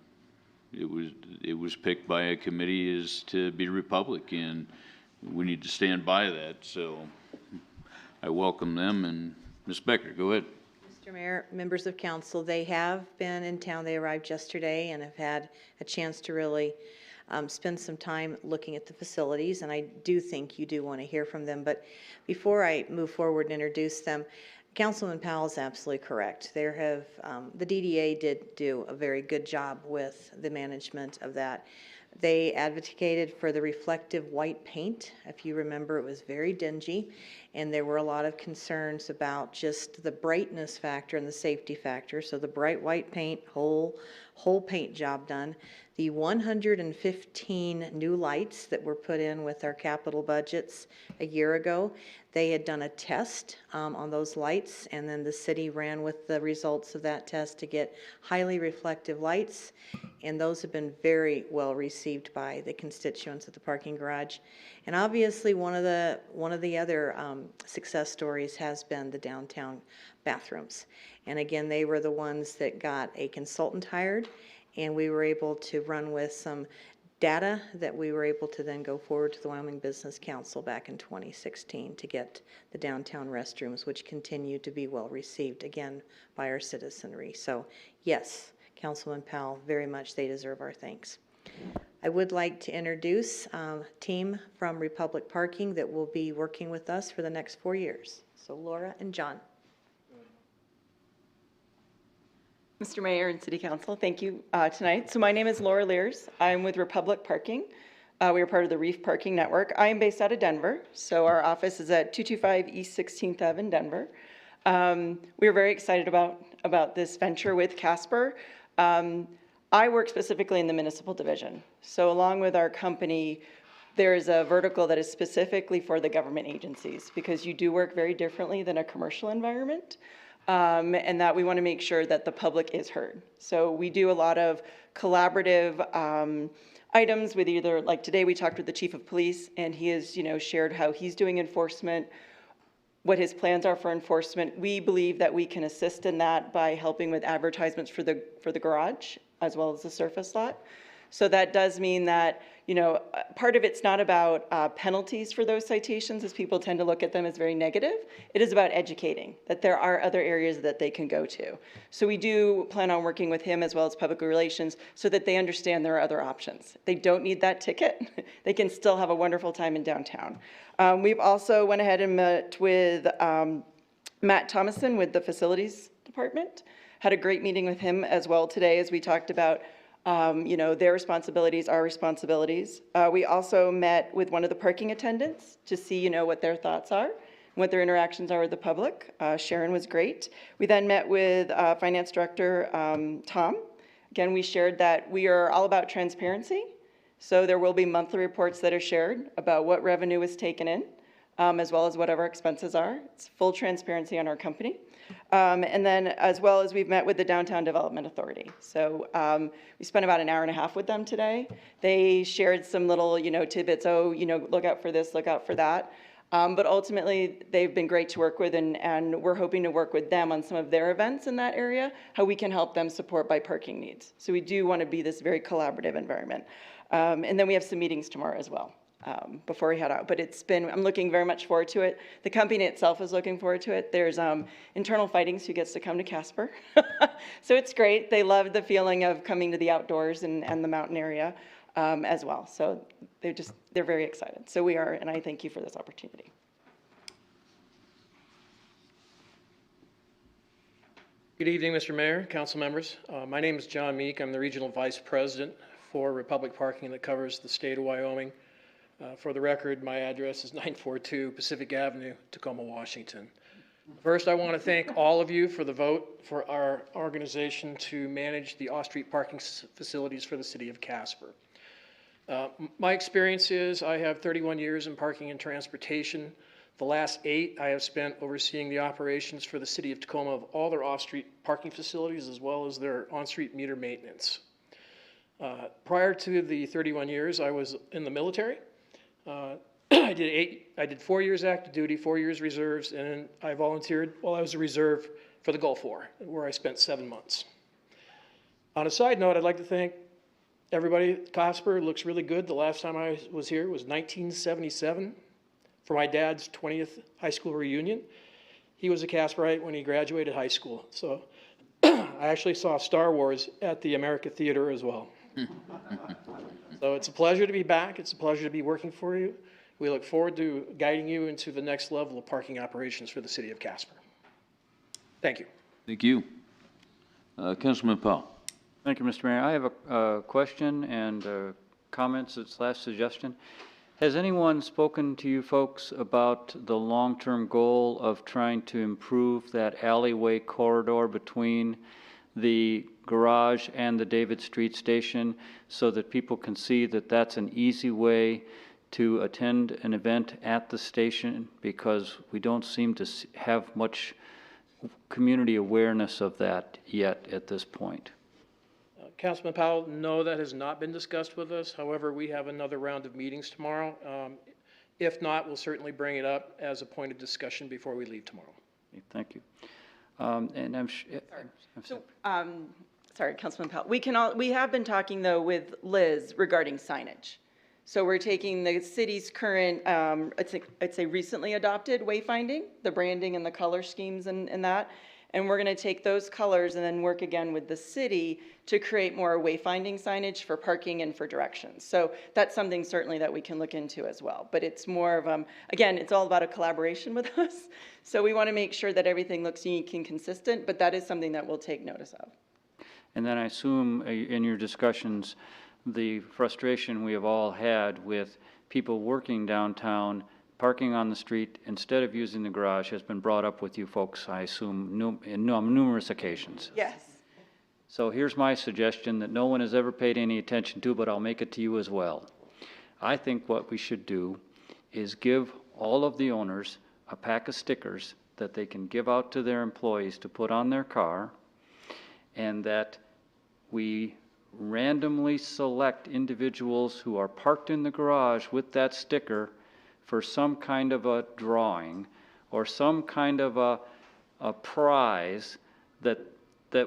it was picked by a committee as to be Republic, and we need to stand by that. So I welcome them. And Ms. Becker, go ahead. Mr. Mayor, members of council, they have been in town. They arrived yesterday and have had a chance to really spend some time looking at the facilities, and I do think you do want to hear from them. But before I move forward and introduce them, Councilman Powell is absolutely correct. The DDA did do a very good job with the management of that. They advocated for the reflective white paint. If you remember, it was very dingy, and there were a lot of concerns about just the brightness factor and the safety factor. So the bright white paint, whole paint job done. The 115 new lights that were put in with our capital budgets a year ago, they had done a test on those lights, and then the city ran with the results of that test to get highly reflective lights, and those have been very well received by the constituents at the parking garage. And obviously one of the other success stories has been the downtown bathrooms. And again, they were the ones that got a consultant hired, and we were able to run with some data that we were able to then go forward to the Wyoming Business Council back in 2016 to get the downtown restrooms, which continue to be well received, again, by our citizenry. So yes, Councilman Powell, very much they deserve our thanks. I would like to introduce a team from Republic Parking that will be working with us for the next 4 years. So Laura and John. Mr. Mayor and City Council, thank you tonight. So my name is Laura Lears. I'm with Republic Parking. We are part of the Reef Parking Network. I am based out of Denver, so our office is at 225 East 16th Ave in Denver. We are very excited about this venture with Casper. I work specifically in the municipal division. So along with our company, there is a vertical that is specifically for the government agencies, because you do work very differently than a commercial environment. And that we want to make sure that the public is heard. So we do a lot of collaborative items with either, like today we talked with the chief of police, and he has, shared how he's doing enforcement, what his plans are for enforcement. We believe that we can assist in that by helping with advertisements for the garage as well as the surface lot. So that does mean that, part of it's not about penalties for those citations, as people tend to look at them as very negative. It is about educating, that there are other areas that they can go to. So we do plan on working with him as well as public relations so that they understand there are other options. They don't need that ticket. They can still have a wonderful time in downtown. We've also went ahead and met with Matt Thomason with the facilities department. Had a great meeting with him as well today as we talked about their responsibilities, our responsibilities. We also met with one of the parking attendants to see, what their thoughts are, what their interactions are with the public. Sharon was great. We then met with Finance Director Tom. Again, we shared that we are all about transparency. So there will be monthly reports that are shared about what revenue is taken in, as well as whatever expenses are. It's full transparency on our company. And then as well as we've met with the Downtown Development Authority. So we spent about an hour and a half with them today. They shared some little, tidbits, look out for this, look out for that. But ultimately, they've been great to work with, and we're hoping to work with them on some of their events in that area, how we can help them support by parking needs. So we do want to be this very collaborative environment. And then we have some meetings tomorrow as well. Before we head out, but I'm looking very much forward to it. The company itself is looking forward to it. There's internal fightings who gets to come to Casper. So it's great. They love the feeling of coming to the outdoors and the mountain area as well. So they're very excited. So we are, and I thank you for this opportunity. Good evening, Mr. Mayor, council members. My name is John Meek. I'm the Regional Vice President for Republic Parking that covers the state of Wyoming. For the record, my address is 942 Pacific Avenue, Tacoma, Washington. First, I want to thank all of you for the vote for our organization to manage the off-street parking facilities for the city of Casper. My experience is I have 31 years in parking and transportation. The last 8 I have spent overseeing the operations for the city of Tacoma of all their off-street parking facilities as well as their on-street meter maintenance. Prior to the 31 years, I was in the military. I did 4 years active duty, 4 years reserves, and I volunteered while I was a reserve for the Gulf War, where I spent 7 months. On a side note, I'd like to thank everybody. Casper looks really good. The last time I was here was 1977 for my dad's 20th high school reunion. He was a Casperite when he graduated high school. So I actually saw Star Wars at the America Theater as well. So it's a pleasure to be back. It's a pleasure to be working for you. We look forward to guiding you into the next level of parking operations for the city of Casper. Thank you. Thank you. Councilman Powell. Thank you, Mr. Mayor. I have a question and comments / suggestion. Has anyone spoken to you folks about the long-term goal of trying to improve that alleyway corridor between the garage and the David Street Station so that people can see that that's an easy way to attend an event at the station, because we don't seem to have much community awareness of that yet at this point? Councilman Powell, no, that has not been discussed with us. However, we have another round of meetings tomorrow. If not, we'll certainly bring it up as a point of discussion before we leave tomorrow. Thank you. And I'm Sorry, Councilman Powell. We have been talking though with Liz regarding signage. So we're taking the city's current, I'd say recently adopted wayfinding, the branding and the color schemes and that. And we're going to take those colors and then work again with the city to create more wayfinding signage for parking and for directions. So that's something certainly that we can look into as well. But it's more of, again, it's all about a collaboration with us. So we want to make sure that everything looks unique and consistent, but that is something that we'll take notice of. And then I assume in your discussions, the frustration we have all had with people working downtown, parking on the street instead of using the garage has been brought up with you folks, I assume, on numerous occasions. Yes. So here's my suggestion that no one has ever paid any attention to, but I'll make it to you as well. I think what we should do is give all of the owners a pack of stickers that they can give out to their employees to put on their car, and that we randomly select individuals who are parked in the garage with that sticker for some kind of a drawing or some kind of a prize that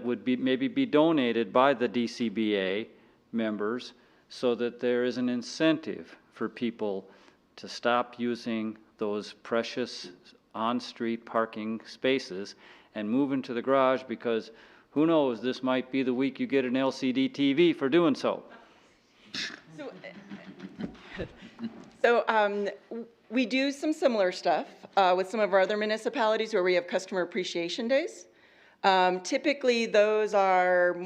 would be maybe be donated by the DCBA members so that there is an incentive for people to stop using those precious on-street parking spaces and move into the garage, because who knows, this might be the week you get an LCD TV for doing so. So we do some similar stuff with some of our other municipalities where we have customer appreciation days. Typically, those are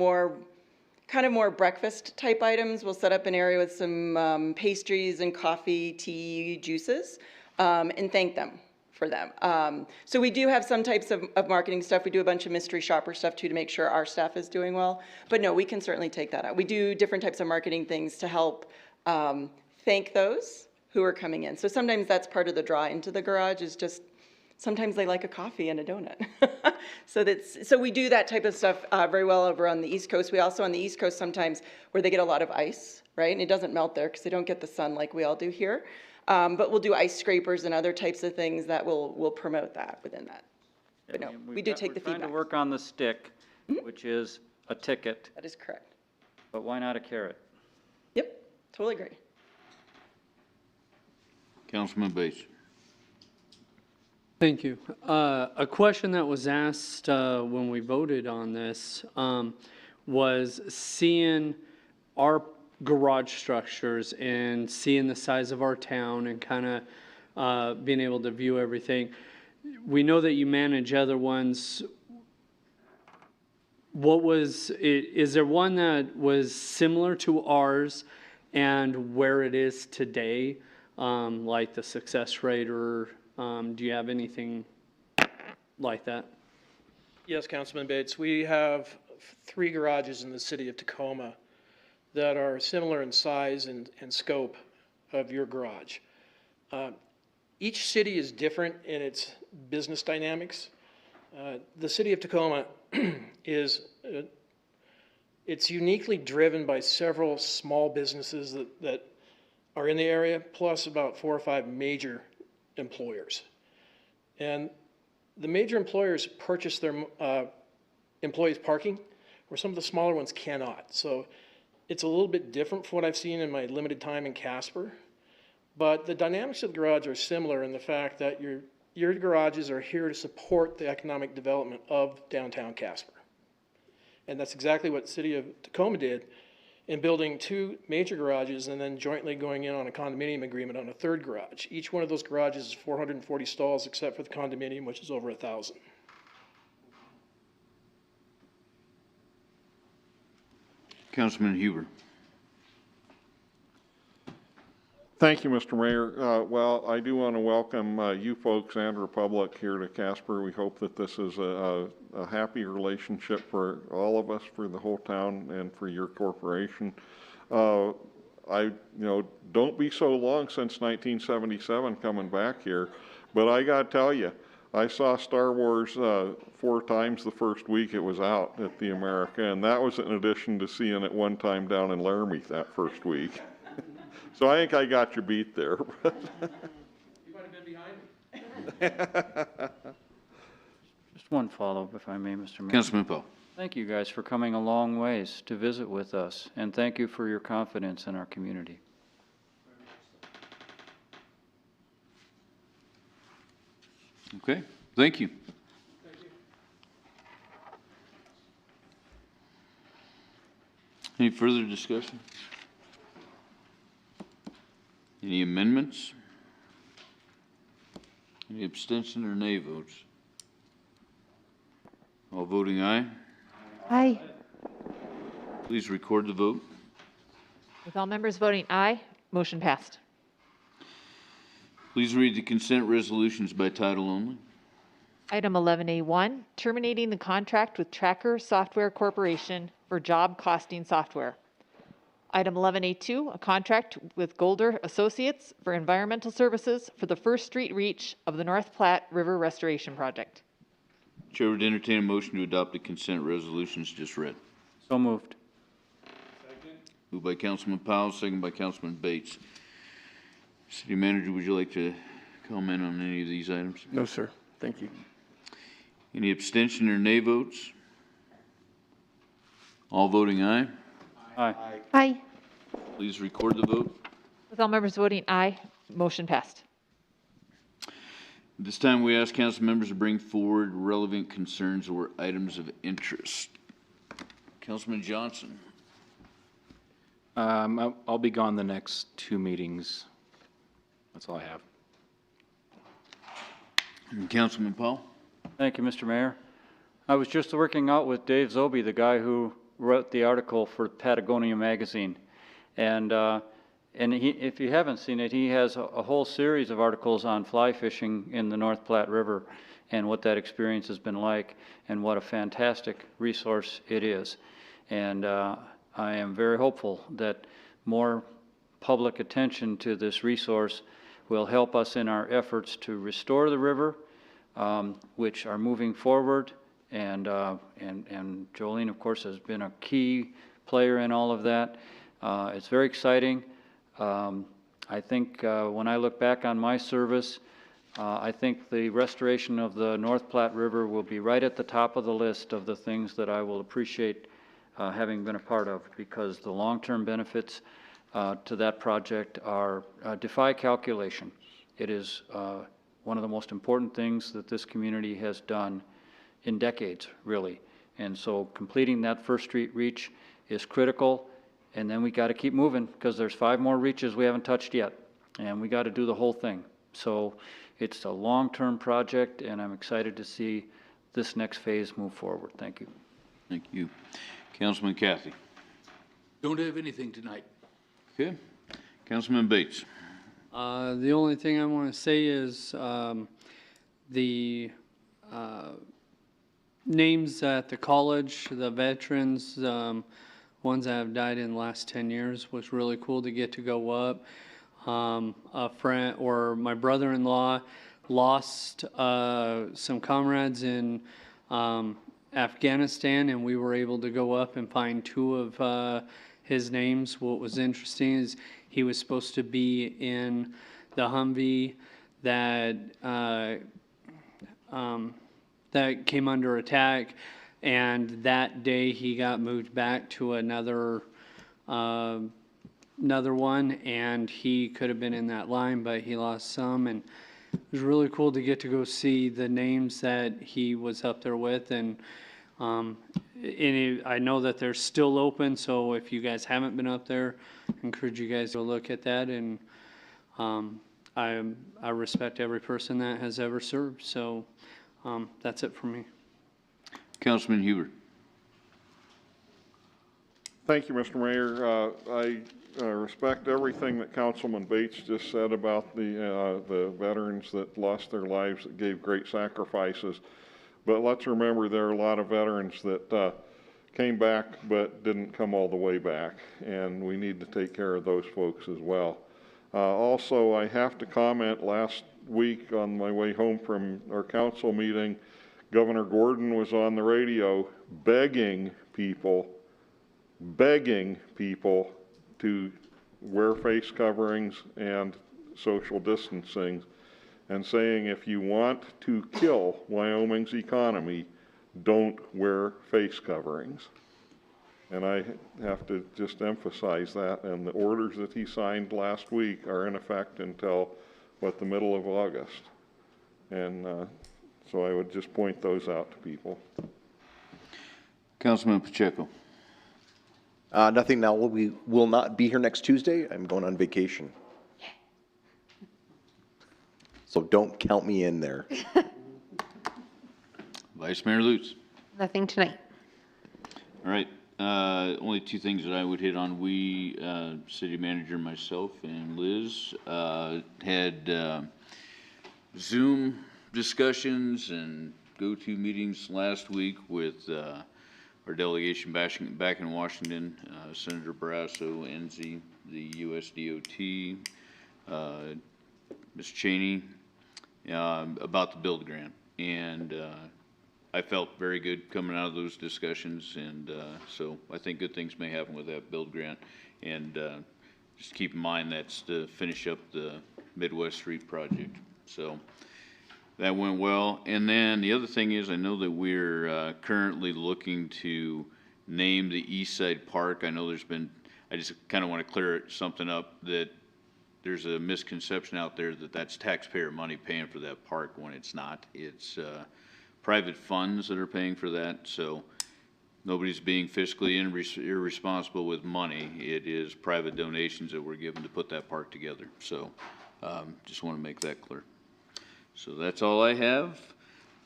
kind of more breakfast type items. We'll set up an area with some pastries and coffee, tea, juices, and thank them for them. So we do have some types of marketing stuff. We do a bunch of mystery shopper stuff too to make sure our staff is doing well. But no, we can certainly take that out. We do different types of marketing things to help thank those who are coming in. So sometimes that's part of the draw into the garage, is just sometimes they like a coffee and a donut. So we do that type of stuff very well over on the East Coast. We also on the East Coast sometimes where they get a lot of ice, right? And it doesn't melt there because they don't get the sun like we all do here. But we'll do ice scrapers and other types of things that will promote that within that. But no, we do take the feedback. We're trying to work on the stick, which is a ticket. That is correct. But why not a carrot? Yep, totally agree. Councilman Bates. Thank you. A question that was asked when we voted on this was seeing our garage structures and seeing the size of our town and kind of being able to view everything. We know that you manage other ones. Is there one that was similar to ours and where it is today, like the success rate, or do you have anything like that? Yes, Councilman Bates, we have 3 garages in the city of Tacoma that are similar in size and scope of your garage. Each city is different in its business dynamics. The city of Tacoma it's uniquely driven by several small businesses that are in the area, plus about 4 or 5 major employers. And the major employers purchase their employees parking, where some of the smaller ones cannot. So it's a little bit different from what I've seen in my limited time in Casper. But the dynamics of the garage are similar in the fact that your garages are here to support the economic development of downtown Casper. And that's exactly what the city of Tacoma did in building 2 major garages and then jointly going in on a condominium agreement on a 3rd garage. Each one of those garages is 440 stalls except for the condominium, which is over 1,000. Councilman Huber. Thank you, Mr. Mayor. Well, I do want to welcome you folks and Republic here to Casper. We hope that this is a happy relationship for all of us, for the whole town, and for your corporation. Don't be so long since 1977 coming back here, but I got to tell you, I saw Star Wars 4 times the first week it was out at the America, and that was in addition to seeing it one time down in Laramie that first week. So I think I got your beat there. You might have been behind me. Just one follow-up, if I may, Mr. Mayor. Councilman Paul. Thank you guys for coming a long ways to visit with us, and thank you for your confidence in our community. Okay, thank you. Any further discussion? Any amendments? Any abstention or nay votes? All voting aye. Aye. Please record the vote. With all members voting aye, motion passed. Please read the consent resolutions by title only. Item 11A1, terminating the contract with Tracker Software Corporation for job costing software. Item 11A2, a contract with Golder Associates for environmental services for the First Street reach of the North Platte River Restoration Project. Chair would entertain a motion to adopt the consent resolutions just read. So moved. Moved by Councilman Powell, second by Councilman Bates. City Manager, would you like to comment on any of these items? No, sir. Thank you. Any abstention or nay votes? All voting aye. Aye. Aye. Please record the vote. With all members voting aye, motion passed. This time, we ask council members to bring forward relevant concerns or items of interest. Councilman Johnson. I'll be gone the next 2 meetings. That's all I have. And Councilman Paul. Thank you, Mr. Mayor. I was just working out with Dave Zobie, the guy who wrote the article for Patagonia Magazine. And he, if you haven't seen it, he has a whole series of articles on fly fishing in the North Platte River and what that experience has been like and what a fantastic resource it is. And I am very hopeful that more public attention to this resource will help us in our efforts to restore the river, which are moving forward. And Jolene, of course, has been a key player in all of that. It's very exciting. I think when I look back on my service, I think the restoration of the North Platte River will be right at the top of the list of the things that I will appreciate having been a part of, because the long-term benefits to that project are defy calculation. It is one of the most important things that this community has done in decades, really. And so completing that First Street reach is critical, and then we got to keep moving because there's 5 more reaches we haven't touched yet, and we got to do the whole thing. So it's a long-term project, and I'm excited to see this next phase move forward. Thank you. Thank you. Councilman Cathy. Don't have anything tonight. Okay. Councilman Bates. The only thing I want to say is the names at the college, the veterans, ones that have died in the last 10 years was really cool to get to go up. A friend or my brother-in-law lost some comrades in Afghanistan, and we were able to go up and find 2 of his names. What was interesting is he was supposed to be in the Humvee that that came under attack, and that day he got moved back to another one, and he could have been in that line, but he lost some. And it was really cool to get to go see the names that he was up there with. And I know that they're still open, so if you guys haven't been up there, I encourage you guys to look at that. And I respect every person that has ever served. So that's it for me. Councilman Huber. Thank you, Mr. Mayor. I respect everything that Councilman Bates just said about the veterans that lost their lives, that gave great sacrifices. But let's remember there are a lot of veterans that came back but didn't come all the way back, and we need to take care of those folks as well. Also, I have to comment, last week on my way home from our council meeting, Governor Gordon was on the radio begging people to wear face coverings and social distancing, and saying if you want to kill Wyoming's economy, don't wear face coverings. And I have to just emphasize that, and the orders that he signed last week are in effect until, the middle of August. And so I would just point those out to people. Councilman Pacheco. Nothing now. We will not be here next Tuesday. I'm going on vacation. So don't count me in there. Vice Mayor Lutz. Nothing tonight. All right. Only 2 things that I would hit on. We, city manager, myself, and Liz had Zoom discussions and go-to meetings last week with our delegation back in Washington, Senator Barrasso, Enzi, the USDOT, Ms. Cheney, about the build grant. And I felt very good coming out of those discussions, and so I think good things may happen with that build grant. And just keep in mind that's to finish up the Midwest Street project. So that went well. And then the other thing is, I know that we're currently looking to name the East Side Park. I know I just kind of want to clear something up, that there's a misconception out there that that's taxpayer money paying for that park when it's not. It's private funds that are paying for that, so nobody's being fiscally irresponsible with money. It is private donations that were given to put that park together. So just want to make that clear. So that's all I have.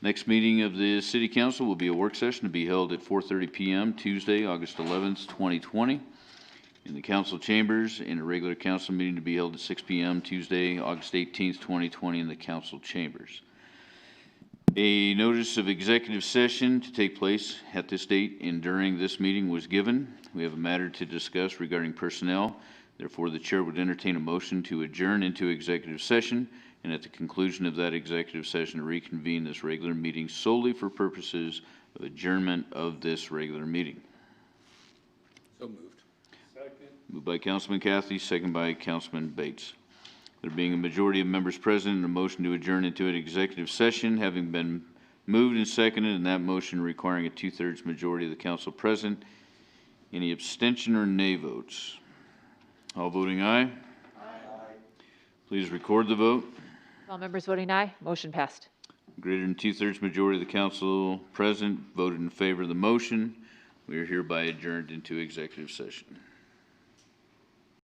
Next meeting of the City Council will be a work session to be held at 4:30 p.m. Tuesday, August 11th, 2020, in the council chambers, and a regular council meeting to be held at 6 p.m. Tuesday, August 18th, 2020, in the council chambers. A notice of executive session to take place at this date and during this meeting was given. We have a matter to discuss regarding personnel. Therefore, the chair would entertain a motion to adjourn into executive session, and at the conclusion of that executive session, reconvene this regular meeting solely for purposes of adjournment of this regular meeting. So moved. Moved by Councilman Cathy, second by Councilman Bates. There being a majority of members present and a motion to adjourn into an executive session having been moved and seconded, and that motion requiring a 2/3 majority of the council present, any abstention or nay votes? All voting aye. Aye. Please record the vote. All members voting aye, motion passed. Greater than 2/3 majority of the council present voted in favor of the motion. We are hereby adjourned into executive session.